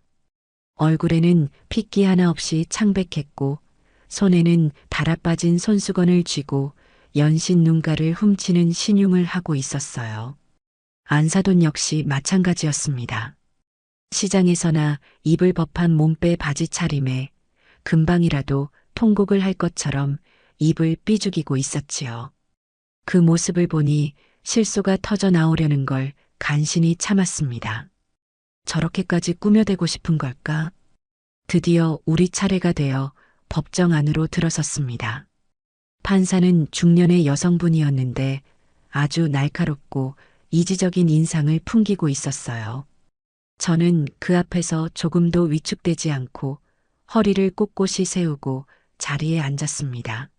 얼굴에는 핏기 하나 없이 창백했고 손에는 달아빠진 손수건을 쥐고 연신 눈가를 훔치는 신용을 하고 있었어요. 안사돈 역시 마찬가지였습니다. 시장에서나 입을 법한 몸빼 바지 차림에 금방이라도 통곡을 할 것처럼 입을 삐죽이고 있었지요. 그 모습을 보니 실소가 터져 나오려는 걸 간신히 참았습니다. 저렇게까지 꾸며대고 싶은 걸까? 드디어 우리 차례가 되어 법정 안으로 들어섰습니다. 판사는 중년의 여성분이었는데 아주 날카롭고 이지적인 인상을 풍기고 있었어요. 저는 그 앞에서 조금도 위축되지 않고 허리를 꼿꼿이 세우고 자리에 앉았습니다.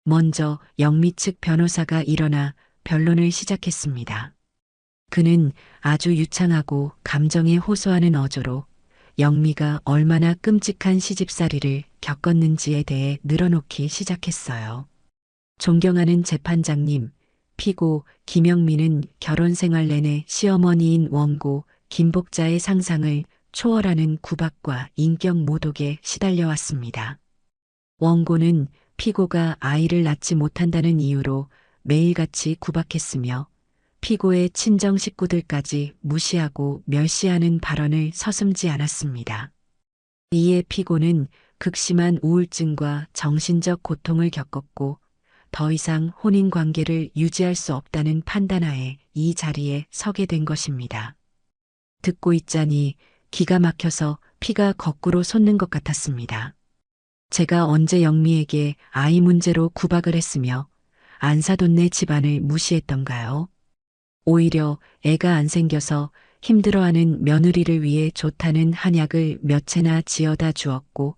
먼저 영미 측 변호사가 일어나 변론을 시작했습니다. 그는 아주 유창하고 감정에 호소하는 어조로 영미가 얼마나 끔찍한 시집살이를 겪었는지에 대해 늘어놓기 시작했어요. 존경하는 재판장님, 피고 김영미는 결혼 생활 내내 시어머니인 원고 김복자의 상상을 초월하는 구박과 인격 모독에 시달려왔습니다. 원고는 피고가 아이를 낳지 못한다는 이유로 매일같이 구박했으며 피고의 친정 식구들까지 무시하고 멸시하는 발언을 서슴지 않았습니다. 이에 피고는 극심한 우울증과 정신적 고통을 겪었고 더 이상 혼인 관계를 유지할 수 없다는 판단하에 이 자리에 서게 된 것입니다. 듣고 있자니 기가 막혀서 피가 거꾸로 솟는 것 같았습니다. 제가 언제 영미에게 아이 문제로 구박을 했으며 안사돈네 집안을 무시했던가요? 오히려 애가 안 생겨서 힘들어하는 며느리를 위해 좋다는 한약을 몇 채나 지어다 주었고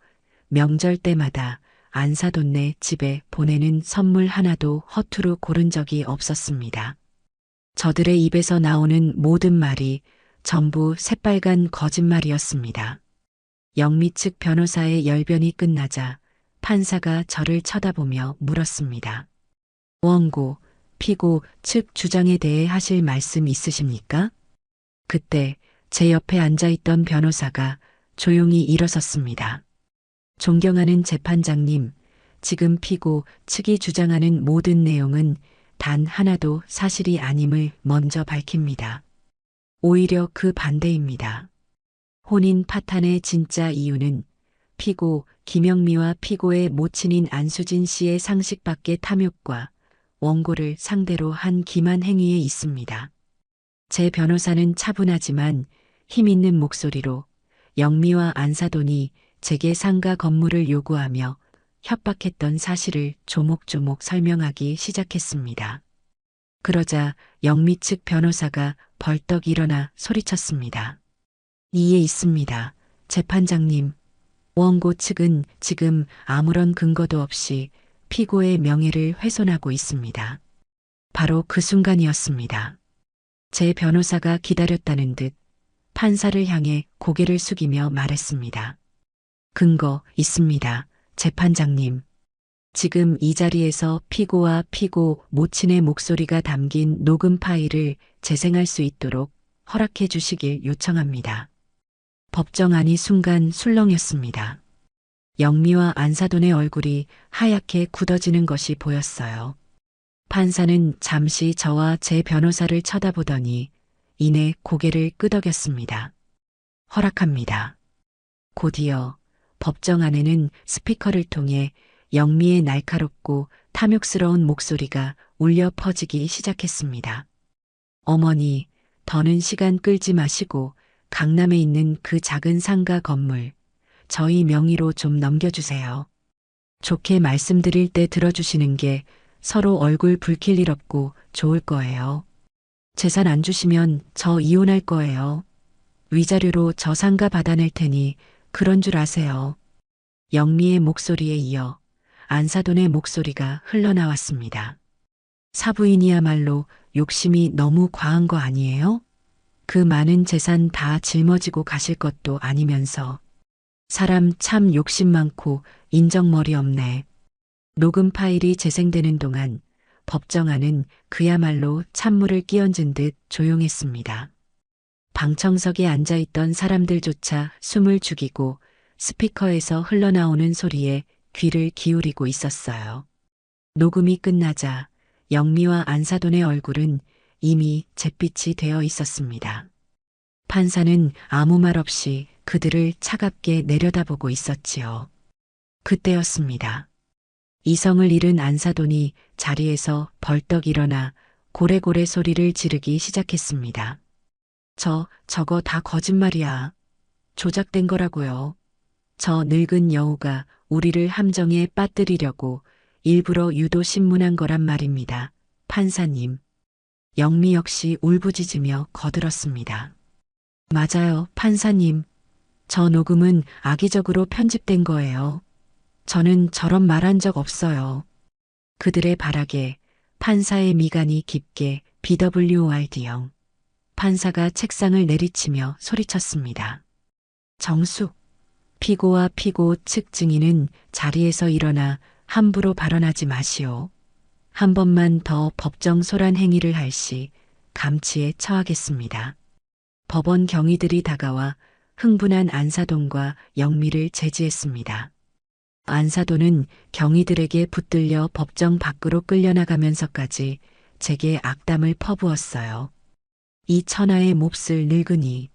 명절 때마다 안사돈네 집에 보내는 선물 하나도 허투루 고른 적이 없었습니다. 저들의 입에서 나오는 모든 말이 전부 새빨간 거짓말이었습니다. 영미 측 변호사의 열변이 끝나자 판사가 저를 쳐다보며 물었습니다. 원고, 피고 측 주장에 대해 하실 말씀 있으십니까? 그때 제 옆에 앉아있던 변호사가 조용히 일어섰습니다. 존경하는 재판장님, 지금 피고 측이 주장하는 모든 내용은 단 하나도 사실이 아님을 먼저 밝힙니다. 오히려 그 반대입니다. 혼인 파탄의 진짜 이유는 피고 김영미와 피고의 모친인 안수진 씨의 상식 밖의 탐욕과 원고를 상대로 한 기만 행위에 있습니다. 제 변호사는 차분하지만 힘 있는 목소리로 영미와 안사돈이 제게 상가 건물을 요구하며 협박했던 사실을 조목조목 설명하기 시작했습니다. 그러자 영미 측 변호사가 벌떡 일어나 소리쳤습니다. 이에 있습니다. 재판장님, 원고 측은 지금 아무런 근거도 없이 피고의 명예를 훼손하고 있습니다. 바로 그 순간이었습니다. 제 변호사가 기다렸다는 듯 판사를 향해 고개를 숙이며 말했습니다. 근거 있습니다. 재판장님. 지금 이 자리에서 피고와 피고 모친의 목소리가 담긴 녹음 파일을 재생할 수 있도록 허락해 주시길 요청합니다. 법정안이 순간 술렁였습니다. 영미와 안사돈의 얼굴이 하얗게 굳어지는 것이 보였어요. 판사는 잠시 저와 제 변호사를 쳐다보더니 이내 고개를 끄덕였습니다. 허락합니다. 곧이어 법정 안에는 스피커를 통해 영미의 날카롭고 탐욕스러운 목소리가 울려 퍼지기 시작했습니다. 어머니, 더는 시간 끌지 마시고 강남에 있는 그 작은 상가 건물, 저희 명의로 좀 넘겨주세요. 좋게 말씀드릴 때 들어주시는 게 서로 얼굴 붉힐 일 없고 좋을 거예요. 재산 안 주시면 저 이혼할 거예요. 위자료로 저 상가 받아낼 테니 그런 줄 아세요. 영미의 목소리에 이어 안사돈의 목소리가 흘러나왔습니다. 사부인이야말로 욕심이 너무 과한 거 아니에요? 그 많은 재산 다 짊어지고 가실 것도 아니면서 사람 참 욕심 많고 인정머리 없네. 녹음 파일이 재생되는 동안 법정안은 그야말로 찬물을 끼얹은 듯 조용했습니다. 방청석에 앉아있던 사람들조차 숨을 죽이고 스피커에서 흘러나오는 소리에 귀를 기울이고 있었어요. 녹음이 끝나자 영미와 안사돈의 얼굴은 이미 잿빛이 되어 있었습니다. 판사는 아무 말 없이 그들을 차갑게 내려다보고 있었지요. 그때였습니다. 이성을 잃은 안사돈이 자리에서 벌떡 일어나 고래고래 소리를 지르기 시작했습니다. 저거 다 거짓말이야. 조작된 거라고요. 저 늙은 여우가 우리를 함정에 빠뜨리려고 일부러 유도 신문한 거란 말입니다. 판사님. 영미 역시 울부짖으며 거들었습니다. 맞아요, 판사님. 저 녹음은 악의적으로 편집된 거예요. 저는 저런 말한 적 없어요. 그들의 발악에 판사의 미간이 깊게 BWORD형. 판사가 책상을 내리치며 소리쳤습니다. 정숙. 피고와 피고 측 증인은 자리에서 일어나 함부로 발언하지 마시오. 한 번만 더 법정 소란 행위를 할 시 감치에 처하겠습니다. 법원 경위들이 다가와 흥분한 안사돈과 영미를 제지했습니다. 안사돈은 경위들에게 붙들려 법정 밖으로 끌려나가면서까지 제게 악담을 퍼부었어요. 이 천하의 몹쓸 늙은이.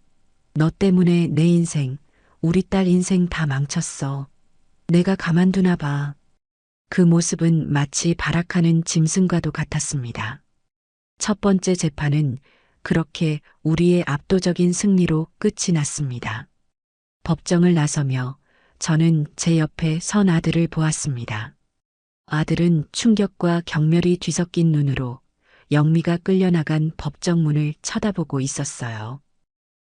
너 때문에 내 인생, 우리 딸 인생 다 망쳤어. 내가 가만두나 봐. 그 모습은 마치 발악하는 짐승과도 같았습니다. 첫 번째 재판은 그렇게 우리의 압도적인 승리로 끝이 났습니다. 법정을 나서며 저는 제 옆에 선 아들을 보았습니다. 아들은 충격과 경멸이 뒤섞인 눈으로 영미가 끌려나간 법정문을 쳐다보고 있었어요.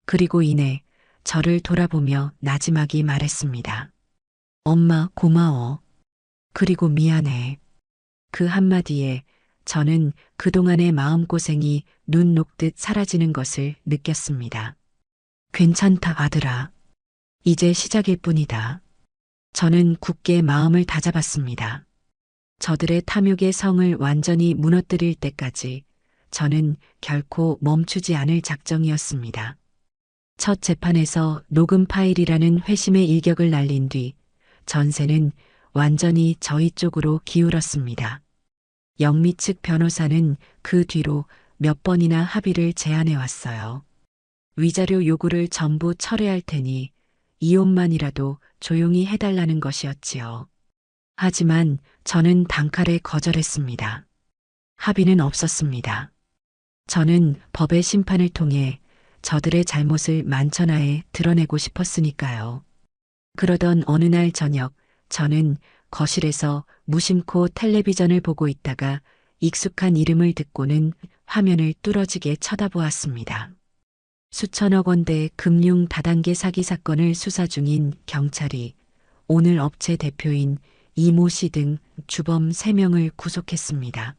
그리고 이내 저를 돌아보며 나지막이 말했습니다. 엄마 고마워. 그리고 미안해. 그 한마디에 저는 그동안의 마음고생이 눈 녹듯 사라지는 것을 느꼈습니다. 괜찮다 아들아. 이제 시작일 뿐이다. 저는 굳게 마음을 다잡았습니다. 저들의 탐욕의 성을 완전히 무너뜨릴 때까지 저는 결코 멈추지 않을 작정이었습니다. 첫 재판에서 녹음 파일이라는 회심의 일격을 날린 뒤 전세는 완전히 저희 쪽으로 기울었습니다. 영미 측 변호사는 그 뒤로 몇 번이나 합의를 제안해 왔어요. 위자료 요구를 전부 철회할 테니 이혼만이라도 조용히 해달라는 것이었지요. 하지만 저는 단칼에 거절했습니다. 합의는 없었습니다. 저는 법의 심판을 통해 저들의 잘못을 만천하에 드러내고 싶었으니까요. 그러던 어느 날 저녁, 저는 거실에서 무심코 텔레비전을 보고 있다가 익숙한 이름을 듣고는 화면을 뚫어지게 쳐다보았습니다. 수천억 원대 금융 다단계 사기 사건을 수사 중인 경찰이 오늘 업체 대표인 이모 씨 등 주범 3명을 구속했습니다.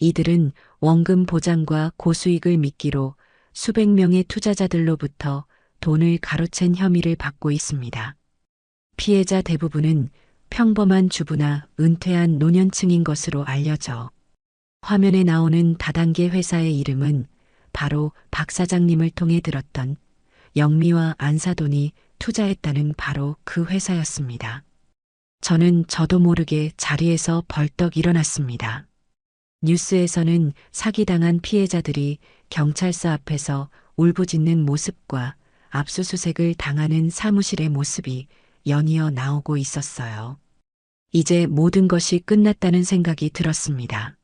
이들은 원금 보장과 고수익을 미끼로 수백 명의 투자자들로부터 돈을 가로챈 혐의를 받고 있습니다. 피해자 대부분은 평범한 주부나 은퇴한 노년층인 것으로 알려져 화면에 나오는 다단계 회사의 이름은 바로 박 사장님을 통해 들었던 영미와 안사돈이 투자했다는 바로 그 회사였습니다. 저는 저도 모르게 자리에서 벌떡 일어났습니다. 뉴스에서는 사기당한 피해자들이 경찰서 앞에서 울부짖는 모습과 압수수색을 당하는 사무실의 모습이 연이어 나오고 있었어요. 이제 모든 것이 끝났다는 생각이 들었습니다.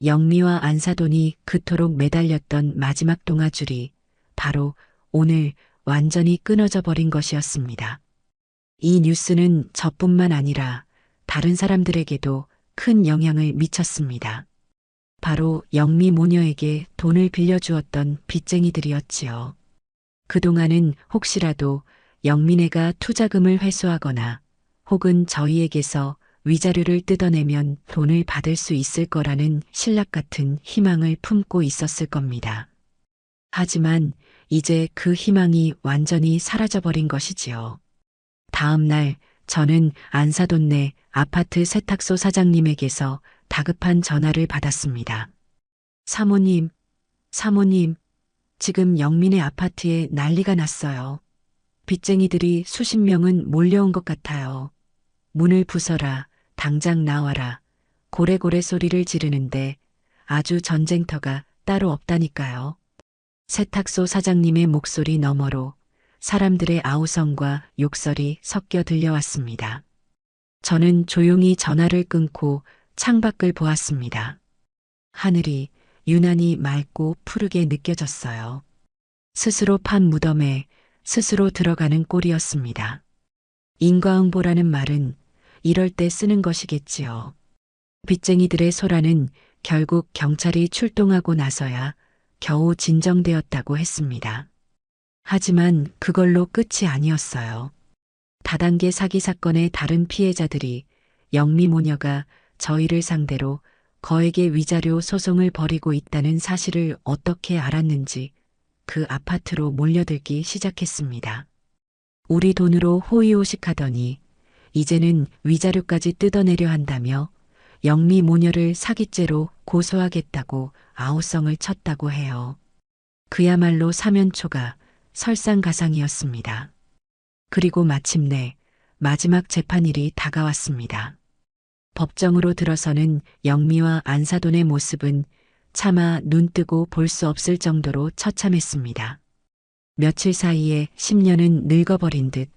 영미와 안사돈이 그토록 매달렸던 마지막 동아줄이 바로 오늘 완전히 끊어져 버린 것이었습니다. 이 뉴스는 저뿐만 아니라 다른 사람들에게도 큰 영향을 미쳤습니다. 바로 영미 모녀에게 돈을 빌려주었던 빚쟁이들이었지요. 그동안은 혹시라도 영미네가 투자금을 회수하거나 혹은 저희에게서 위자료를 뜯어내면 돈을 받을 수 있을 거라는 신락 같은 희망을 품고 있었을 겁니다. 하지만 이제 그 희망이 완전히 사라져버린 것이지요. 다음 날 저는 안사돈네 아파트 세탁소 사장님에게서 다급한 전화를 받았습니다. 사모님, 지금 영민의 아파트에 난리가 났어요. 빚쟁이들이 수십 명은 몰려온 것 같아요. 문을 부숴라, 당장 나와라. 고래고래 소리를 지르는데 아주 전쟁터가 따로 없다니까요. 세탁소 사장님의 목소리 너머로 사람들의 아우성과 욕설이 섞여 들려왔습니다. 저는 조용히 전화를 끊고 창밖을 보았습니다. 하늘이 유난히 맑고 푸르게 느껴졌어요. 스스로 판 무덤에 스스로 들어가는 꼴이었습니다. 인과응보라는 말은 이럴 때 쓰는 것이겠지요. 빚쟁이들의 소란은 결국 경찰이 출동하고 나서야 겨우 진정되었다고 했습니다. 하지만 그걸로 끝이 아니었어요. 다단계 사기 사건의 다른 피해자들이 영미 모녀가 저희를 상대로 거액의 위자료 소송을 벌이고 있다는 사실을 어떻게 알았는지 그 아파트로 몰려들기 시작했습니다. 우리 돈으로 호의호식하더니 이제는 위자료까지 뜯어내려 한다며 영미 모녀를 사기죄로 고소하겠다고 아우성을 쳤다고 해요. 그야말로 사면초가 설상가상이었습니다. 그리고 마침내 마지막 재판일이 다가왔습니다. 법정으로 들어서는 영미와 안사돈의 모습은 차마 눈뜨고 볼 수 없을 정도로 처참했습니다. 며칠 사이에 10년은 늙어버린 듯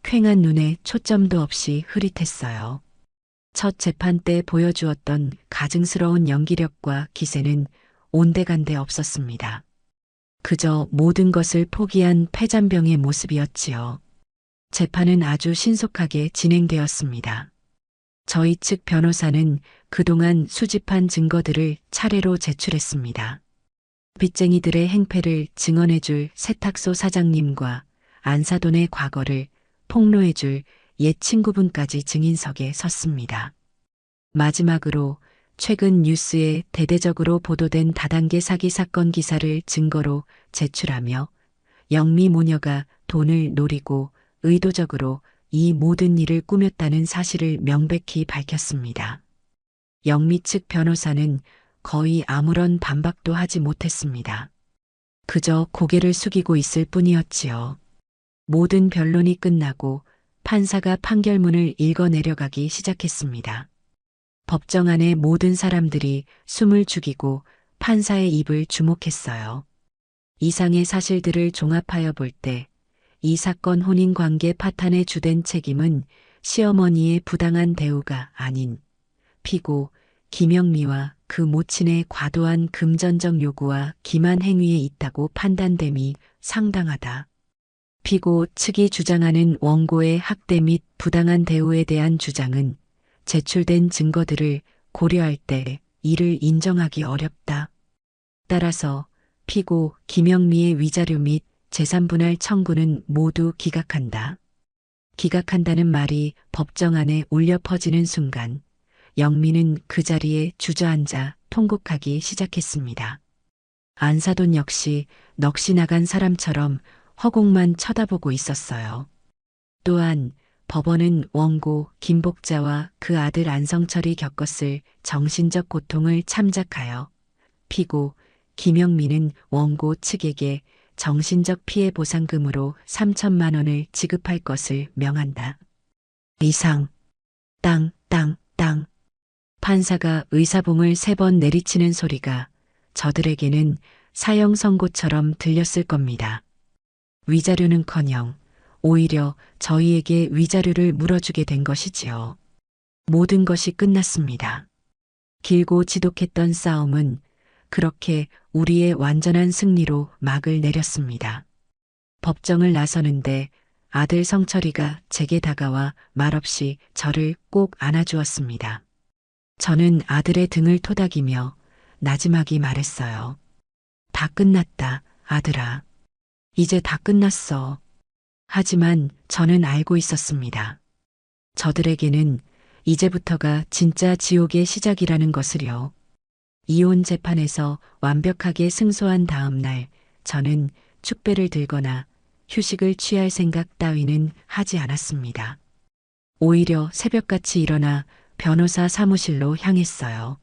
퀭한 눈에 초점도 없이 흐릿했어요. 첫 재판 때 보여주었던 가증스러운 연기력과 기세는 온데간데 없었습니다. 그저 모든 것을 포기한 패잔병의 모습이었지요. 재판은 아주 신속하게 진행되었습니다. 저희 측 변호사는 그동안 수집한 증거들을 차례로 제출했습니다. 빚쟁이들의 행패를 증언해줄 세탁소 사장님과 안사돈의 과거를 폭로해줄 옛 친구분까지 증인석에 섰습니다. 마지막으로 최근 뉴스에 대대적으로 보도된 다단계 사기 사건 기사를 증거로 제출하며 영미 모녀가 돈을 노리고 의도적으로 이 모든 일을 꾸몄다는 사실을 명백히 밝혔습니다. 영미 측 변호사는 거의 아무런 반박도 하지 못했습니다. 그저 고개를 숙이고 있을 뿐이었지요. 모든 변론이 끝나고 판사가 판결문을 읽어 내려가기 시작했습니다. 법정 안의 모든 사람들이 숨을 죽이고 판사의 입을 주목했어요. 이상의 사실들을 종합하여 볼 때 이 사건 혼인관계 파탄의 주된 책임은 시어머니의 부당한 대우가 아닌 피고 김영미와 그 모친의 과도한 금전적 요구와 기만 행위에 있다고 판단됨이 상당하다. 피고 측이 주장하는 원고의 학대 및 부당한 대우에 대한 주장은 제출된 증거들을 고려할 때 이를 인정하기 어렵다. 따라서 피고 김영미의 위자료 및 재산분할 청구는 모두 기각한다. 기각한다는 말이 법정 안에 울려 퍼지는 순간 영미는 그 자리에 주저앉아 통곡하기 시작했습니다. 안사돈 역시 넋이 나간 사람처럼 허공만 쳐다보고 있었어요. 또한 법원은 원고 김복자와 그 아들 안성철이 겪었을 정신적 고통을 참작하여 피고 김영미는 원고 측에게 정신적 피해 보상금으로 3천만 원을 지급할 것을 명한다. 이상 땅 판사가 의사봉을 3번 내리치는 소리가 저들에게는 사형 선고처럼 들렸을 겁니다. 위자료는커녕 오히려 저희에게 위자료를 물어주게 된 것이지요. 모든 것이 끝났습니다. 길고 지독했던 싸움은 그렇게 우리의 완전한 승리로 막을 내렸습니다. 법정을 나서는데 아들 성철이가 제게 다가와 말없이 저를 꼭 안아주었습니다. 저는 아들의 등을 토닥이며 나지막이 말했어요. 다 끝났다, 아들아. 이제 다 끝났어. 하지만 저는 알고 있었습니다. 저들에게는 이제부터가 진짜 지옥의 시작이라는 것을요. 이혼 재판에서 완벽하게 승소한 다음 날 저는 축배를 들거나 휴식을 취할 생각 따위는 하지 않았습니다. 오히려 새벽같이 일어나 변호사 사무실로 향했어요.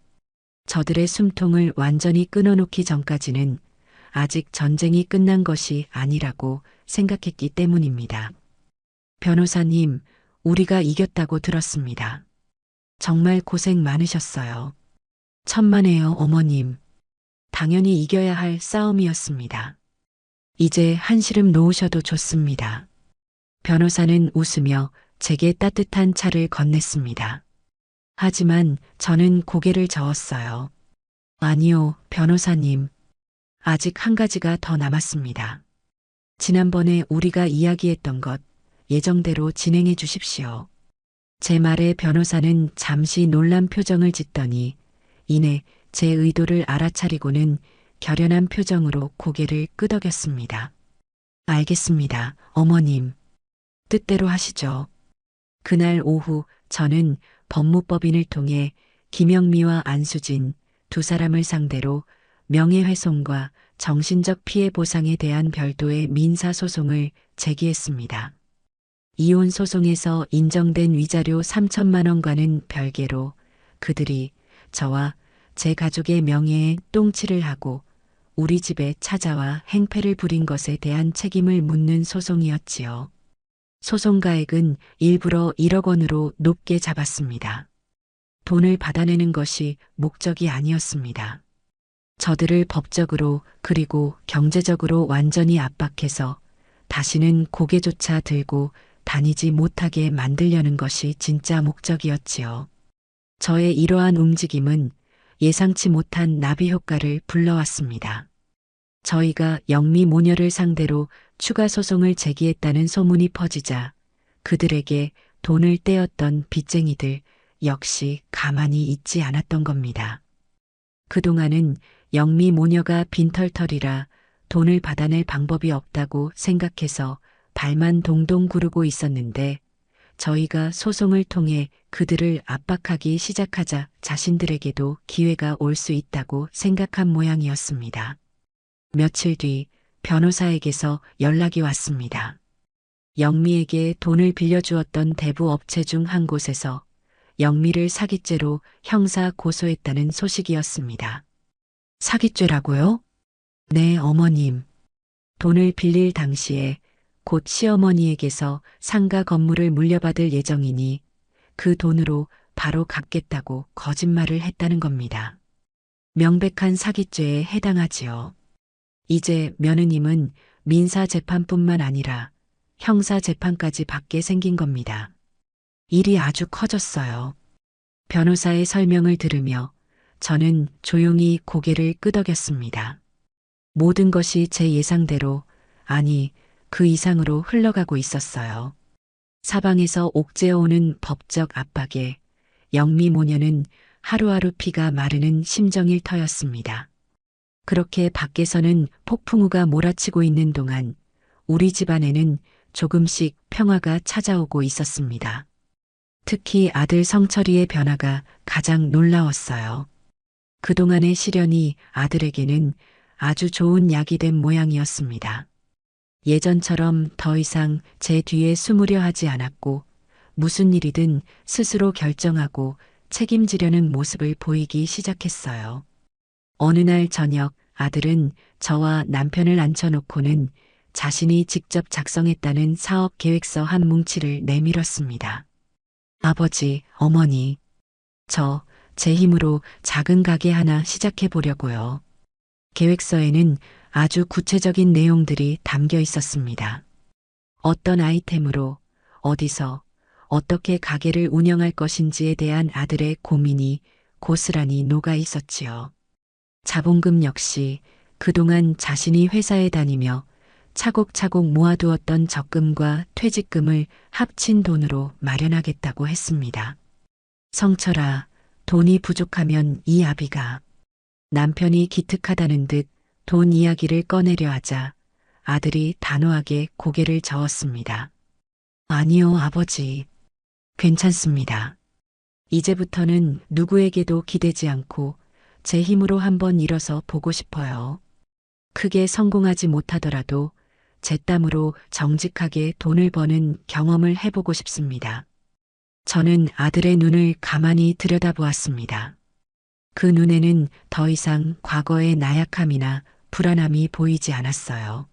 저들의 숨통을 완전히 끊어놓기 전까지는 아직 전쟁이 끝난 것이 아니라고 생각했기 때문입니다. 변호사님, 우리가 이겼다고 들었습니다. 정말 고생 많으셨어요. 천만에요, 어머님. 당연히 이겨야 할 싸움이었습니다. 이제 한시름 놓으셔도 좋습니다. 변호사는 웃으며 제게 따뜻한 차를 건넸습니다. 하지만 저는 고개를 저었어요. 아니요, 변호사님. 아직 한 가지가 더 남았습니다. 지난번에 우리가 이야기했던 것 예정대로 진행해 주십시오. 제 말에 변호사는 잠시 놀란 표정을 짓더니 이내 제 의도를 알아차리고는 결연한 표정으로 고개를 끄덕였습니다. 알겠습니다, 어머님. 뜻대로 하시죠. 그날 오후 저는 법무법인을 통해 김영미와 안수진 2사람을 상대로 명예훼손과 정신적 피해 보상에 대한 별도의 민사소송을 제기했습니다. 이혼 소송에서 인정된 위자료 3천만 원과는 별개로 그들이 저와 제 가족의 명예에 똥칠을 하고 우리 집에 찾아와 행패를 부린 것에 대한 책임을 묻는 소송이었지요. 소송가액은 일부러 1억 원으로 높게 잡았습니다. 돈을 받아내는 것이 목적이 아니었습니다. 저들을 법적으로 그리고 경제적으로 완전히 압박해서 다시는 고개조차 들고 다니지 못하게 만들려는 것이 진짜 목적이었지요. 저의 이러한 움직임은 예상치 못한 나비 효과를 불러왔습니다. 저희가 영미 모녀를 상대로 추가 소송을 제기했다는 소문이 퍼지자 그들에게 돈을 떼었던 빚쟁이들 역시 가만히 있지 않았던 겁니다. 그동안은 영미 모녀가 빈털털이라 돈을 받아낼 방법이 없다고 생각해서 발만 동동 구르고 있었는데 저희가 소송을 통해 그들을 압박하기 시작하자 자신들에게도 기회가 올 수 있다고 생각한 모양이었습니다. 며칠 뒤 변호사에게서 연락이 왔습니다. 영미에게 돈을 빌려주었던 대부 업체 중 한 곳에서 영미를 사기죄로 형사 고소했다는 소식이었습니다. 사기죄라고요? 네, 어머님. 돈을 빌릴 당시에 곧 시어머니에게서 상가 건물을 물려받을 예정이니 그 돈으로 바로 갚겠다고 거짓말을 했다는 겁니다. 명백한 사기죄에 해당하지요. 이제 며느님은 민사재판뿐만 아니라 형사재판까지 받게 생긴 겁니다. 일이 아주 커졌어요. 변호사의 설명을 들으며 저는 조용히 고개를 끄덕였습니다. 모든 것이 제 예상대로, 아니, 그 이상으로 흘러가고 있었어요. 사방에서 옥죄어오는 법적 압박에 영미 모녀는 하루하루 피가 마르는 심정일 터였습니다. 그렇게 밖에서는 폭풍우가 몰아치고 있는 동안 우리 집안에는 조금씩 평화가 찾아오고 있었습니다. 특히 아들 성철이의 변화가 가장 놀라웠어요. 그동안의 시련이 아들에게는 아주 좋은 약이 된 모양이었습니다. 예전처럼 더 이상 제 뒤에 숨으려 하지 않았고 무슨 일이든 스스로 결정하고 책임지려는 모습을 보이기 시작했어요. 어느 날 저녁 아들은 저와 남편을 앉혀놓고는 자신이 직접 작성했다는 사업 계획서 한 뭉치를 내밀었습니다. 아버지, 어머니, 제 힘으로 작은 가게 하나 시작해 보려고요. 계획서에는 아주 구체적인 내용들이 담겨 있었습니다. 어떤 아이템으로, 어디서, 어떻게 가게를 운영할 것인지에 대한 아들의 고민이 고스란히 녹아 있었지요. 자본금 역시 그동안 자신이 회사에 다니며 차곡차곡 모아두었던 적금과 퇴직금을 합친 돈으로 마련하겠다고 했습니다. 성철아, 돈이 부족하면 이 아비가. 남편이 기특하다는 듯 돈 이야기를 꺼내려 하자 아들이 단호하게 고개를 저었습니다. 아니요, 아버지. 괜찮습니다. 이제부터는 누구에게도 기대지 않고 제 힘으로 한번 일어서 보고 싶어요. 크게 성공하지 못하더라도 제 땀으로 정직하게 돈을 버는 경험을 해보고 싶습니다. 저는 아들의 눈을 가만히 들여다보았습니다. 그 눈에는 더 이상 과거의 나약함이나 불안함이 보이지 않았어요.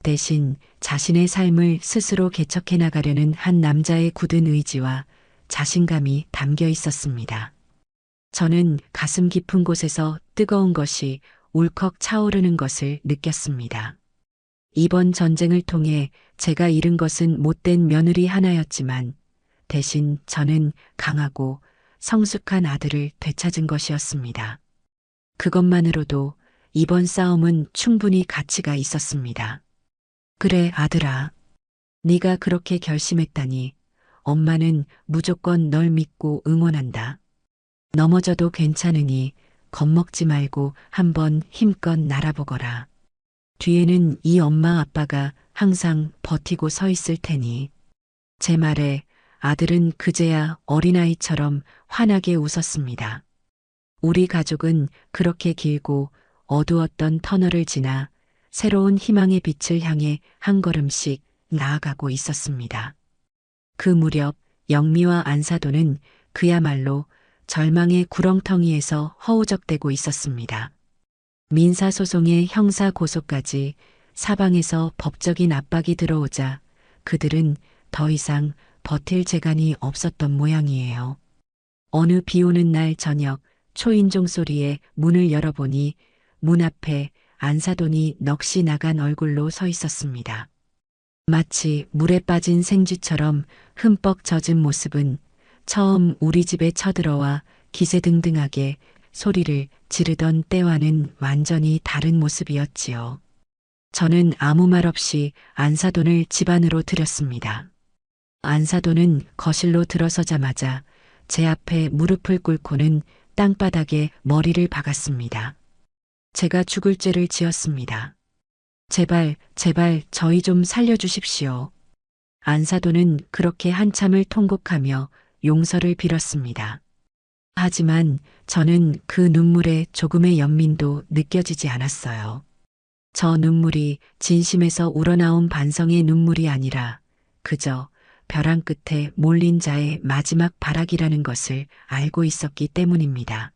대신 자신의 삶을 스스로 개척해 나가려는 한 남자의 굳은 의지와 자신감이 담겨 있었습니다. 저는 가슴 깊은 곳에서 뜨거운 것이 울컥 차오르는 것을 느꼈습니다. 이번 전쟁을 통해 제가 잃은 것은 못된 며느리 하나였지만 대신 저는 강하고 성숙한 아들을 되찾은 것이었습니다. 그것만으로도 이번 싸움은 충분히 가치가 있었습니다. 그래, 아들아. 네가 그렇게 결심했다니 엄마는 무조건 널 믿고 응원한다. 넘어져도 괜찮으니 겁먹지 말고 한번 힘껏 날아보거라. 뒤에는 이 엄마 아빠가 항상 버티고 서 있을 테니. 제 말에 아들은 그제야 어린아이처럼 환하게 웃었습니다. 우리 가족은 그렇게 길고 어두웠던 터널을 지나 새로운 희망의 빛을 향해 한 걸음씩 나아가고 있었습니다. 그 무렵 영미와 안사도는 그야말로 절망의 구렁텅이에서 허우적대고 있었습니다. 민사소송의 형사고소까지 사방에서 법적인 압박이 들어오자 그들은 더 이상 버틸 재간이 없었던 모양이에요. 어느 비 오는 날 저녁 초인종 소리에 문을 열어보니 문 앞에 안사돈이 넋이 나간 얼굴로 서 있었습니다. 마치 물에 빠진 생쥐처럼 흠뻑 젖은 모습은 처음 우리 집에 쳐들어와 기세등등하게 소리를 지르던 때와는 완전히 다른 모습이었지요. 저는 아무 말 없이 안사돈을 집 안으로 들였습니다. 안사돈은 거실로 들어서자마자 제 앞에 무릎을 꿇고는 땅바닥에 머리를 박았습니다. 제가 죽을 죄를 지었습니다. 제발, 제발 저희 좀 살려주십시오. 안사돈은 그렇게 한참을 통곡하며 용서를 빌었습니다. 하지만 저는 그 눈물에 조금의 연민도 느껴지지 않았어요. 저 눈물이 진심에서 우러나온 반성의 눈물이 아니라 그저 벼랑 끝에 몰린 자의 마지막 발악이라는 것을 알고 있었기 때문입니다.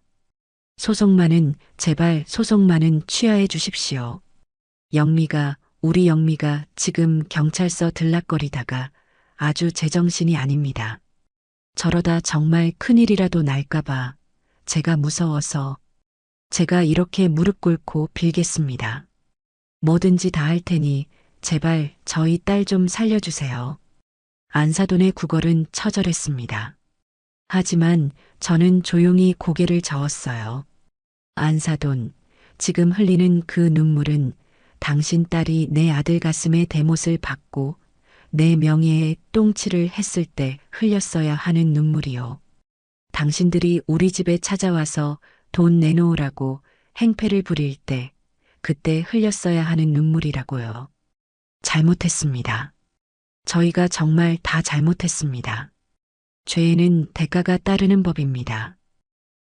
소송만은 제발 소송만은 취하해 주십시오. 우리 영미가 지금 경찰서 들락거리다가 아주 제정신이 아닙니다. 저러다 정말 큰일이라도 날까봐 제가 무서워서 제가 이렇게 무릎 꿇고 빌겠습니다. 뭐든지 다 할 테니 제발 저희 딸 좀 살려주세요. 안사돈의 구걸은 처절했습니다. 하지만 저는 조용히 고개를 저었어요. 안사돈, 지금 흘리는 그 눈물은 당신 딸이 내 아들 가슴에 대못을 박고 내 명예에 똥칠을 했을 때 흘렸어야 하는 눈물이요. 당신들이 우리 집에 찾아와서 돈 내놓으라고 행패를 부릴 때 그때 흘렸어야 하는 눈물이라고요. 잘못했습니다. 저희가 정말 다 잘못했습니다. 죄에는 대가가 따르는 법입니다.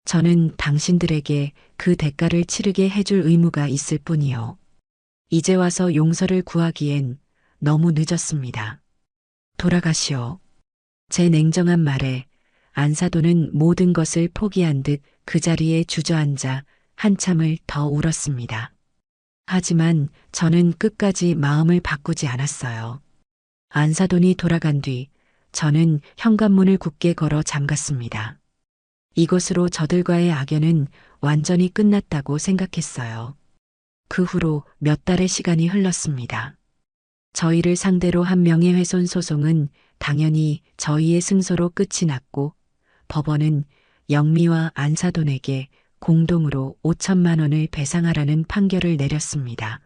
저는 당신들에게 그 대가를 치르게 해줄 의무가 있을 뿐이요. 이제 와서 용서를 구하기엔 너무 늦었습니다. 돌아가시오. 제 냉정한 말에 안사돈은 모든 것을 포기한 듯 그 자리에 주저앉아 한참을 더 울었습니다. 하지만 저는 끝까지 마음을 바꾸지 않았어요. 안사돈이 돌아간 뒤 저는 현관문을 굳게 걸어 잠갔습니다. 이것으로 저들과의 악연은 완전히 끝났다고 생각했어요. 그 후로 몇 달의 시간이 흘렀습니다. 저희를 상대로 한 명예훼손 소송은 당연히 저희의 승소로 끝이 났고 법원은 영미와 안사돈에게 공동으로 5천만 원을 배상하라는 판결을 내렸습니다.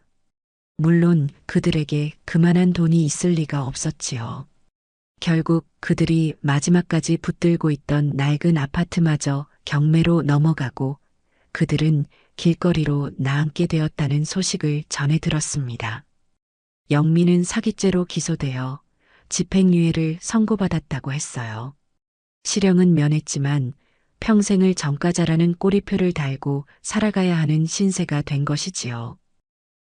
물론 그들에게 그만한 돈이 있을 리가 없었지요. 결국 그들이 마지막까지 붙들고 있던 낡은 아파트마저 경매로 넘어가고 그들은 길거리로 나앉게 되었다는 소식을 전해 들었습니다. 영미는 사기죄로 기소되어 집행유예를 선고받았다고 했어요. 실형은 면했지만 평생을 정가자라는 꼬리표를 달고 살아가야 하는 신세가 된 것이지요.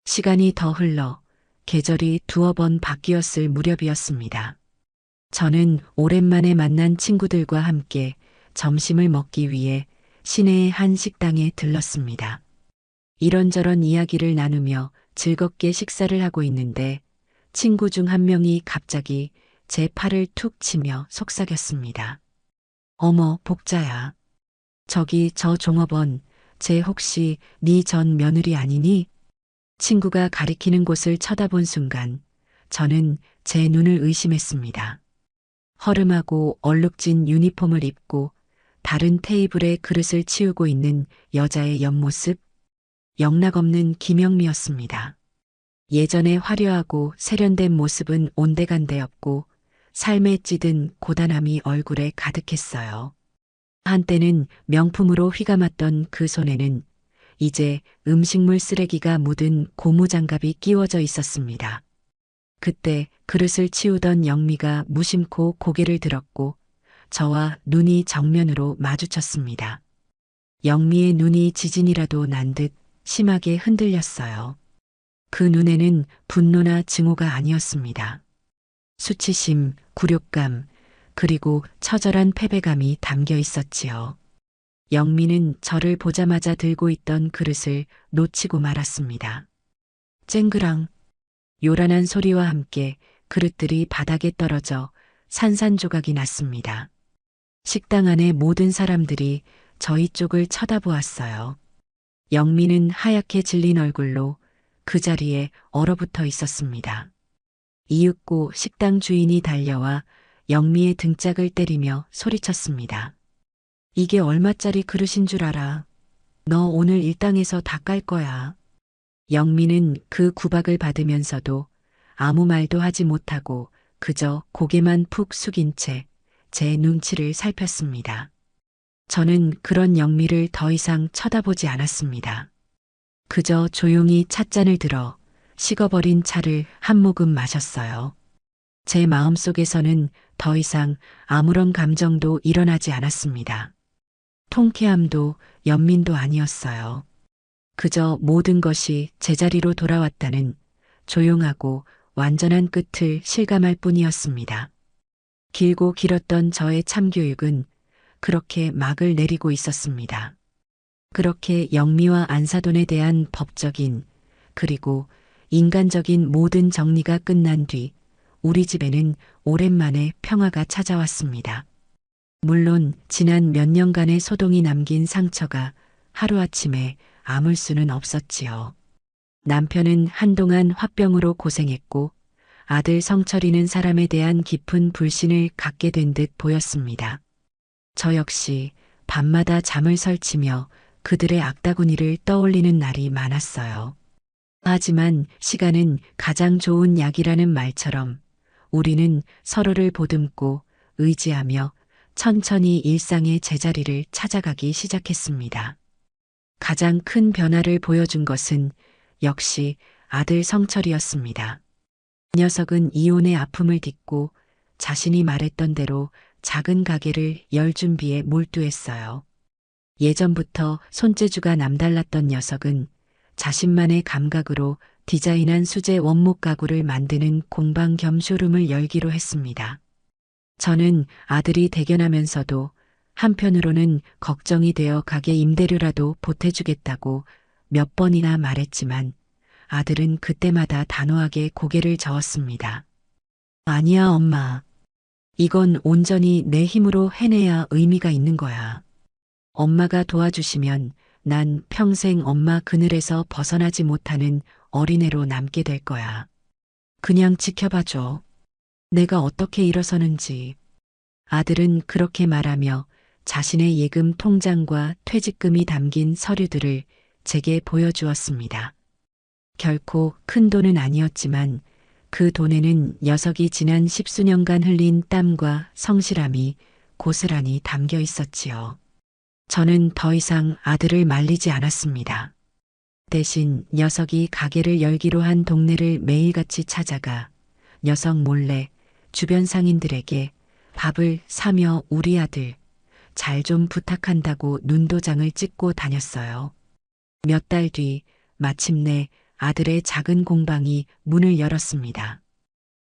시간이 더 흘러 계절이 두어 번 바뀌었을 무렵이었습니다. 저는 오랜만에 만난 친구들과 함께 점심을 먹기 위해 시내의 한 식당에 들렀습니다. 이런저런 이야기를 나누며 즐겁게 식사를 하고 있는데 친구 중 한 명이 갑자기 제 팔을 툭 치며 속삭였습니다. 어머, 복자야. 저기 저 종업원, 쟤 혹시 네 전 며느리 아니니? 친구가 가리키는 곳을 쳐다본 순간 저는 제 눈을 의심했습니다. 허름하고 얼룩진 유니폼을 입고 다른 테이블에 그릇을 치우고 있는 여자의 옆모습, 영락없는 김영미였습니다. 예전에 화려하고 세련된 모습은 온데간데였고 삶에 찌든 고단함이 얼굴에 가득했어요. 한때는 명품으로 휘감았던 그 손에는 이제 음식물 쓰레기가 묻은 고무장갑이 끼워져 있었습니다. 그때 그릇을 치우던 영미가 무심코 고개를 들었고 저와 눈이 정면으로 마주쳤습니다. 영미의 눈이 지진이라도 난 듯 심하게 흔들렸어요. 그 눈에는 분노나 증오가 아니었습니다. 수치심, 굴욕감, 그리고 처절한 패배감이 담겨 있었지요. 영미는 저를 보자마자 들고 있던 그릇을 놓치고 말았습니다. 쨍그랑. 요란한 소리와 함께 그릇들이 바닥에 떨어져 산산조각이 났습니다. 식당 안의 모든 사람들이 저희 쪽을 쳐다보았어요. 영미는 하얗게 질린 얼굴로 그 자리에 얼어붙어 있었습니다. 이윽고 식당 주인이 달려와 영미의 등짝을 때리며 소리쳤습니다. 이게 얼마짜리 그릇인 줄 알아. 너 오늘 일당에서 다 깔 거야. 영미는 그 구박을 받으면서도 아무 말도 하지 못하고 그저 고개만 푹 숙인 채 제 눈치를 살폈습니다. 저는 그런 영미를 더 이상 쳐다보지 않았습니다. 그저 조용히 찻잔을 들어 식어버린 차를 한 모금 마셨어요. 제 마음속에서는 더 이상 아무런 감정도 일어나지 않았습니다. 통쾌함도 연민도 아니었어요. 그저 모든 것이 제자리로 돌아왔다는 조용하고 완전한 끝을 실감할 뿐이었습니다. 길고 길었던 저의 참교육은 그렇게 막을 내리고 있었습니다. 그렇게 영미와 안사돈에 대한 법적인 그리고 인간적인 모든 정리가 끝난 뒤 우리 집에는 오랜만에 평화가 찾아왔습니다. 물론 지난 몇 년간의 소동이 남긴 상처가 하루아침에 아물 수는 없었지요. 남편은 한동안 화병으로 고생했고 아들 성철이는 사람에 대한 깊은 불신을 갖게 된 듯 보였습니다. 저 역시 밤마다 잠을 설치며 그들의 악다구니를 떠올리는 날이 많았어요. 하지만 시간은 가장 좋은 약이라는 말처럼 우리는 서로를 보듬고 의지하며 천천히 일상의 제자리를 찾아가기 시작했습니다. 가장 큰 변화를 보여준 것은 역시 아들 성철이었습니다. 녀석은 이혼의 아픔을 딛고 자신이 말했던 대로 작은 가게를 열 준비에 몰두했어요. 예전부터 손재주가 남달랐던 녀석은 자신만의 감각으로 디자인한 수제 원목 가구를 만드는 공방 겸 쇼룸을 열기로 했습니다. 저는 아들이 대견하면서도 한편으로는 걱정이 되어 가게 임대료라도 보태주겠다고 몇 번이나 말했지만 아들은 그때마다 단호하게 고개를 저었습니다. 아니야, 엄마. 이건 온전히 내 힘으로 해내야 의미가 있는 거야. 엄마가 도와주시면 난 평생 엄마 그늘에서 벗어나지 못하는 어린애로 남게 될 거야. 그냥 지켜봐줘. 내가 어떻게 일어서는지. 아들은 그렇게 말하며 자신의 예금 통장과 퇴직금이 담긴 서류들을 제게 보여주었습니다. 결코 큰 돈은 아니었지만 그 돈에는 녀석이 지난 10수년간 흘린 땀과 성실함이 고스란히 담겨 있었지요. 저는 더 이상 아들을 말리지 않았습니다. 대신 녀석이 가게를 열기로 한 동네를 매일같이 찾아가 녀석 몰래 주변 상인들에게 밥을 사며 우리 아들 잘 좀 부탁한다고 눈도장을 찍고 다녔어요. 몇 달 뒤 마침내 아들의 작은 공방이 문을 열었습니다.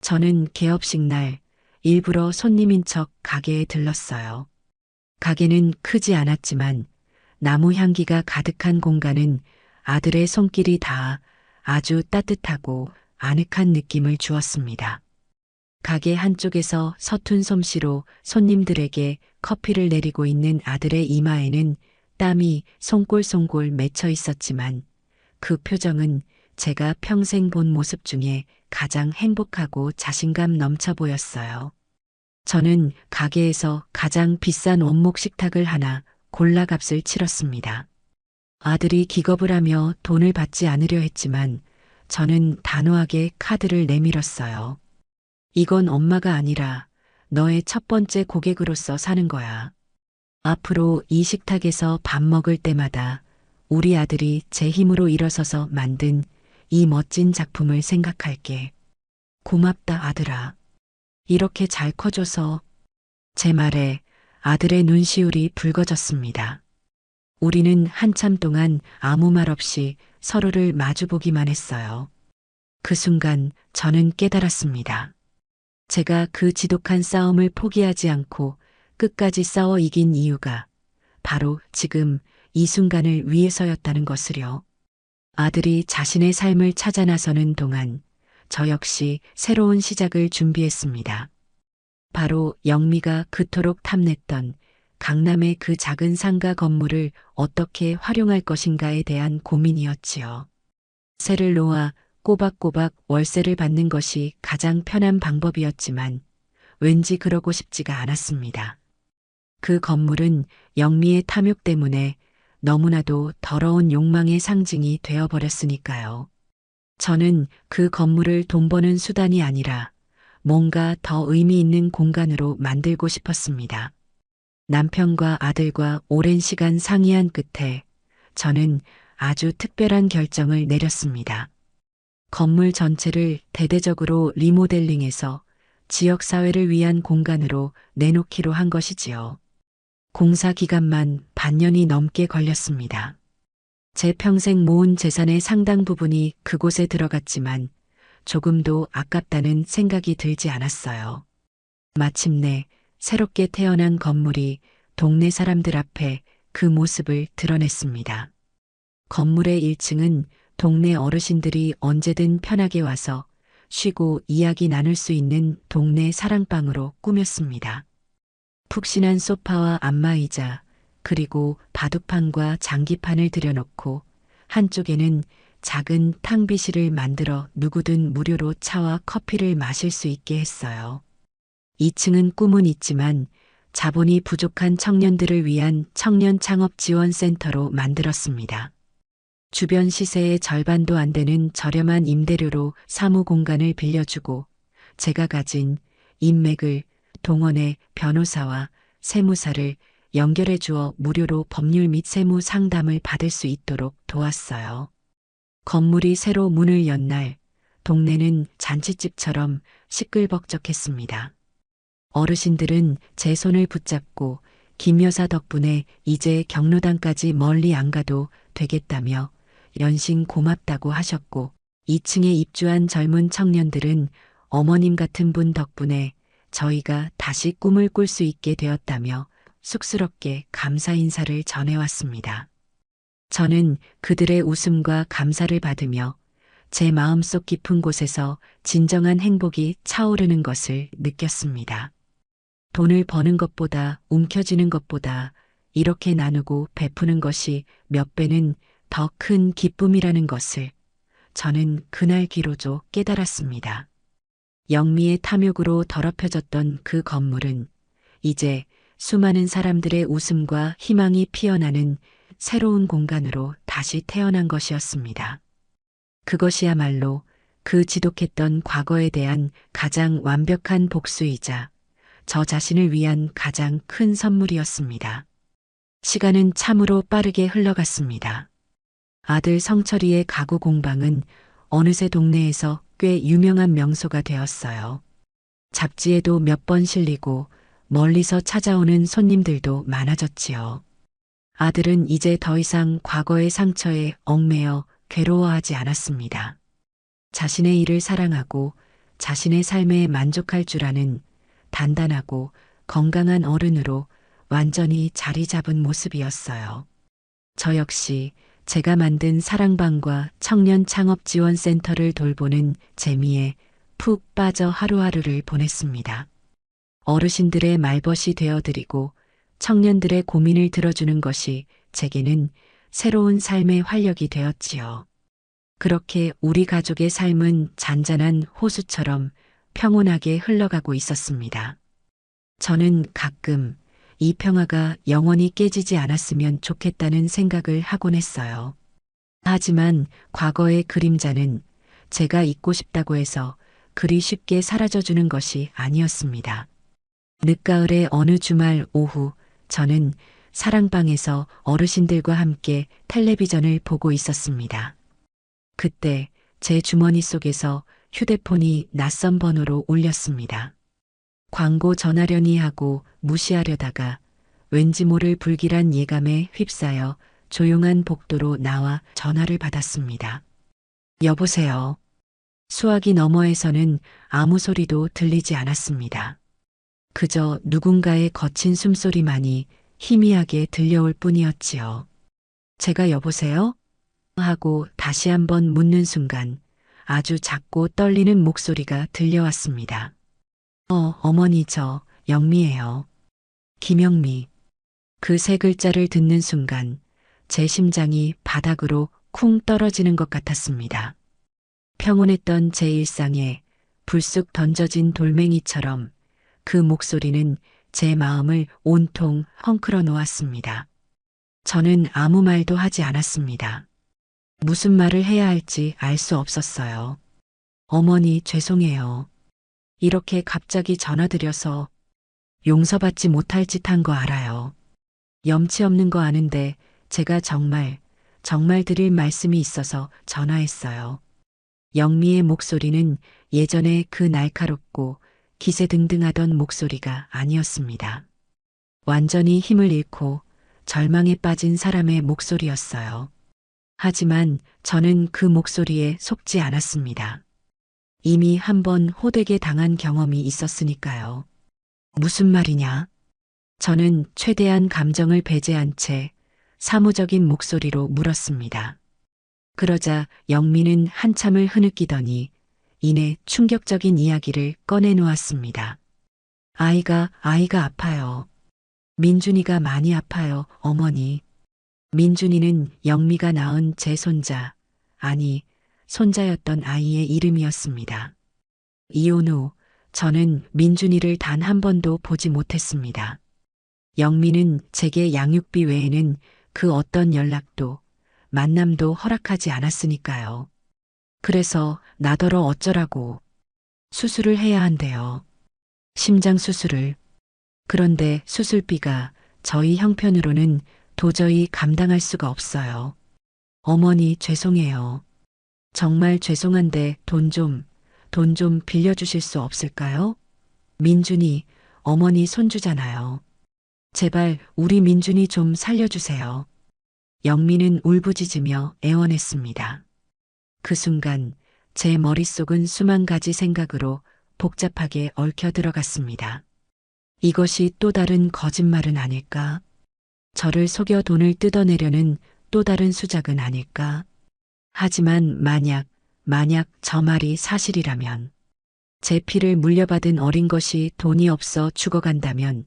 저는 개업식 날 일부러 손님인 척 가게에 들렀어요. 가게는 크지 않았지만 나무 향기가 가득한 공간은 아들의 손길이 닿아 아주 따뜻하고 아늑한 느낌을 주었습니다. 가게 한쪽에서 서툰 솜씨로 손님들에게 커피를 내리고 있는 아들의 이마에는 땀이 송골송골 맺혀 있었지만 그 표정은 제가 평생 본 모습 중에 가장 행복하고 자신감 넘쳐 보였어요. 저는 가게에서 가장 비싼 원목 식탁을 하나 골라 값을 치렀습니다. 아들이 기겁을 하며 돈을 받지 않으려 했지만 저는 단호하게 카드를 내밀었어요. 이건 엄마가 아니라 너의 첫 번째 고객으로서 사는 거야. 앞으로 이 식탁에서 밥 먹을 때마다 우리 아들이 제 힘으로 일어서서 만든 이 멋진 작품을 생각할게. 고맙다, 아들아. 이렇게 잘 커줘서. 제 말에 아들의 눈시울이 붉어졌습니다. 우리는 한참 동안 아무 말 없이 서로를 마주보기만 했어요. 그 순간 저는 깨달았습니다. 제가 그 지독한 싸움을 포기하지 않고 끝까지 싸워 이긴 이유가 바로 지금 이 순간을 위해서였다는 것을요. 아들이 자신의 삶을 찾아 나서는 동안 저 역시 새로운 시작을 준비했습니다. 바로 영미가 그토록 탐냈던 강남의 그 작은 상가 건물을 어떻게 활용할 것인가에 대한 고민이었지요. 세를 놓아 꼬박꼬박 월세를 받는 것이 가장 편한 방법이었지만 왠지 그러고 싶지가 않았습니다. 그 건물은 영미의 탐욕 때문에 너무나도 더러운 욕망의 상징이 되어버렸으니까요. 저는 그 건물을 돈 버는 수단이 아니라 뭔가 더 의미 있는 공간으로 만들고 싶었습니다. 남편과 아들과 오랜 시간 상의한 끝에 저는 아주 특별한 결정을 내렸습니다. 건물 전체를 대대적으로 리모델링해서 지역사회를 위한 공간으로 내놓기로 한 것이지요. 공사 기간만 반년이 넘게 걸렸습니다. 제 평생 모은 재산의 상당 부분이 그곳에 들어갔지만 조금도 아깝다는 생각이 들지 않았어요. 마침내 새롭게 태어난 건물이 동네 사람들 앞에 그 모습을 드러냈습니다. 건물의 1층은 동네 어르신들이 언제든 편하게 와서 쉬고 이야기 나눌 수 있는 동네 사랑방으로 꾸몄습니다. 푹신한 소파와 안마의자, 그리고 바둑판과 장기판을 들여놓고 한쪽에는 작은 탕비실을 만들어 누구든 무료로 차와 커피를 마실 수 있게 했어요. 2층은 꿈은 있지만 자본이 부족한 청년들을 위한 청년 창업 지원 센터로 만들었습니다. 주변 시세의 절반도 안 되는 저렴한 임대료로 사무 공간을 빌려주고 제가 가진 인맥을 동원해 변호사와 세무사를 연결해 주어 무료로 법률 및 세무 상담을 받을 수 있도록 도왔어요. 건물이 새로 문을 연 날 동네는 잔칫집처럼 시끌벅적했습니다. 어르신들은 제 손을 붙잡고 김 여사 덕분에 이제 경로당까지 멀리 안 가도 되겠다며 연신 고맙다고 하셨고 2층에 입주한 젊은 청년들은 어머님 같은 분 덕분에 저희가 다시 꿈을 꿀 수 있게 되었다며 쑥스럽게 감사 인사를 전해왔습니다. 저는 그들의 웃음과 감사를 받으며 제 마음속 깊은 곳에서 진정한 행복이 차오르는 것을 느꼈습니다. 돈을 버는 것보다 움켜쥐는 것보다 이렇게 나누고 베푸는 것이 몇 배는 더 큰 기쁨이라는 것을 저는 그날 기로죠 깨달았습니다. 영미의 탐욕으로 더럽혀졌던 그 건물은 이제 수많은 사람들의 웃음과 희망이 피어나는 새로운 공간으로 다시 태어난 것이었습니다. 그것이야말로 그 지독했던 과거에 대한 가장 완벽한 복수이자 저 자신을 위한 가장 큰 선물이었습니다. 시간은 참으로 빠르게 흘러갔습니다. 아들 성철이의 가구 공방은 어느새 동네에서 꽤 유명한 명소가 되었어요. 잡지에도 몇 번 실리고 멀리서 찾아오는 손님들도 많아졌지요. 아들은 이제 더 이상 과거의 상처에 얽매여 괴로워하지 않았습니다. 자신의 일을 사랑하고 자신의 삶에 만족할 줄 아는 단단하고 건강한 어른으로 완전히 자리 잡은 모습이었어요. 저 역시 제가 만든 사랑방과 청년 창업 지원 센터를 돌보는 재미에 푹 빠져 하루하루를 보냈습니다. 어르신들의 말벗이 되어드리고 청년들의 고민을 들어주는 것이 제게는 새로운 삶의 활력이 되었지요. 그렇게 우리 가족의 삶은 잔잔한 호수처럼 평온하게 흘러가고 있었습니다. 저는 가끔 이 평화가 영원히 깨지지 않았으면 좋겠다는 생각을 하곤 했어요. 하지만 과거의 그림자는 제가 잊고 싶다고 해서 그리 쉽게 사라져주는 것이 아니었습니다. 늦가을의 어느 주말 오후 저는 사랑방에서 어르신들과 함께 텔레비전을 보고 있었습니다. 그때 제 주머니 속에서 휴대폰이 낯선 번호로 울렸습니다. 광고 전하려니 하고 무시하려다가 왠지 모를 불길한 예감에 휩싸여 조용한 복도로 나와 전화를 받았습니다. 여보세요. 수화기 너머에서는 아무 소리도 들리지 않았습니다. 그저 누군가의 거친 숨소리만이 희미하게 들려올 뿐이었지요. 제가 여보세요? 하고 다시 한번 묻는 순간 아주 작고 떨리는 목소리가 들려왔습니다. 어머니 저 영미예요. 김영미. 그 세 글자를 듣는 순간 제 심장이 바닥으로 쿵 떨어지는 것 같았습니다. 평온했던 제 일상에 불쑥 던져진 돌멩이처럼 그 목소리는 제 마음을 온통 헝클어 놓았습니다. 저는 아무 말도 하지 않았습니다. 무슨 말을 해야 할지 알 수 없었어요. 어머니 죄송해요. 이렇게 갑자기 전화드려서 용서받지 못할 짓 한 거 알아요. 염치 없는 거 아는데 제가 정말 드릴 말씀이 있어서 전화했어요. 영미의 목소리는 예전에 그 날카롭고 기세등등하던 목소리가 아니었습니다. 완전히 힘을 잃고 절망에 빠진 사람의 목소리였어요. 하지만 저는 그 목소리에 속지 않았습니다. 이미 한번 호되게 당한 경험이 있었으니까요. 무슨 말이냐? 저는 최대한 감정을 배제한 채 사무적인 목소리로 물었습니다. 그러자 영미는 한참을 흐느끼더니 이내 충격적인 이야기를 꺼내놓았습니다. 아이가 아파요. 민준이가 많이 아파요, 어머니. 민준이는 영미가 낳은 제 손자, 아니, 손자였던 아이의 이름이었습니다. 이혼 후 저는 민준이를 단 한 번도 보지 못했습니다. 영미는 제게 양육비 외에는 그 어떤 연락도, 만남도 허락하지 않았으니까요. 그래서 나더러 어쩌라고. 수술을 해야 한대요. 심장 수술을. 그런데 수술비가 저희 형편으로는 도저히 감당할 수가 없어요. 어머니 죄송해요. 정말 죄송한데 돈 좀 빌려주실 수 없을까요? 민준이 어머니 손주잖아요. 제발 우리 민준이 좀 살려주세요. 영미는 울부짖으며 애원했습니다. 그 순간 제 머릿속은 수만 가지 생각으로 복잡하게 얽혀 들어갔습니다. 이것이 또 다른 거짓말은 아닐까? 저를 속여 돈을 뜯어내려는 또 다른 수작은 아닐까? 하지만 만약 저 말이 사실이라면, 제 피를 물려받은 어린 것이 돈이 없어 죽어간다면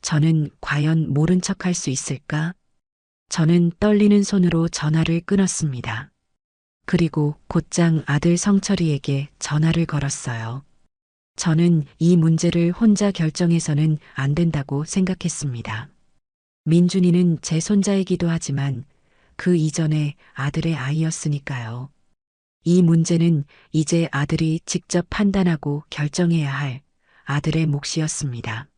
저는 과연 모른 척 할 수 있을까? 저는 떨리는 손으로 전화를 끊었습니다. 그리고 곧장 아들 성철이에게 전화를 걸었어요. 저는 이 문제를 혼자 결정해서는 안 된다고 생각했습니다. 민준이는 제 손자이기도 하지만 그 이전에 아들의 아이였으니까요. 이 문제는 이제 아들이 직접 판단하고 결정해야 할 아들의 몫이었습니다.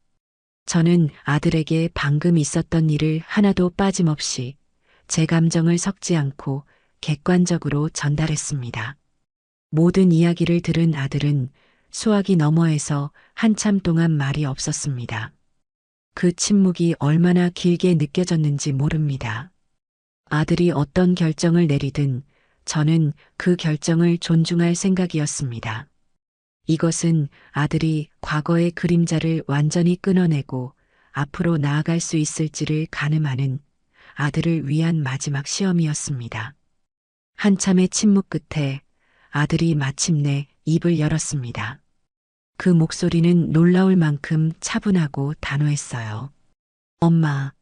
저는 아들에게 방금 있었던 일을 하나도 빠짐없이 제 감정을 섞지 않고 객관적으로 전달했습니다. 모든 이야기를 들은 아들은 수화기 너머에서 한참 동안 말이 없었습니다. 그 침묵이 얼마나 길게 느껴졌는지 모릅니다. 아들이 어떤 결정을 내리든 저는 그 결정을 존중할 생각이었습니다. 이것은 아들이 과거의 그림자를 완전히 끊어내고 앞으로 나아갈 수 있을지를 가늠하는 아들을 위한 마지막 시험이었습니다. 한참의 침묵 끝에 아들이 마침내 입을 열었습니다. 그 목소리는 놀라울 만큼 차분하고 단호했어요. 엄마.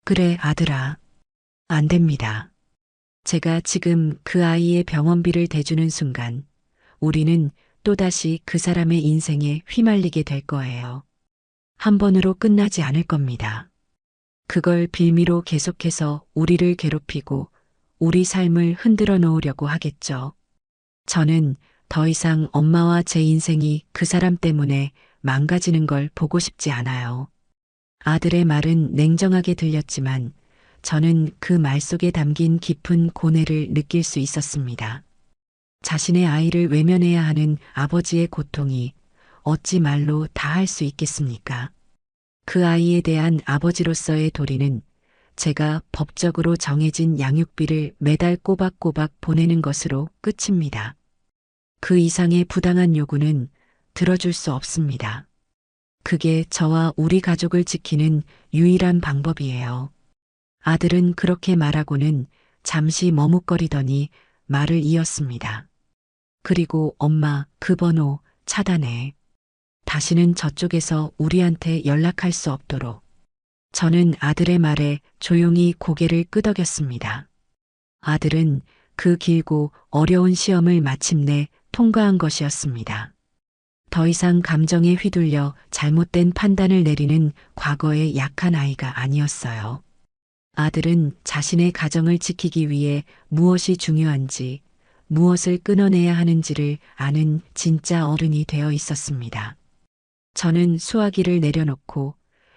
그래, 아들아. 안 됩니다. 제가 지금 그 아이의 병원비를 대주는 순간 우리는 또다시 그 사람의 인생에 휘말리게 될 거예요. 한 번으로 끝나지 않을 겁니다. 그걸 빌미로 계속해서 우리를 괴롭히고 우리 삶을 흔들어 놓으려고 하겠죠. 저는 더 이상 엄마와 제 인생이 그 사람 때문에 망가지는 걸 보고 싶지 않아요. 아들의 말은 냉정하게 들렸지만 저는 그 말 속에 담긴 깊은 고뇌를 느낄 수 있었습니다. 자신의 아이를 외면해야 하는 아버지의 고통이 어찌 말로 다 할 수 있겠습니까? 그 아이에 대한 아버지로서의 도리는 제가 법적으로 정해진 양육비를 매달 꼬박꼬박 보내는 것으로 끝입니다. 그 이상의 부당한 요구는 들어줄 수 없습니다. 그게 저와 우리 가족을 지키는 유일한 방법이에요. 아들은 그렇게 말하고는 잠시 머뭇거리더니 말을 이었습니다. 그리고 엄마, 그 번호 차단해. 다시는 저쪽에서 우리한테 연락할 수 없도록. 저는 아들의 말에 조용히 고개를 끄덕였습니다. 아들은 그 길고 어려운 시험을 마침내 통과한 것이었습니다. 더 이상 감정에 휘둘려 잘못된 판단을 내리는 과거의 약한 아이가 아니었어요. 아들은 자신의 가정을 지키기 위해 무엇이 중요한지, 무엇을 끊어내야 하는지를 아는 진짜 어른이 되어 있었습니다. 저는 수화기를 내려놓고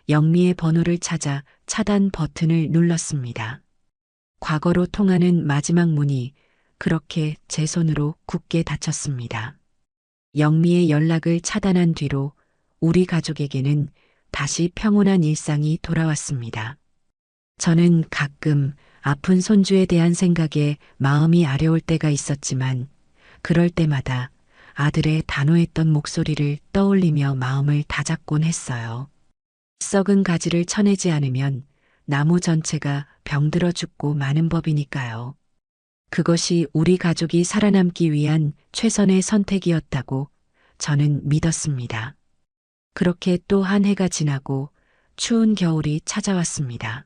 영미의 번호를 찾아 차단 버튼을 눌렀습니다. 과거로 통하는 마지막 문이 그렇게 제 손으로 굳게 닫혔습니다. 영미의 연락을 차단한 뒤로 우리 가족에게는 다시 평온한 일상이 돌아왔습니다. 저는 가끔 아픈 손주에 대한 생각에 마음이 아려올 때가 있었지만 그럴 때마다 아들의 단호했던 목소리를 떠올리며 마음을 다잡곤 했어요. 썩은 가지를 쳐내지 않으면 나무 전체가 병들어 죽고 마는 법이니까요. 그것이 우리 가족이 살아남기 위한 최선의 선택이었다고 저는 믿었습니다. 그렇게 또 한 해가 지나고 추운 겨울이 찾아왔습니다.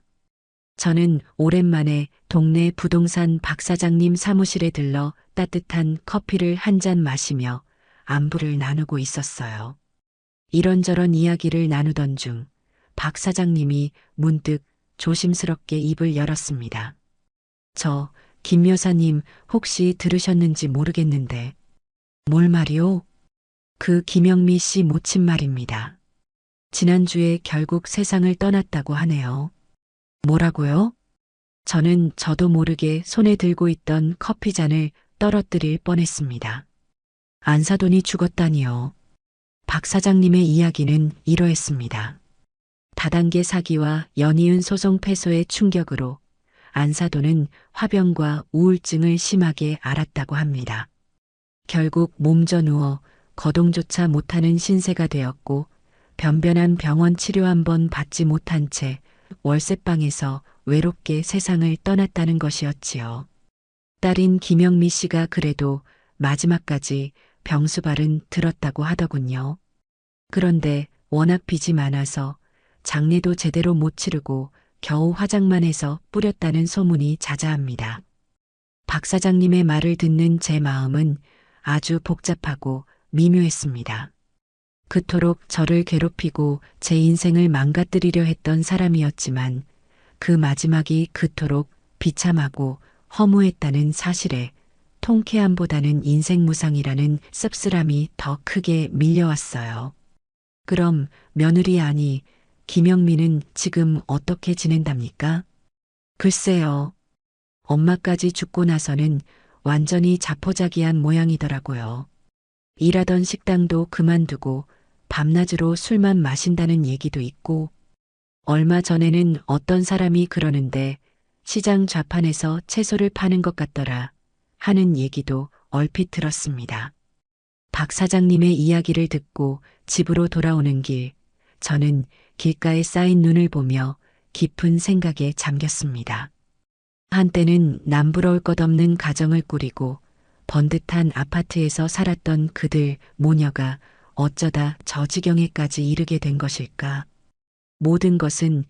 저는 오랜만에 동네 부동산 박 사장님 사무실에 들러 따뜻한 커피를 한 잔 마시며 안부를 나누고 있었어요. 이런저런 이야기를 나누던 중 박 사장님이 문득 조심스럽게 입을 열었습니다. 김 여사님 혹시 들으셨는지 모르겠는데. 뭘 말이오? 그 김영미 씨 모친 말입니다. 지난주에 결국 세상을 떠났다고 하네요. 뭐라고요? 저도 모르게 손에 들고 있던 커피잔을 떨어뜨릴 뻔했습니다. 안사돈이 죽었다니요. 박 사장님의 이야기는 이러했습니다. 다단계 사기와 연이은 소송 패소의 충격으로 안사돈은 화병과 우울증을 심하게 앓았다고 합니다. 결국 몸져 누워 거동조차 못하는 신세가 되었고 변변한 병원 치료 한 번 받지 못한 채 월세방에서 외롭게 세상을 떠났다는 것이었지요. 딸인 김영미 씨가 그래도 마지막까지 병수발은 들었다고 하더군요. 그런데 워낙 빚이 많아서 장례도 제대로 못 치르고 겨우 화장만 해서 뿌렸다는 소문이 자자합니다. 박 사장님의 말을 듣는 제 마음은 아주 복잡하고 미묘했습니다. 그토록 저를 괴롭히고 제 인생을 망가뜨리려 했던 사람이었지만 그 마지막이 그토록 비참하고 허무했다는 사실에 통쾌함보다는 인생무상이라는 씁쓸함이 더 크게 밀려왔어요. 그럼 며느리 아니 김영미는 지금 어떻게 지낸답니까? 글쎄요. 엄마까지 죽고 나서는 완전히 자포자기한 모양이더라고요. 일하던 식당도 그만두고 밤낮으로 술만 마신다는 얘기도 있고, 얼마 전에는 어떤 사람이 그러는데 시장 좌판에서 채소를 파는 것 같더라 하는 얘기도 얼핏 들었습니다. 박 사장님의 이야기를 듣고 집으로 돌아오는 길, 저는 길가에 쌓인 눈을 보며 깊은 생각에 잠겼습니다. 한때는 남부러울 것 없는 가정을 꾸리고 번듯한 아파트에서 살았던 그들 모녀가 어쩌다 저 지경에까지 이르게 된 것일까? 모든 것은